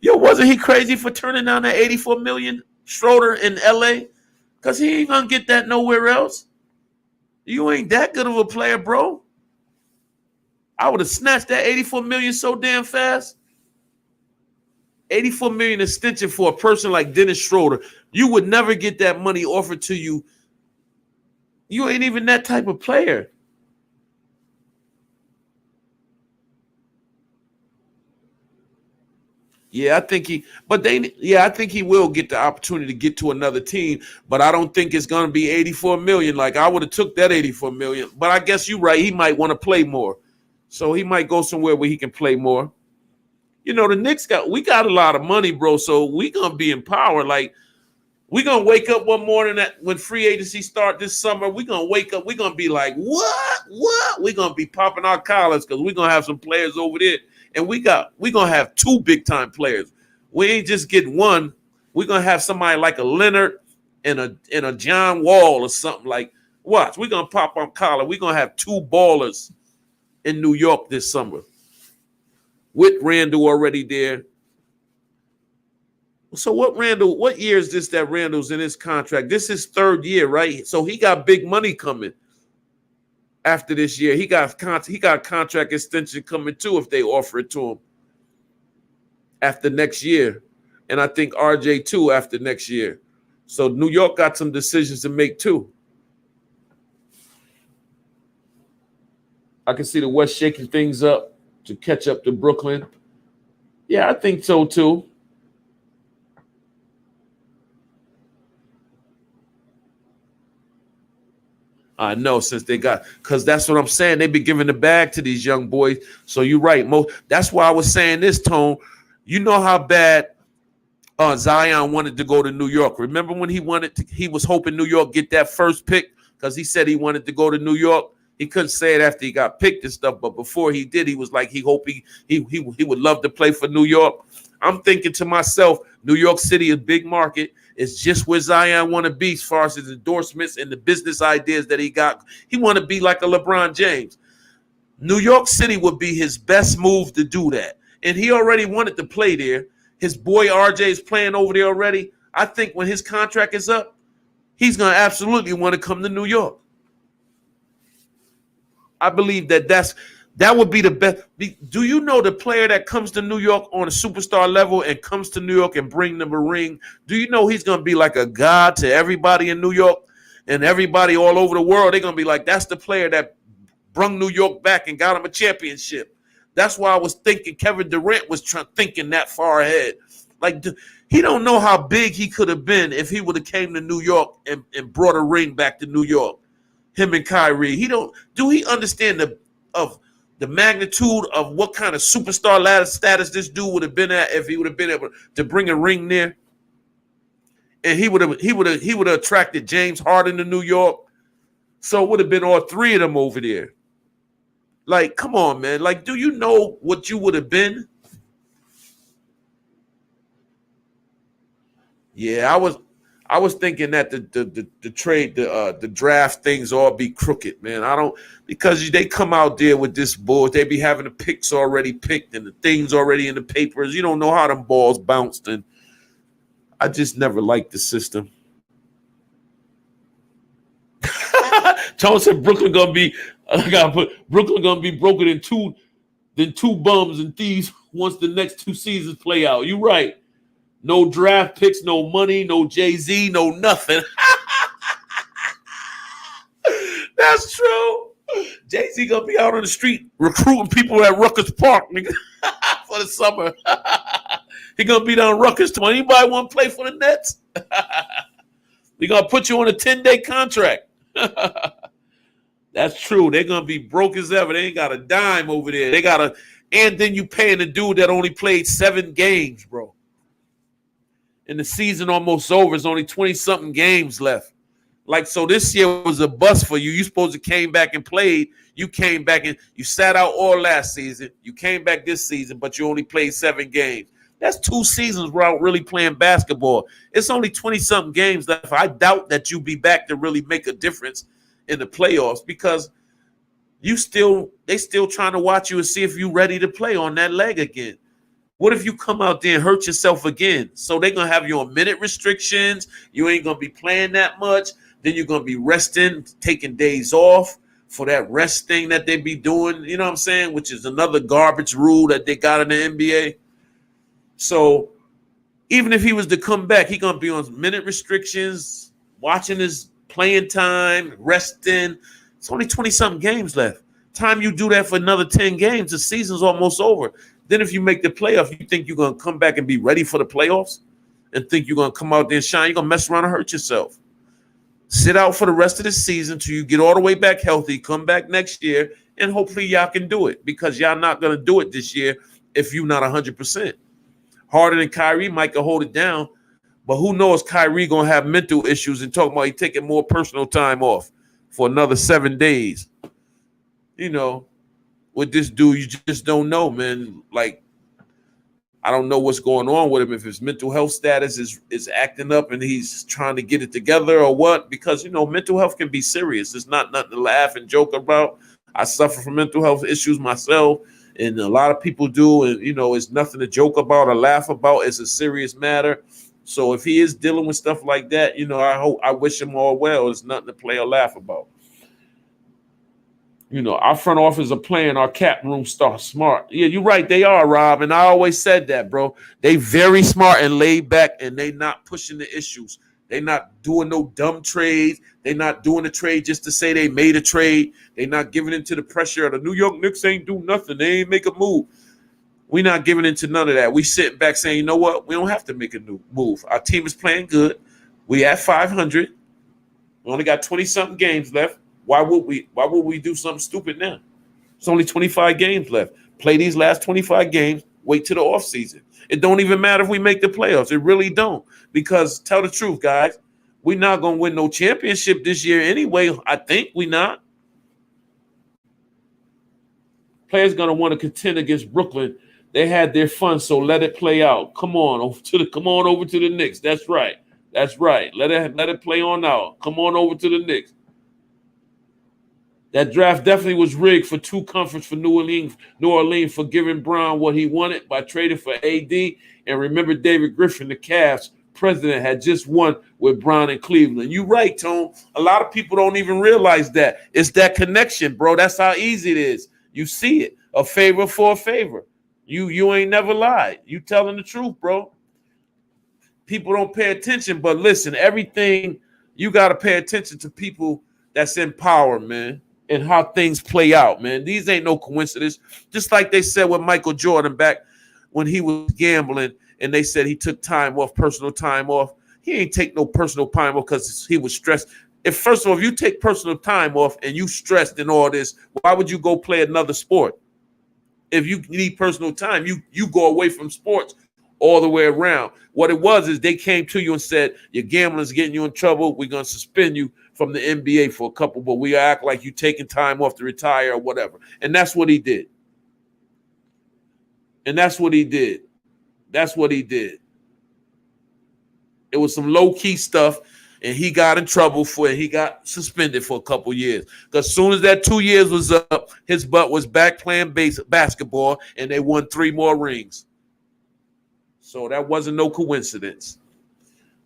Yo, wasn't he crazy for turning down that $84 million Schroeder in L.A.? Because he ain't going to get that nowhere else. You ain't that good of a player, bro. I would have snatched that $84 million so damn fast. $84 million extension for a person like Dennis Schroeder. You would never get that money offered to you. You ain't even that type of player. I think he will get the opportunity to get to another team, but I don't think it's going to be $84 million. Like, I would have took that $84 million, but I guess you're right. He might want to play more. So he might go somewhere where he can play more. The Knicks we got a lot of money, bro. So we going to be in power. Like, we going to wake up one morning when free agency start this summer. We going to wake up. we going to be like, what? we going to be popping our collars because we going to have some players over there. And we going to have 2 big-time players. We ain't just get one. We're going to have somebody like a Leonard and a John Wall or something like. Watch, we're going to pop our collar. We're going to have 2 ballers in New York this summer. With Randall already there. So what year is this that Randall's in his contract? This is 3rd year, right? So he got big money coming after this year. He got contract extension coming too if they offer it to him after next year. And I think RJ too after next year. So New York got some decisions to make too. I can see the West shaking things up to catch up to Brooklyn. Yeah, I think so too. I know since they got because that's what I'm saying. They be giving the bag to these young boys. So you're right. That's why I was saying this, Tone. You know how bad Zion wanted to go to New York. Remember when he was hoping New York get that first pick because he said he wanted to go to New York. He couldn't say it after he got picked and stuff, but before he did, he was like he hoped he would love to play for New York. I'm thinking to myself, New York City is a big market. It's just where Zion want to be as far as his endorsements and the business ideas that he got. He want to be like a LeBron James. New York City would be his best move to do that. And he already wanted to play there. His boy RJ is playing over there already. I think when his contract is up, he's going to absolutely want to come to New York. I believe that would be the best. Do you know the player that comes to New York on a superstar level and comes to New York and bring them a ring? Do you know he's going to be like a god to everybody in New York and everybody all over the world? They're going to be like, that's the player that brung New York back and got him a championship. That's why I was thinking Kevin Durant was thinking that far ahead. Like, he don't know how big he could have been if he would have came to New York and brought a ring back to New York. Him and Kyrie. Do he understand the magnitude of what kind of superstar ladder status this dude would have been at if he would have been able to bring a ring there? And he would have attracted James Harden to New York. So it would have been all three of them over there. Like, come on, man. Like, do you know what you would have been? Yeah, I was thinking that the trade, the draft things all be crooked, man. Because they come out there with this board, they be having the picks already picked and the things already in the papers. You don't know how them balls bounced, and I just never liked the system. Tone said Brooklyn gonna be broken in two bums and thieves once the next two seasons play out. You right. No draft picks, no money, no Jay-Z, no nothing. That's true. Jay-Z gonna be out on the street recruiting people at Rutgers Park for the summer. He gonna be down Rutgers tomorrow. Anybody want to play for the Nets? We gonna put you on a 10-day contract. That's true. They're gonna be broke as ever. They ain't got a dime over there. And then you paying the dude that only played 7 games, bro. And the season almost over. There's only 20-something games left. Like, so this year was a bust for you. You supposed to came back and played. You came back and you sat out all last season. You came back this season, but you only played 7 games. That's 2 seasons without really playing basketball. It's only 20-something games left. I doubt that you'll be back to really make a difference in the playoffs because they still trying to watch you and see if you're ready to play on that leg again. What if you come out there and hurt yourself again? So they're going to have you on minute restrictions. You ain't going to be playing that much. Then you're going to be resting, taking days off for that rest thing that they be doing, you know what I'm saying, which is another garbage rule that they got in the NBA. So even if he was to come back, he's going to be on minute restrictions, watching his playing time, resting. It's only 20-something games left. Time you do that for another 10 games, the season's almost over. Then if you make the playoff, you think you're going to come back and be ready for the playoffs and think you're going to come out there and shine? You're going to mess around and hurt yourself. Sit out for the rest of the season until you get all the way back healthy, come back next year, and hopefully y'all can do it because y'all not going to do it this year if you're not 100%. Harden and Kyrie might can hold it down, but who knows Kyrie going to have mental issues and talking about he taking more personal time off for another 7 days. You know, with this dude, you just don't know, man. Like, I don't know what's going on with him, if his mental health status is acting up and he's trying to get it together or what, because, you know, mental health can be serious. It's not nothing to laugh and joke about. I suffer from mental health issues myself, and a lot of people do, and, you know, it's nothing to joke about or laugh about. It's a serious matter. So if he is dealing with stuff like that, you know, I wish him all well. It's nothing to play or laugh about. You know, our front office are playing our cap room star smart. Yeah, you're right. They are, Rob. And I always said that, bro. They very smart and laid back, and they not pushing the issues. They're not doing no dumb trades. They're not doing a trade just to say they made a trade. They're not giving into the pressure of the New York Knicks ain't do nothing. They ain't make a move. We're not giving into none of that. We sitting back saying, you know what? We don't have to make a new move. Our team is playing good. We at 500. We only got 20-something games left. Why would we do something stupid now? It's only 25 games left. Play these last 25 games. Wait till the offseason. It don't even matter if we make the playoffs. It really don't. Because tell the truth, guys, we're not going to win no championship this year anyway. I think we're not. Players going to want to contend against Brooklyn. They had their fun, so let it play out. Come on over to the Knicks. That's right. That's right. Let it play on out. Come on over to the Knicks. That draft definitely was rigged for two comforts for New Orleans for giving Brown what he wanted by trading for AD. And remember, David Griffin, the Cavs president, had just won with Brown in Cleveland. You're right, Tone. A lot of people don't even realize that. It's that connection, bro. That's how easy it is. You see it. A favor for a favor. You ain't never lied. You telling the truth, bro. People don't pay attention, but listen, everything, you got to pay attention to people that's in power, man, and how things play out, man. These ain't no coincidence. Just like they said with Michael Jordan back when he was gambling and they said he took time off, personal time off. He ain't take no personal time off because he was stressed. First of all, if you take personal time off and you stressed in all this, why would you go play another sport? If you need personal time, you go away from sports all the way around. What it was is they came to you and said, your gambling's getting you in trouble. We're going to suspend you from the NBA for a couple, but we act like you taking time off to retire or whatever. And that's what he did. That's what he did. It was some low-key stuff, and he got in trouble for it. He got suspended for a couple years. Because as soon as that 2 years was up, his butt was back playing basketball, and they won 3 more rings. So that wasn't no coincidence.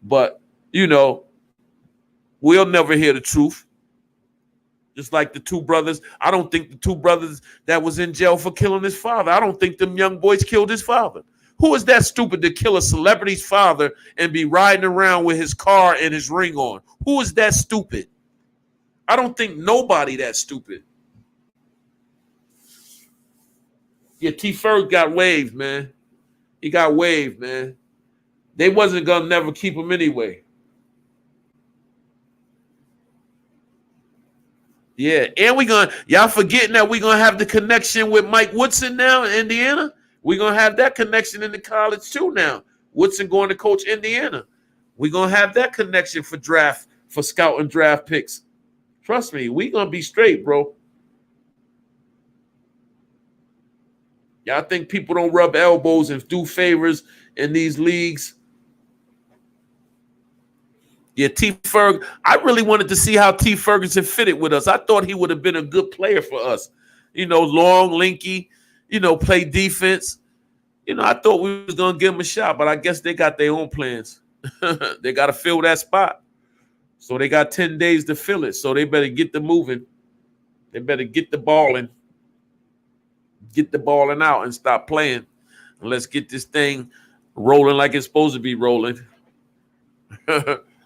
But, we'll never hear the truth. Just like the 2 brothers. I don't think the 2 brothers that was in jail for killing his father, I don't think them young boys killed his father. Who is that stupid to kill a celebrity's father and be riding around with his car and his ring on? Who is that stupid? I don't think nobody that stupid. Yeah, T. Ferg got waved, man. He got waved, man. They wasn't going to never keep him anyway. Yeah, and y'all forgetting that we're going to have the connection with Mike Woodson now in Indiana? We're going to have that connection in the college too now. Woodson going to coach Indiana. We're going to have that connection for scout and draft picks. Trust me, we're going to be straight, bro. Y'all think people don't rub elbows and do favors in these leagues? Yeah, T. Ferg. I really wanted to see how T. Ferguson fitted with us. I thought he would have been a good player for us. Long, lanky, play defense. I thought we was going to give him a shot, but I guess they got their own plans. They got to fill that spot. So they got 10 days to fill it. So they better get the moving. They better get the balling. Get the balling out and stop playing. And let's get this thing rolling like it's supposed to be rolling.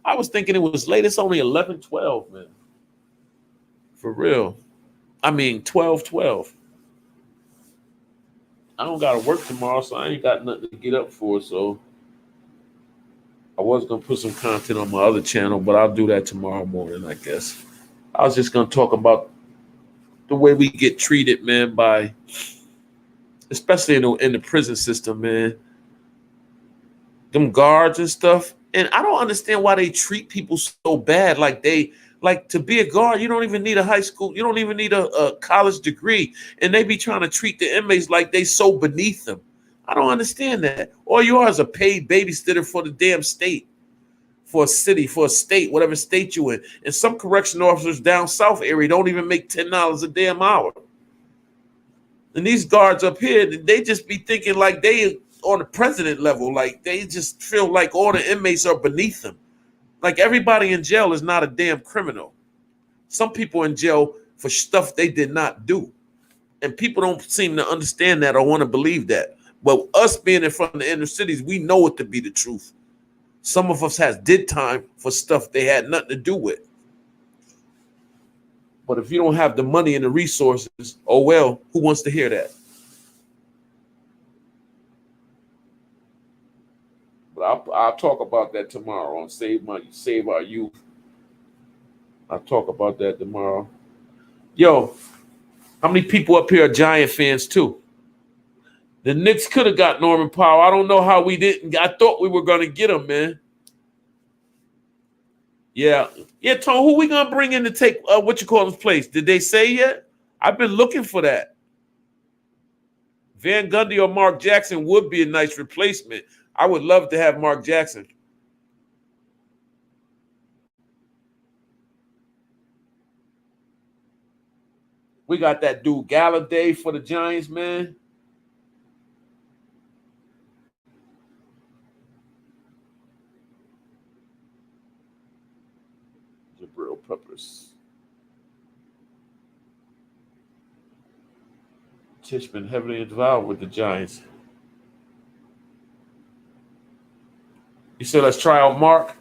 I was thinking it was late. It's only 11:12, man. For real. I mean, 12:12. I don't got to work tomorrow, so I ain't got nothing to get up for. So I was going to put some content on my other channel, but I'll do that tomorrow morning, I guess. I was just going to talk about the way we get treated, man, by especially in the prison system, man. Them guards and stuff. And I don't understand why they treat people so bad. Like to be a guard, you don't even need a high school. You don't even need a college degree. And they be trying to treat the inmates like they so beneath them. I don't understand that. All you are is a paid babysitter for the damn state, for a city, for a state, whatever state you in. And some correction officers down south area don't even make $10 a damn hour. And these guards up here, they just be thinking like they on the president level. Like they just feel like all the inmates are beneath them. Like everybody in jail is not a damn criminal. Some people in jail for stuff they did not do. And people don't seem to understand that or want to believe that. But us being in front of the inner cities, we know it to be the truth. Some of us did time for stuff they had nothing to do with. But if you don't have the money and the resources, oh well, who wants to hear that? But I'll talk about that tomorrow on Save Our Youth. I'll talk about that tomorrow. Yo, how many people up here are Giant fans too? The Knicks could have got Norman Powell. I don't know how we didn't. I thought we were going to get him, man. Yeah. Tom, who we going to bring in to take his place? Did they say yet? I've been looking for that. Van Gundy or Mark Jackson would be a nice replacement. I would love to have Mark Jackson. We got that dude Galladay for the Giants, man. Jabril Peppers. Tish been heavily involved with the Giants. You said let's try out Mark?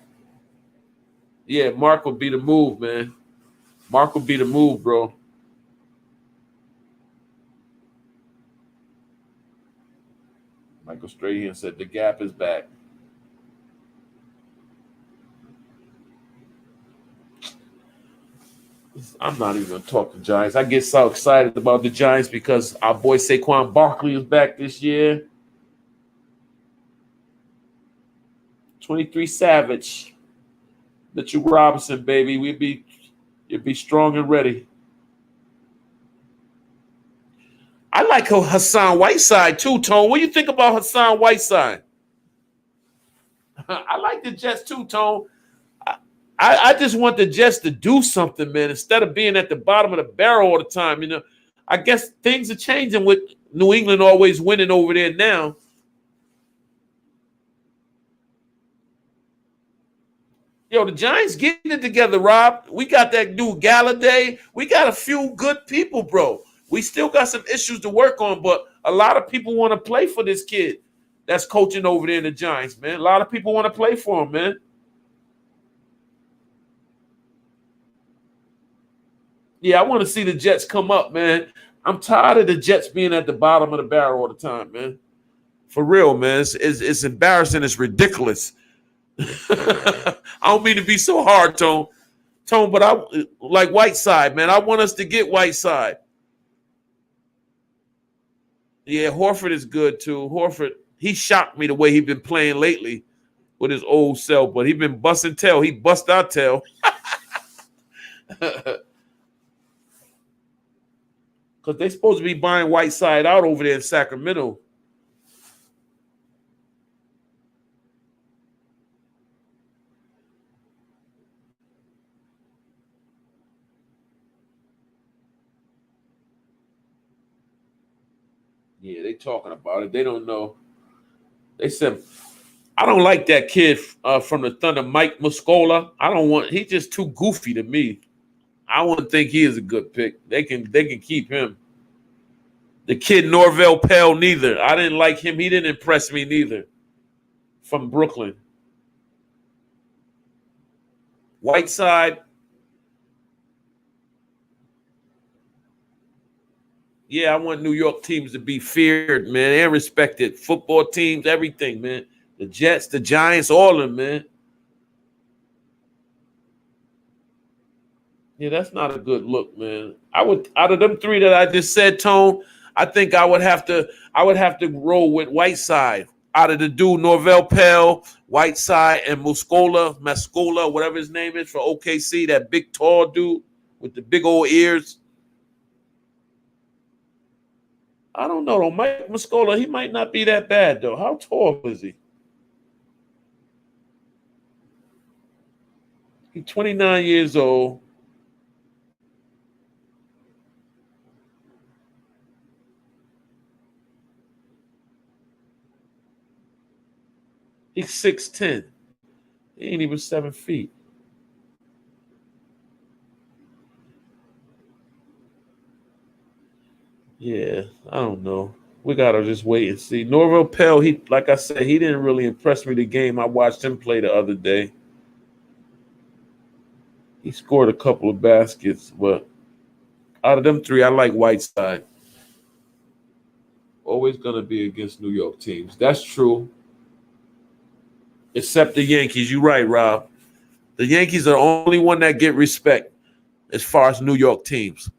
Yeah, Mark would be the move, man. Mark would be the move, bro. Michael Strahan said the gap is back. I'm not even going to talk to Giants. I get so excited about the Giants because our boy Saquon Barkley is back this year. 23 Savage. Mitchell Robinson, baby. You'd be strong and ready. I like Hassan Whiteside too, Tone. What do you think about Hassan Whiteside? I like the Jets too, Tone. I just want the Jets to do something, man, instead of being at the bottom of the barrel all the time. You know, I guess things are changing with New England always winning over there now. Yo, the Giants getting it together, Rob. We got that dude Galladay. We got a few good people, bro. We still got some issues to work on, but a lot of people want to play for this kid that's coaching over there in the Giants, man. A lot of people want to play for him, man. Yeah, I want to see the Jets come up, man. I'm tired of the Jets being at the bottom of the barrel all the time, man. For real, man. It's embarrassing. It's ridiculous. I don't mean to be so hard, Tone, but I like Whiteside, man. I want us to get Whiteside. Yeah, Horford is good too. Horford, he shocked me the way he's been playing lately with his old self, but he's been busting tail. He bust our tail. Because they're supposed to be buying Whiteside out over there in Sacramento. Yeah, they talking about it. They don't know. They said, I don't like that kid from the Thunder, Mike Muscola. He's just too goofy to me. I wouldn't think he is a good pick. They can keep him. The kid Norvell Pell, neither. I didn't like him. He didn't impress me neither. From Brooklyn. Whiteside. Yeah, I want New York teams to be feared, man, and respected. Football teams, everything, man. The Jets, the Giants, all of them, man. Yeah, that's not a good look, man. I would, out of them three that I just said, Tone, I think I would have to roll with Whiteside. Out of the dude Norvell Pell, Whiteside, and Mascola, whatever his name is for OKC, that big tall dude with the big old ears. I don't know though. Mike Muscola, he might not be that bad though. How tall is he? He's 29 years old. He's 6'10". He ain't even 7 feet. Yeah, I don't know. We gotta just wait and see. Norvell Pell, he like I said, he didn't really impress me the game I watched him play the other day. He scored a couple of baskets, but out of them three, I like Whiteside. Always gonna be against New York teams. That's true. Except the Yankees. You're right, Rob. The Yankees are the only one that get respect as far as New York teams.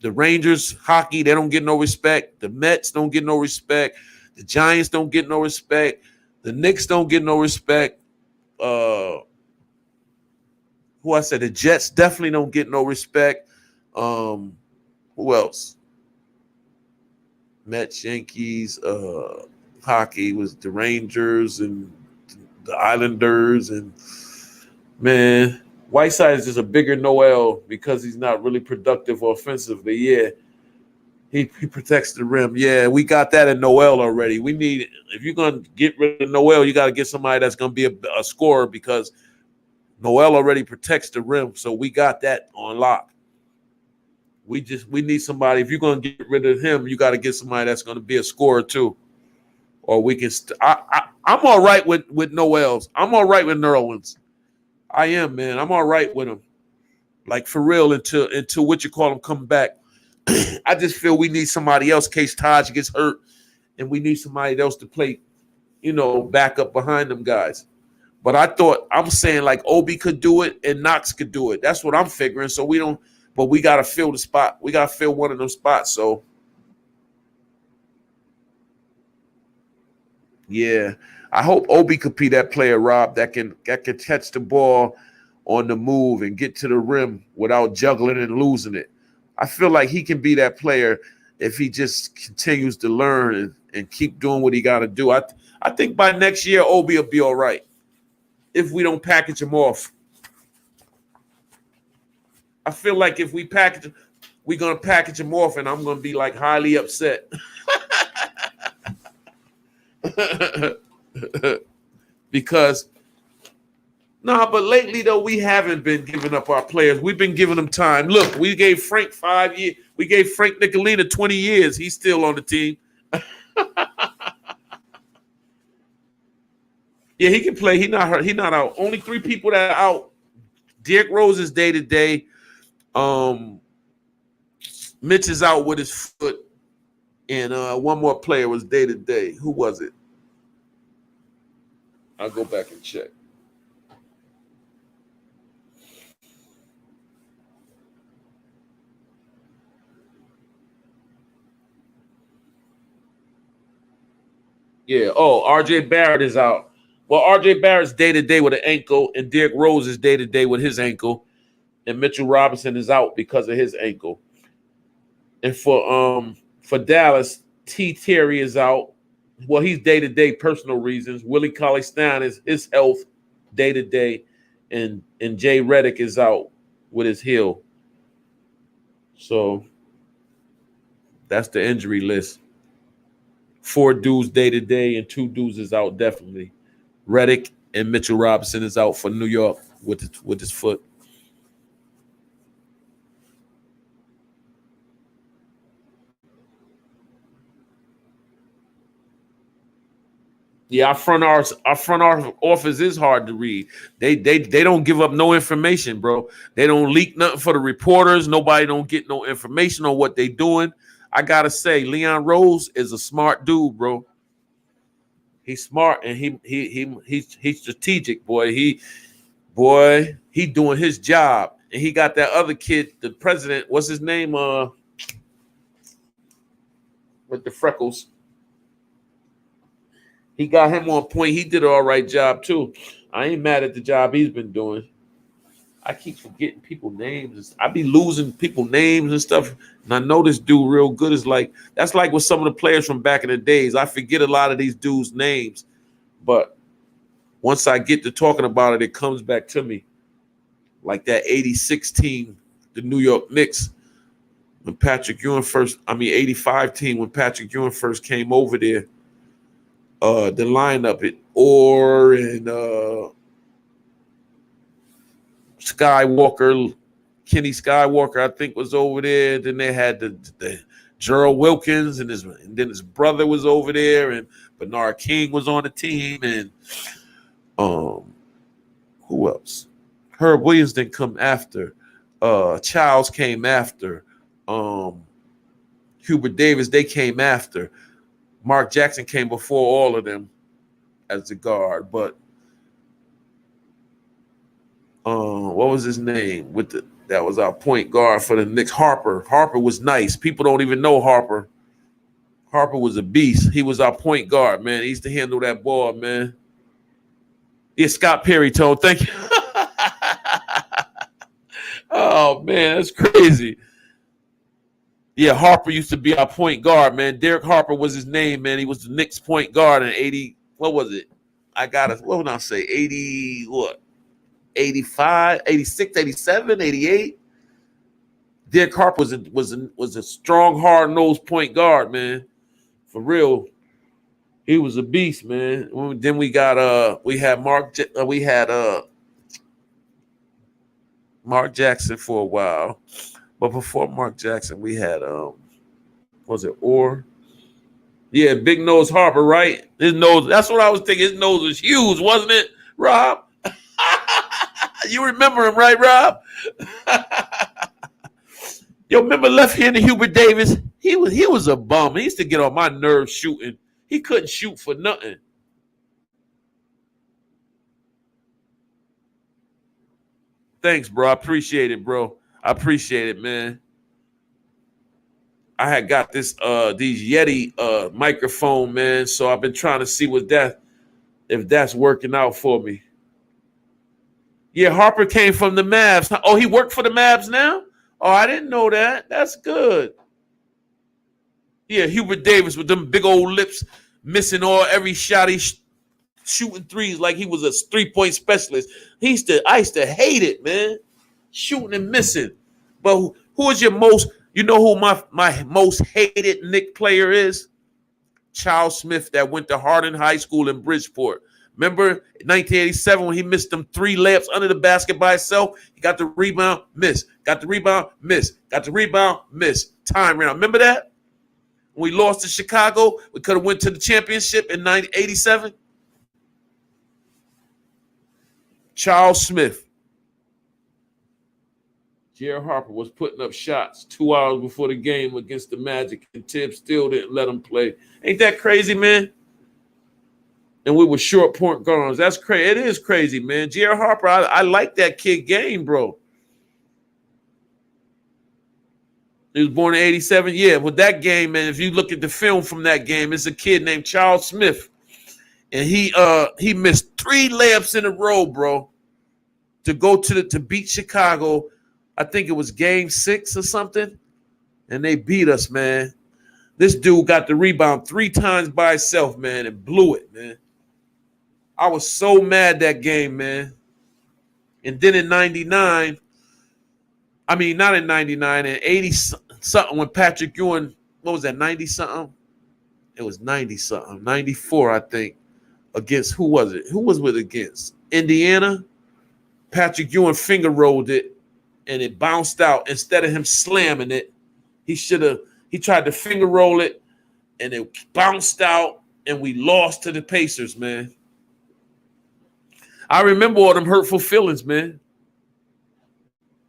The Rangers, hockey, they don't get no respect. The Mets don't get no respect. The Giants don't get no respect. The Knicks don't get no respect. Who I said, the Jets definitely don't get no respect. Who else? Mets, Yankees, hockey was the Rangers and the Islanders. And man, Whiteside is just a bigger Noel because he's not really productive offensively. Yeah, he protects the rim. Yeah, we got that in Noel already. We need, if you're going to get rid of Noel, you got to get somebody that's going to be a scorer because Noel already protects the rim. So we got that on lock. We need somebody. If you're going to get rid of him, you got to get somebody that's going to be a scorer too. Or we can. I'm all right with Noel's. I'm all right with Nerlens. I am, man. I'm all right with him. Like for real until what you call him come back. I just feel we need somebody else in case Taj gets hurt, and we need somebody else to play, back up behind them guys. But I'm saying like Obi could do it and Knox could do it. That's what I'm figuring. So we don't. But we got to fill the spot. We got to fill one of those spots. So, yeah, I hope Obi could be that player, Rob, that can catch the ball on the move and get to the rim without juggling and losing it. I feel like he can be that player if he just continues to learn and keep doing what he got to do. I think by next year, Obi will be all right if we don't package him off. I feel like if we package him, we're going to package him off, and I'm going to be like highly upset. Because, but lately, though, we haven't been giving up our players. We've been giving them time. Look, we gave Frank 5 years. We gave Frank Nicolina 20 years. He's still on the team. Yeah, he can play. He's not hurt. He's not out. Only 3 people that are out. Derrick Rose is day-to-day. Mitch is out with his foot, and one more player was day-to-day. Who was it? I'll go back and check. Yeah. Oh, RJ Barrett is out. Well, RJ Barrett's day-to-day with an ankle, and Derrick Rose is day-to-day with his ankle, and Mitchell Robinson is out because of his ankle. And for Dallas, T. Terry is out. Well, he's day-to-day personal reasons. Willie Cauley-Stein is his health day-to-day, and Jay Redick is out with his heel. So that's the injury list. 4 dudes day-to-day and 2 dudes is out definitely. Redick and Mitchell Robinson is out for New York with his foot. Yeah, our front office is hard to read. They don't give up no information, bro. They don't leak nothing for the reporters. Nobody don't get no information on what they doing. I gotta say, Leon Rose is a smart dude, bro. He's smart and he's strategic, boy. He doing his job. And he got that other kid, the president, what's his name? With the freckles. He got him on point. He did an all right job too. I ain't mad at the job he's been doing. I keep forgetting people's names. I be losing people's names and stuff. And I know this dude real good. That's like with some of the players from back in the days. I forget a lot of these dudes' names, but once I get to talking about it, it comes back to me. Like that 86 team, the New York Knicks, when Patrick Ewing 85 team when Patrick Ewing first came over there. The lineup at Orr and Skywalker, Kenny Skywalker, I think was over there. Then they had the Gerald Wilkins, and then his brother was over there, and Bernard King was on the team, and who else? Herb Williams didn't come after. Childs came after. Hubert Davis, they came after. Mark Jackson came before all of them as the guard, but what was his name? That was our point guard for the Knicks. Harper. Harper was nice. People don't even know Harper. Harper was a beast. He was our point guard, man. He used to handle that ball, man. Yeah, Scott Perry told. Thank you. Oh man, that's crazy. Yeah, Harper used to be our point guard, man. Derek Harper was his name, man. He was the Knicks point guard in 80. What was it? What would I say? 80 what? 85, 86, 87, 88. Derek Harper was a strong, hard-nosed point guard, man. For real. He was a beast, man. Then we had Mark Jackson for a while. But before Mark Jackson, we had was it Orr? Yeah, Big Nose Harper, right? His nose, that's what I was thinking. His nose was huge, wasn't it, Rob? You remember him, right, Rob? Yo, remember left-handed Hubert Davis? He was a bum. He used to get on my nerves shooting. He couldn't shoot for nothing. Thanks, bro. I appreciate it, bro. I appreciate it, man. I had got these Yeti microphone, man. So I've been trying to see if that's working out for me. Yeah, Harper came from the Mavs. Oh, he worked for the Mavs now? Oh, I didn't know that. That's good. Yeah, Hubert Davis with them big old lips, missing every shot. He's shooting threes like he was a 3-point specialist. I used to hate it, man. Shooting and missing. But who is your most, you know who my most hated Knick player is? Charles Smith, that went to Hardin High School in Bridgeport. Remember 1987 when he missed them 3 layups under the basket by himself? He got the rebound, miss. Got the rebound, miss. Got the rebound, miss. Time ran out. Remember that? When we lost to Chicago, we could have went to the championship in 1987. Charles Smith. Jared Harper was putting up shots 2 hours before the game against the Magic, and Tibbs still didn't let him play. Ain't that crazy, man? And we were short point guards. That's crazy. It is crazy, man. Jared Harper, I like that kid game, bro. He was born in 87. Yeah, but that game, man, if you look at the film from that game, it's a kid named Charles Smith. And he missed 3 layups in a row, bro, to go to beat Chicago. I think it was game 6 or something. And they beat us, man. This dude got the rebound 3 times by himself, man, and blew it, man. I was so mad that game, man. And then in 99, I mean, not in 99, in 80-something when Patrick Ewing, what was that, 90-something? It was 90-something, 94, I think, against, who was it? Who was it against? Indiana? Patrick Ewing finger rolled it, and it bounced out. Instead of him slamming it, he tried to finger roll it, and it bounced out, and we lost to the Pacers, man. I remember all them hurtful feelings, man.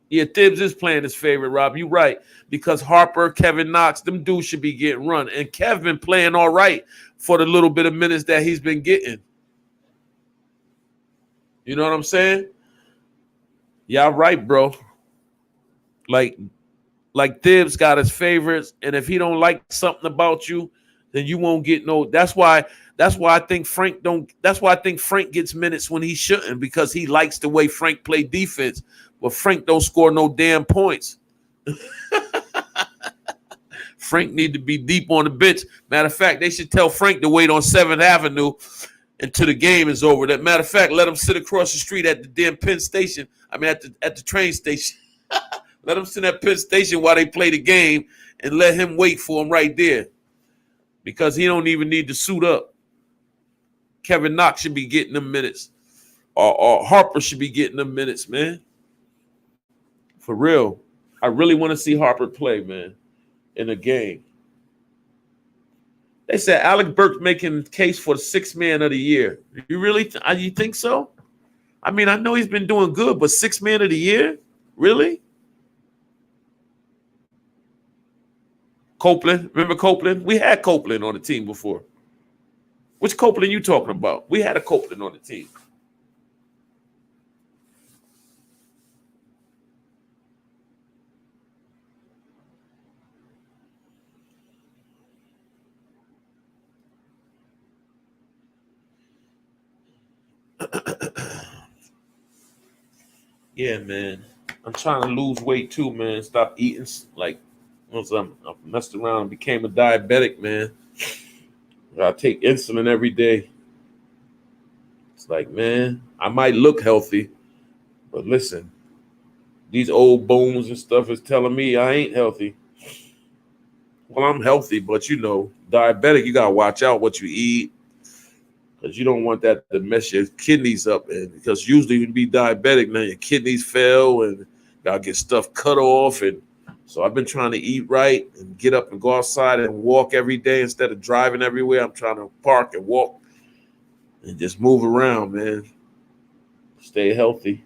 Yeah, Tibbs is playing his favorite, Rob. You right. Because Harper, Kevin Knox, them dudes should be getting run. And Kev been playing all right for the little bit of minutes that he's been getting. You know what I'm saying? Yeah, right, bro. Like Tibbs got his favorites, and if he don't like something about you, then you won't get no. That's why I think Frank gets minutes when he shouldn't, because he likes the way Frank play defense. But Frank don't score no damn points. Frank need to be deep on the bench. Matter of fact, they should tell Frank to wait on 7th Avenue until the game is over. That matter of fact, let him sit across the street at the damn Penn Station. I mean, at the train station. Let him sit at Penn Station while they play the game, and let him wait for him right there, because he don't even need to suit up. Kevin Knox should be getting them minutes, or Harper should be getting them minutes, man. For real. I really want to see Harper play, man, in a game. They said Alec Burks making the case for the sixth man of the year. You really you think so? I mean, I know he's been doing good, but sixth man of the year? Really? Copeland. Remember Copeland? We had Copeland on the team before. Which Copeland you talking about? We had a Copeland on the team. Yeah, man. I'm trying to lose weight too, man. Stop eating like once I messed around and became a diabetic, man. I take insulin every day. It's like, man, I might look healthy, but listen, these old bones and stuff is telling me I ain't healthy. Well, I'm healthy, but you know, diabetic, you gotta watch out what you eat because you don't want that to mess your kidneys up. And because usually when you be diabetic, man, your kidneys fail and gotta get stuff cut off. And so I've been trying to eat right and get up and go outside and walk every day instead of driving everywhere. I'm trying to park and walk and just move around, man. Stay healthy.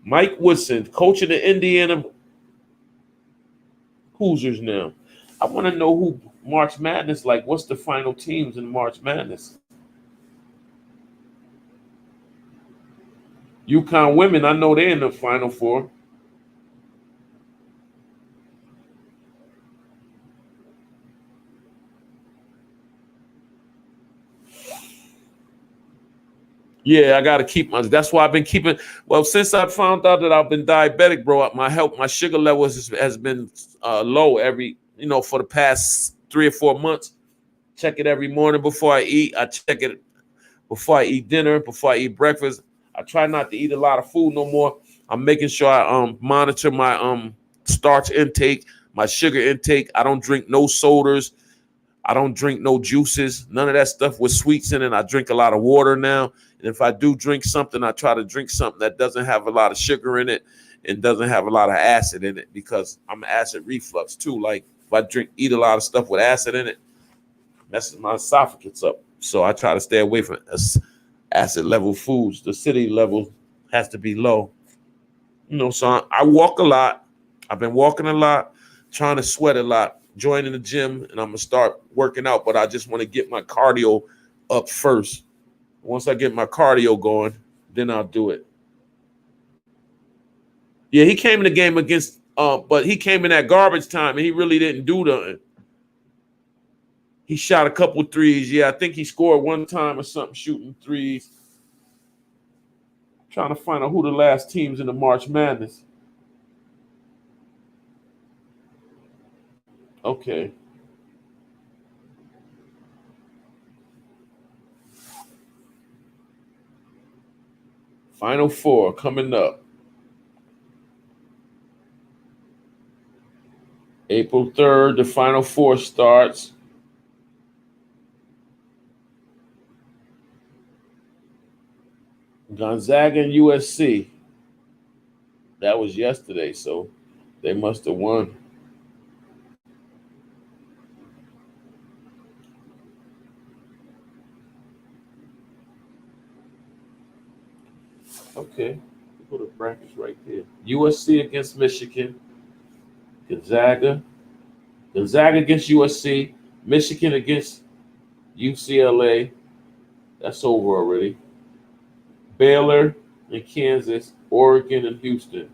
Mike Woodson, coaching the Indiana Hoosiers now. I want to know who March Madness, like what's the final teams in March Madness? UConn women, I know they're in the Final Four. Yeah, I got to keep that's why I've been keeping, well, since I found out that I've been diabetic, bro, my sugar levels has been low for the past 3 or 4 months. Check it every morning before I eat. I check it before I eat dinner, before I eat breakfast. I try not to eat a lot of food no more. I'm making sure I monitor my starch intake, my sugar intake. I don't drink no sodas. I don't drink no juices, none of that stuff with sweets in it. I drink a lot of water now. And if I do drink something, I try to drink something that doesn't have a lot of sugar in it and doesn't have a lot of acid in it because I'm acid reflux too. Like if I eat a lot of stuff with acid in it, messes my esophagus up. So I try to stay away from acid level foods. The acidity level has to be low. So I walk a lot. I've been walking a lot, trying to sweat a lot, joining the gym, and I'm going to start working out. But I just want to get my cardio up first. Once I get my cardio going, then I'll do it. Yeah, he came in the game against, but he came in at garbage time, and he really didn't do nothing. He shot a couple threes. Yeah, I think he scored one time or something, shooting threes. Trying to find out who the last teams in the March Madness. Okay. Final Four coming up. April 3rd, the Final Four starts. Gonzaga and USC. That was yesterday, so they must have won. Okay. Put the brackets right there. USC against Michigan. Gonzaga against USC. Michigan against UCLA. That's over already. Baylor and Kansas. Oregon and Houston.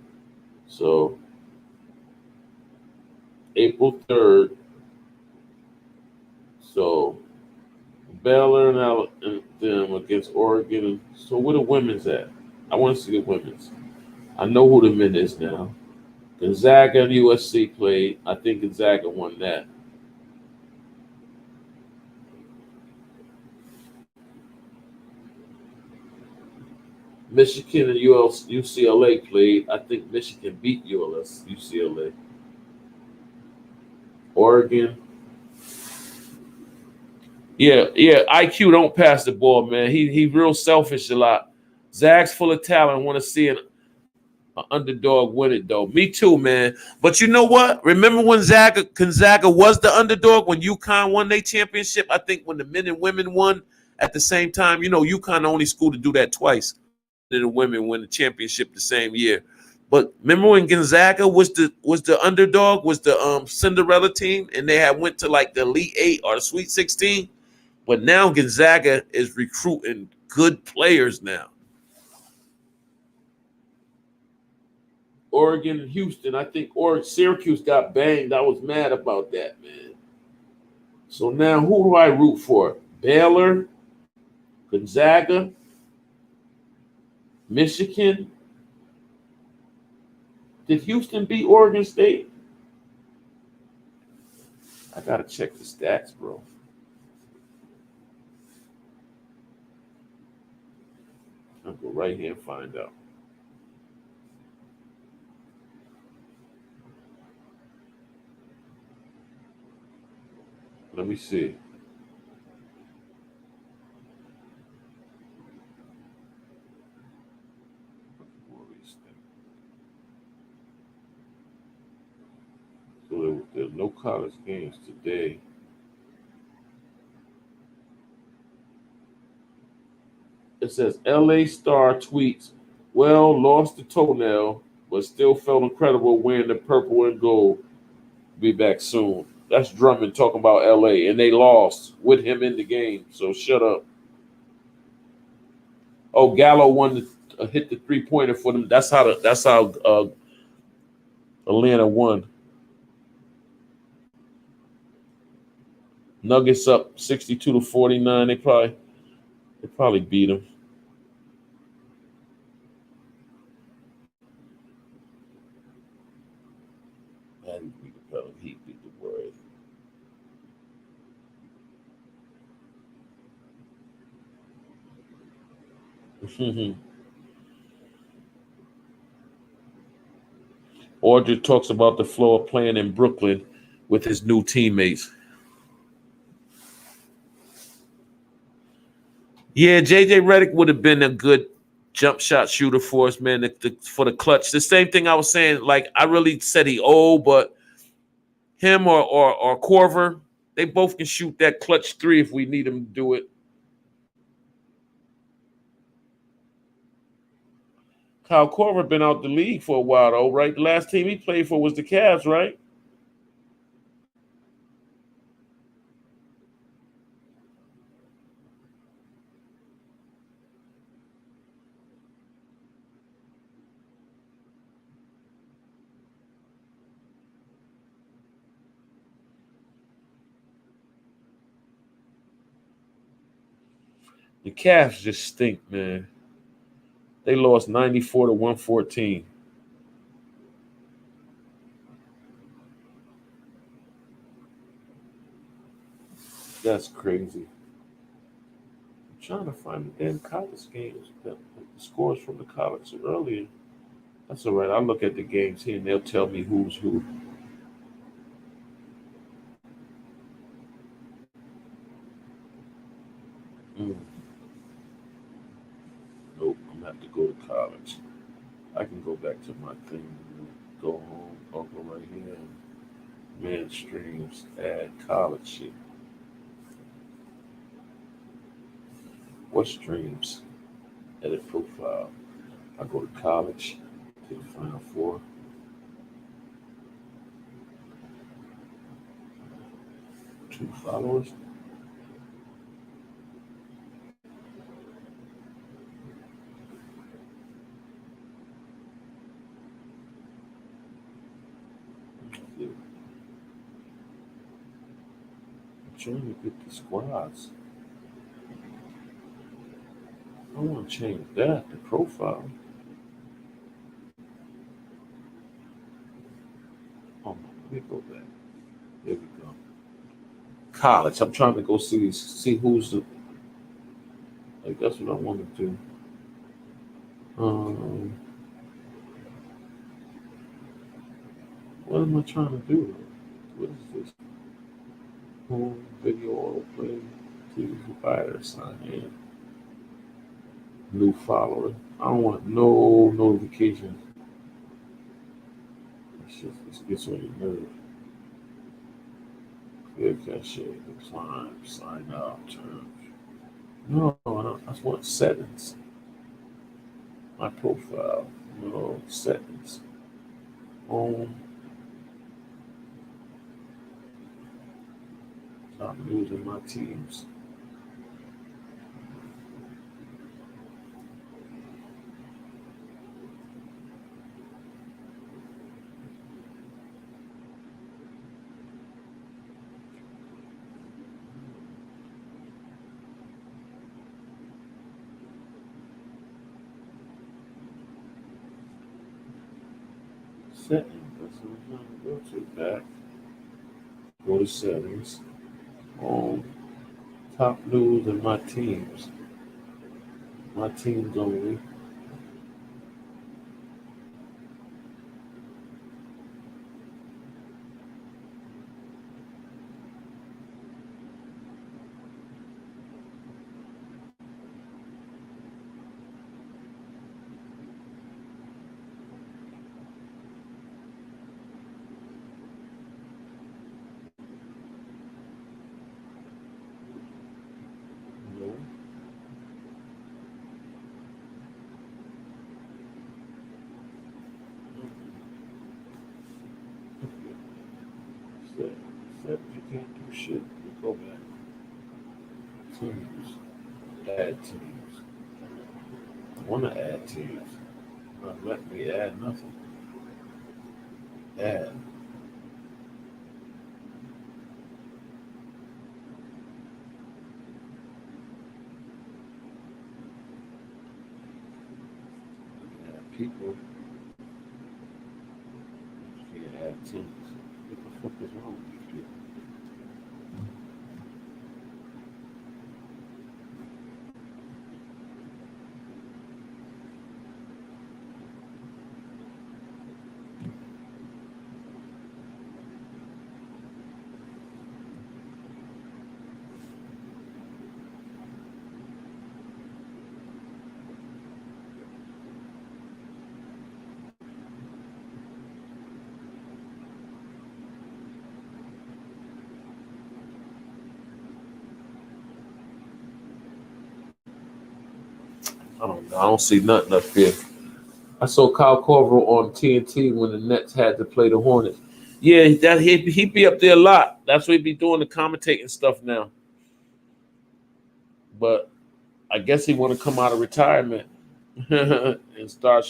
So April 3rd. So Baylor and them against Oregon. So where the women's at? I want to see the women's. I know who the men is now. Gonzaga and USC played. I think Gonzaga won that. Michigan and UCLA played. I think Michigan beat UCLA. Oregon. Yeah. IQ don't pass the ball, man. He real selfish a lot. Zag's full of talent. Want to see it. An underdog win it though. Me too, man. But you know what? Remember when Gonzaga was the underdog when UConn won their championship? I think when the men and women won at the same time. You know, UConn the only school to do that twice. Men and women win the championship the same year. But remember when Gonzaga was the underdog, was the Cinderella team, and they had went to like the Elite Eight or the Sweet 16. But now Gonzaga is recruiting good players now. Oregon and Houston. I think Syracuse got banged. I was mad about that, man. So now who do I root for? Baylor, Gonzaga, Michigan. Did Houston beat Oregon State? I gotta check the stats, bro. I'll go right here and find out. Let me see. So there's no college games today. It says LA Star tweets, well, lost the toenail, but still felt incredible wearing the purple and gold. Be back soon. That's Drummond talking about LA, and they lost with him in the game. So shut up. Oh, Gallo won hit the 3-pointer for them. That's how Atlanta won. Nuggets up 62-49. They probably beat them. And he beat the Warriors. Audrey talks about the floor playing in Brooklyn with his new teammates. Yeah, JJ Redick would have been a good jump shot shooter for us, man, for the clutch. The same thing I was saying, like I really said he old, but him or Corver, they both can shoot that clutch three if we need them to do it. Kyle Korver been out the league for a while, though, right? The last team he played for was the Cavs, right? The Cavs just stink, man. They lost 94-114. That's crazy. I'm trying to find the damn college games, the scores from the college earlier. That's all right. I'll look at the games here and they'll tell me who's who. Mm. Nope, I'm gonna have to go to college. I can go back to my thing, go home, I'll go right here. Man streams, add college shit. What streams? Edit profile. I go to college, to the Final Four. Two followers. I'm trying to get the squads. I want to change that, the profile. Oh, let me go back. There we go. College. I'm trying to go see who's the. Like that's what I want to do. What am I trying to do? What is this? Home video autoplay. TV provider sign in. New follower. I don't want no notifications. This gets on your nerve. Clear cache, decline, sign out, terms. No, I don't. I want settings. My profile. No, settings. Home. Top news in my teams. Settings. That's what I'm trying to go to. Back. Go to settings. Home. Top news in my teams. My teams only. No. Settings. You can't do shit. You go back. Teams. Add teams. I want to add teams. Not let me add nothing. Add. Add people. You can't add teams. What the fuck is wrong with these people? I don't know. I don't see nothing up here. I saw Kyle Korver on TNT when the Nets had to play the Hornets. Yeah, that he be up there a lot. That's what he be doing the commentating stuff now. But I guess he want to come out of retirement and start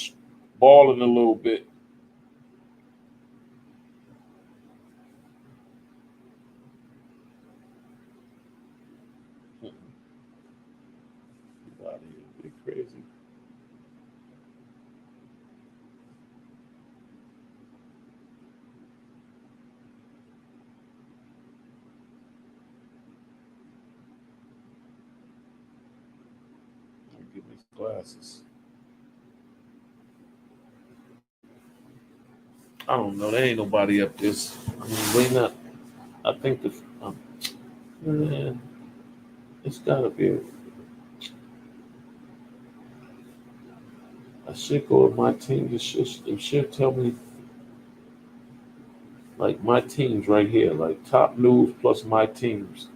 balling a little bit. Get out of here. Be crazy. Give me glasses. I don't know. There ain't nobody up this. I mean, they not. I think the man, it's gotta be. I should go with my team. It should tell me like my teams right here, like top news plus my teams.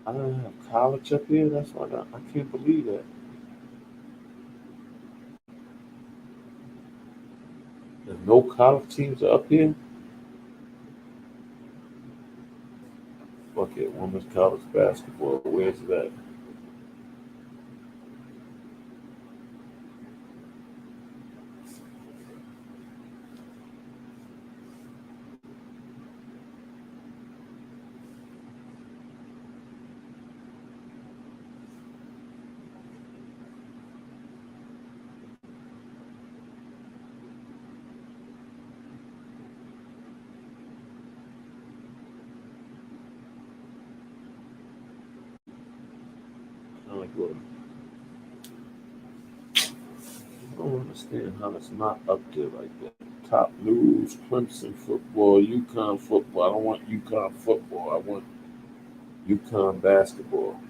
I don't have college up here. That's why I can't believe that. There's no college teams are up here. Fuck it, women's college basketball. Where's that? I'm like, well, I don't understand how it's not up there like that. Top news: Clemson football, UConn football. I don't want UConn football. I want UConn basketball.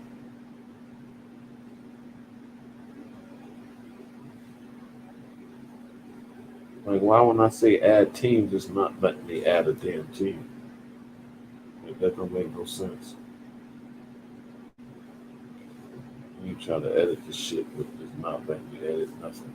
Like, why when I say add teams, it's not letting me add a damn team? Like, that don't make no sense. You try to edit the shit, but it's not letting me edit nothing.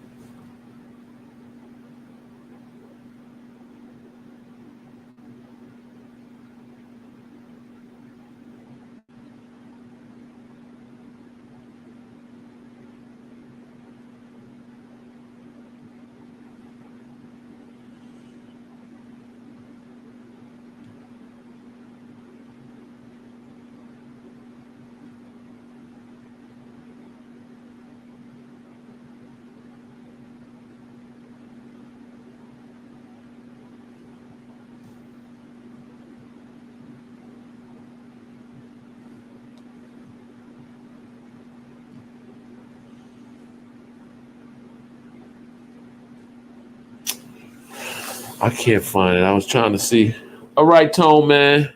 I can't find it. I was trying to see. All right, Tone, man.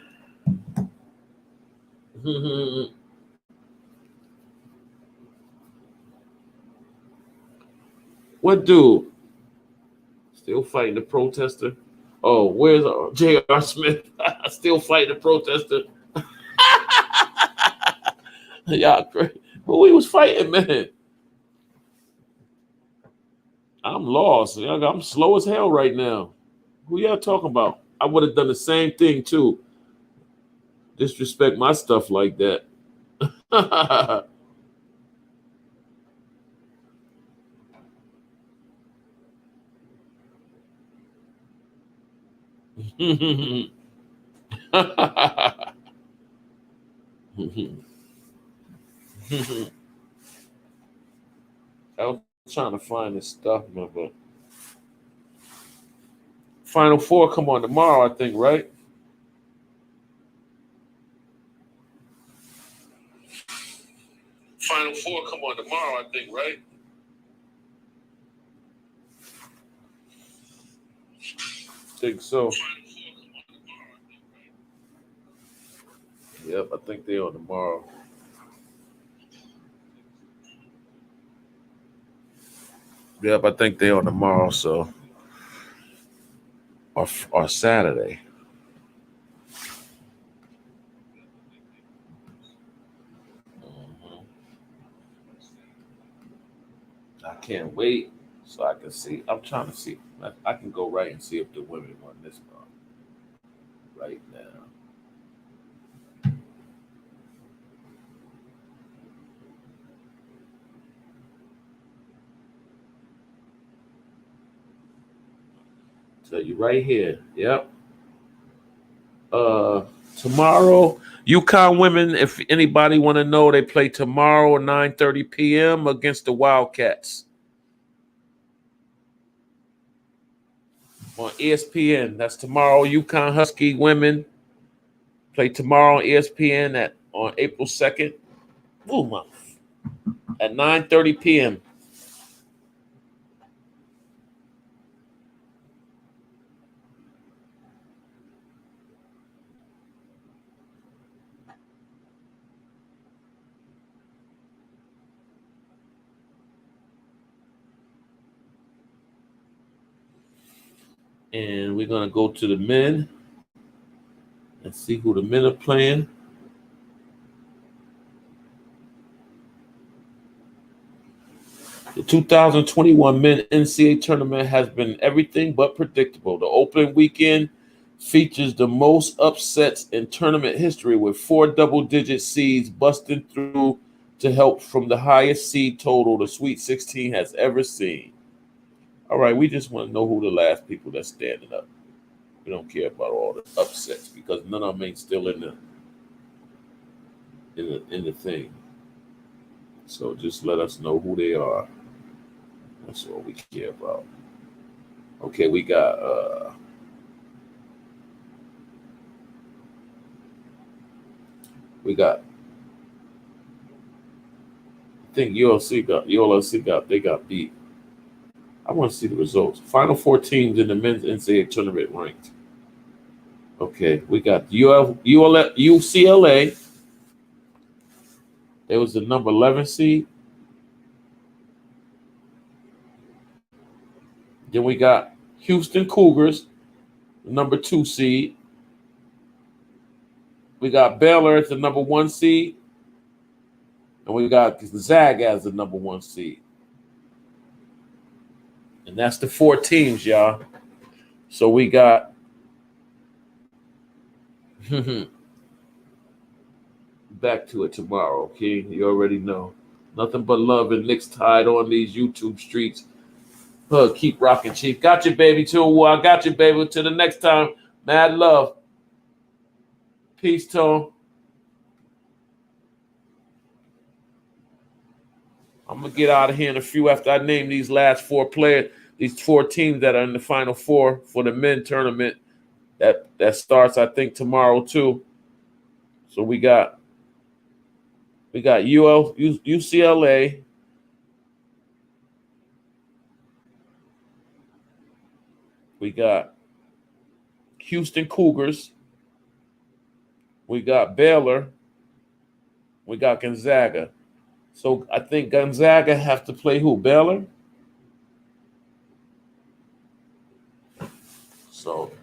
What dude? Still fighting the protester? Oh, where's J.R. Smith? Still fighting the protester? Y'all crazy. Who he was fighting, man? I'm lost. I'm slow as hell right now. Who y'all talking about? I would have done the same thing too. Disrespect my stuff like that. I was trying to find this stuff, man, but Final Four come on tomorrow, I think, right? Final Four come on tomorrow, I think, right? Think so. Yep, I think they're on tomorrow. Yep, I think they're on tomorrow, so or Saturday. Mhm. I can't wait so I can see. I'm trying to see. I can go right and see if the women won this month right now. Tell you right here. Yep. Uh, Tomorrow, UConn women. If anybody want to know, they play tomorrow at 9:30 p.m. against the Wildcats on ESPN. That's tomorrow. UConn Husky women play tomorrow on ESPN on April 2nd. Ooh, at 9:30 p.m. And we're gonna go to the men and see who the men are playing. The 2021 men NCAA tournament has been everything but predictable. The opening weekend features the most upsets in tournament history, with 4 double-digit seeds busting through to help from the highest seed total the Sweet 16 has ever seen. All right, we just want to know who the last people that's standing up. We don't care about all the upsets because none of them ain't still in the thing. So just let us know who they are. That's all we care about. Okay, we got I think ULC got they got beat. I want to see the results. Final 4 teams in the men's NCAA tournament ranked. Okay, we got UCLA. It was the number 11 seed. Then we got Houston Cougars, the number 2 seed. We got Baylor as the number 1 seed. And we got Zag as the number 1 seed. And that's the 4 teams, y'all. So we got back to it tomorrow, okay? You already know. Nothing but love and Knicks tied on these YouTube streets. Keep rocking, Chief. Got you, baby, too. I got you, baby. Till the next time. Mad love. Peace, Tone. I'm going to get out of here in a few after I name these last 4 players, these 4 teams that are in the Final 4 for the men tournament that starts, I think, tomorrow, too. So we got UCLA. We got Houston Cougars. We got Baylor. We got Gonzaga. So I think Gonzaga have to play who? Baylor? So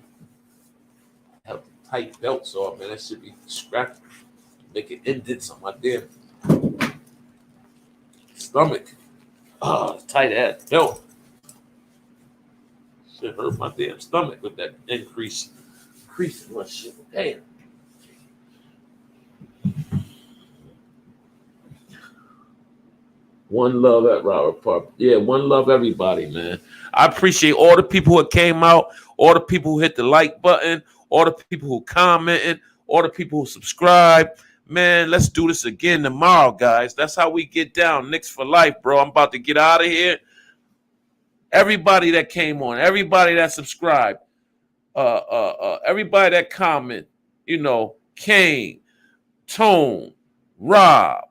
I have the tight belts off, man. That should be scrapped. Make it indents on my damn stomach. Tight ass belt. Should hurt my damn stomach with that increase in my shit. Damn. One love at Robert Park. Yeah, one love everybody, man. I appreciate all the people who came out, all the people who hit the like button, all the people who commented, all the people who subscribed. Man, let's do this again tomorrow, guys. That's how we get down. Knicks for life, bro. I'm about to get out of here. Everybody that came on, everybody that subscribed, everybody that comment, Kane, Tone, Rob,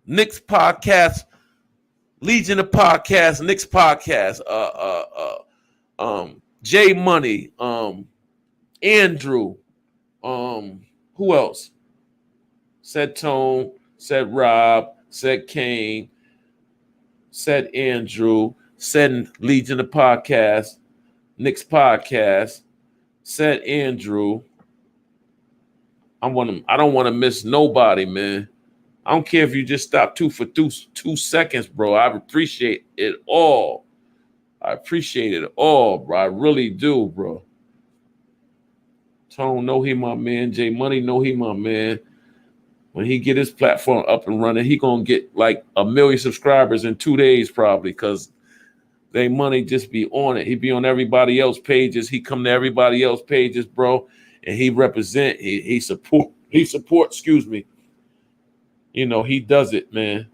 Knicks podcast, Legion of Podcast, Knicks podcast, J Money, Andrew, who else? Said Tone, said Rob, said Kane, said Andrew, said Legion of Podcast, Knicks podcast, said Andrew. I don't want to miss nobody, man. I don't care if you just stop 2 for 2 seconds, bro. I appreciate it all. I appreciate it all, bro. I really do, bro. Tone, know he my man. J Money, know he my man. When he get his platform up and running, he gonna get like 1 million subscribers in 2 days probably, because they money just be on it. He be on everybody else pages. He come to everybody else pages, bro, and he represent. He support. Excuse me. He does it, man.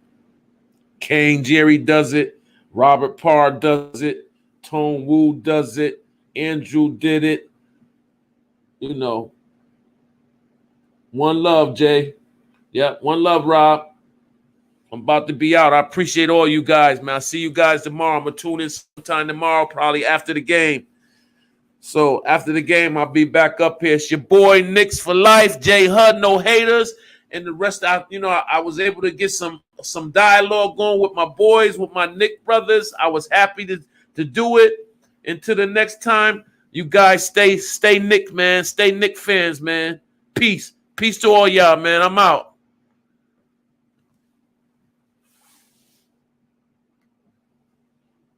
Kane Jerry does it. Robert Parr does it. Tone Wu does it. Andrew did it. One love, Jay. Yeah, one love, Rob. I'm about to be out. I appreciate all you guys, man. I'll see you guys tomorrow. I'm going to tune in sometime tomorrow, probably after the game. So after the game, I'll be back up here. It's your boy, Knicks for life. Jay Hud, no haters. And the rest, I was able to get some dialogue going with my boys, with my Knick brothers. I was happy to do it. Until the next time, you guys stay Knick, man. Stay Knick fans, man. Peace. Peace to all y'all, man. I'm out.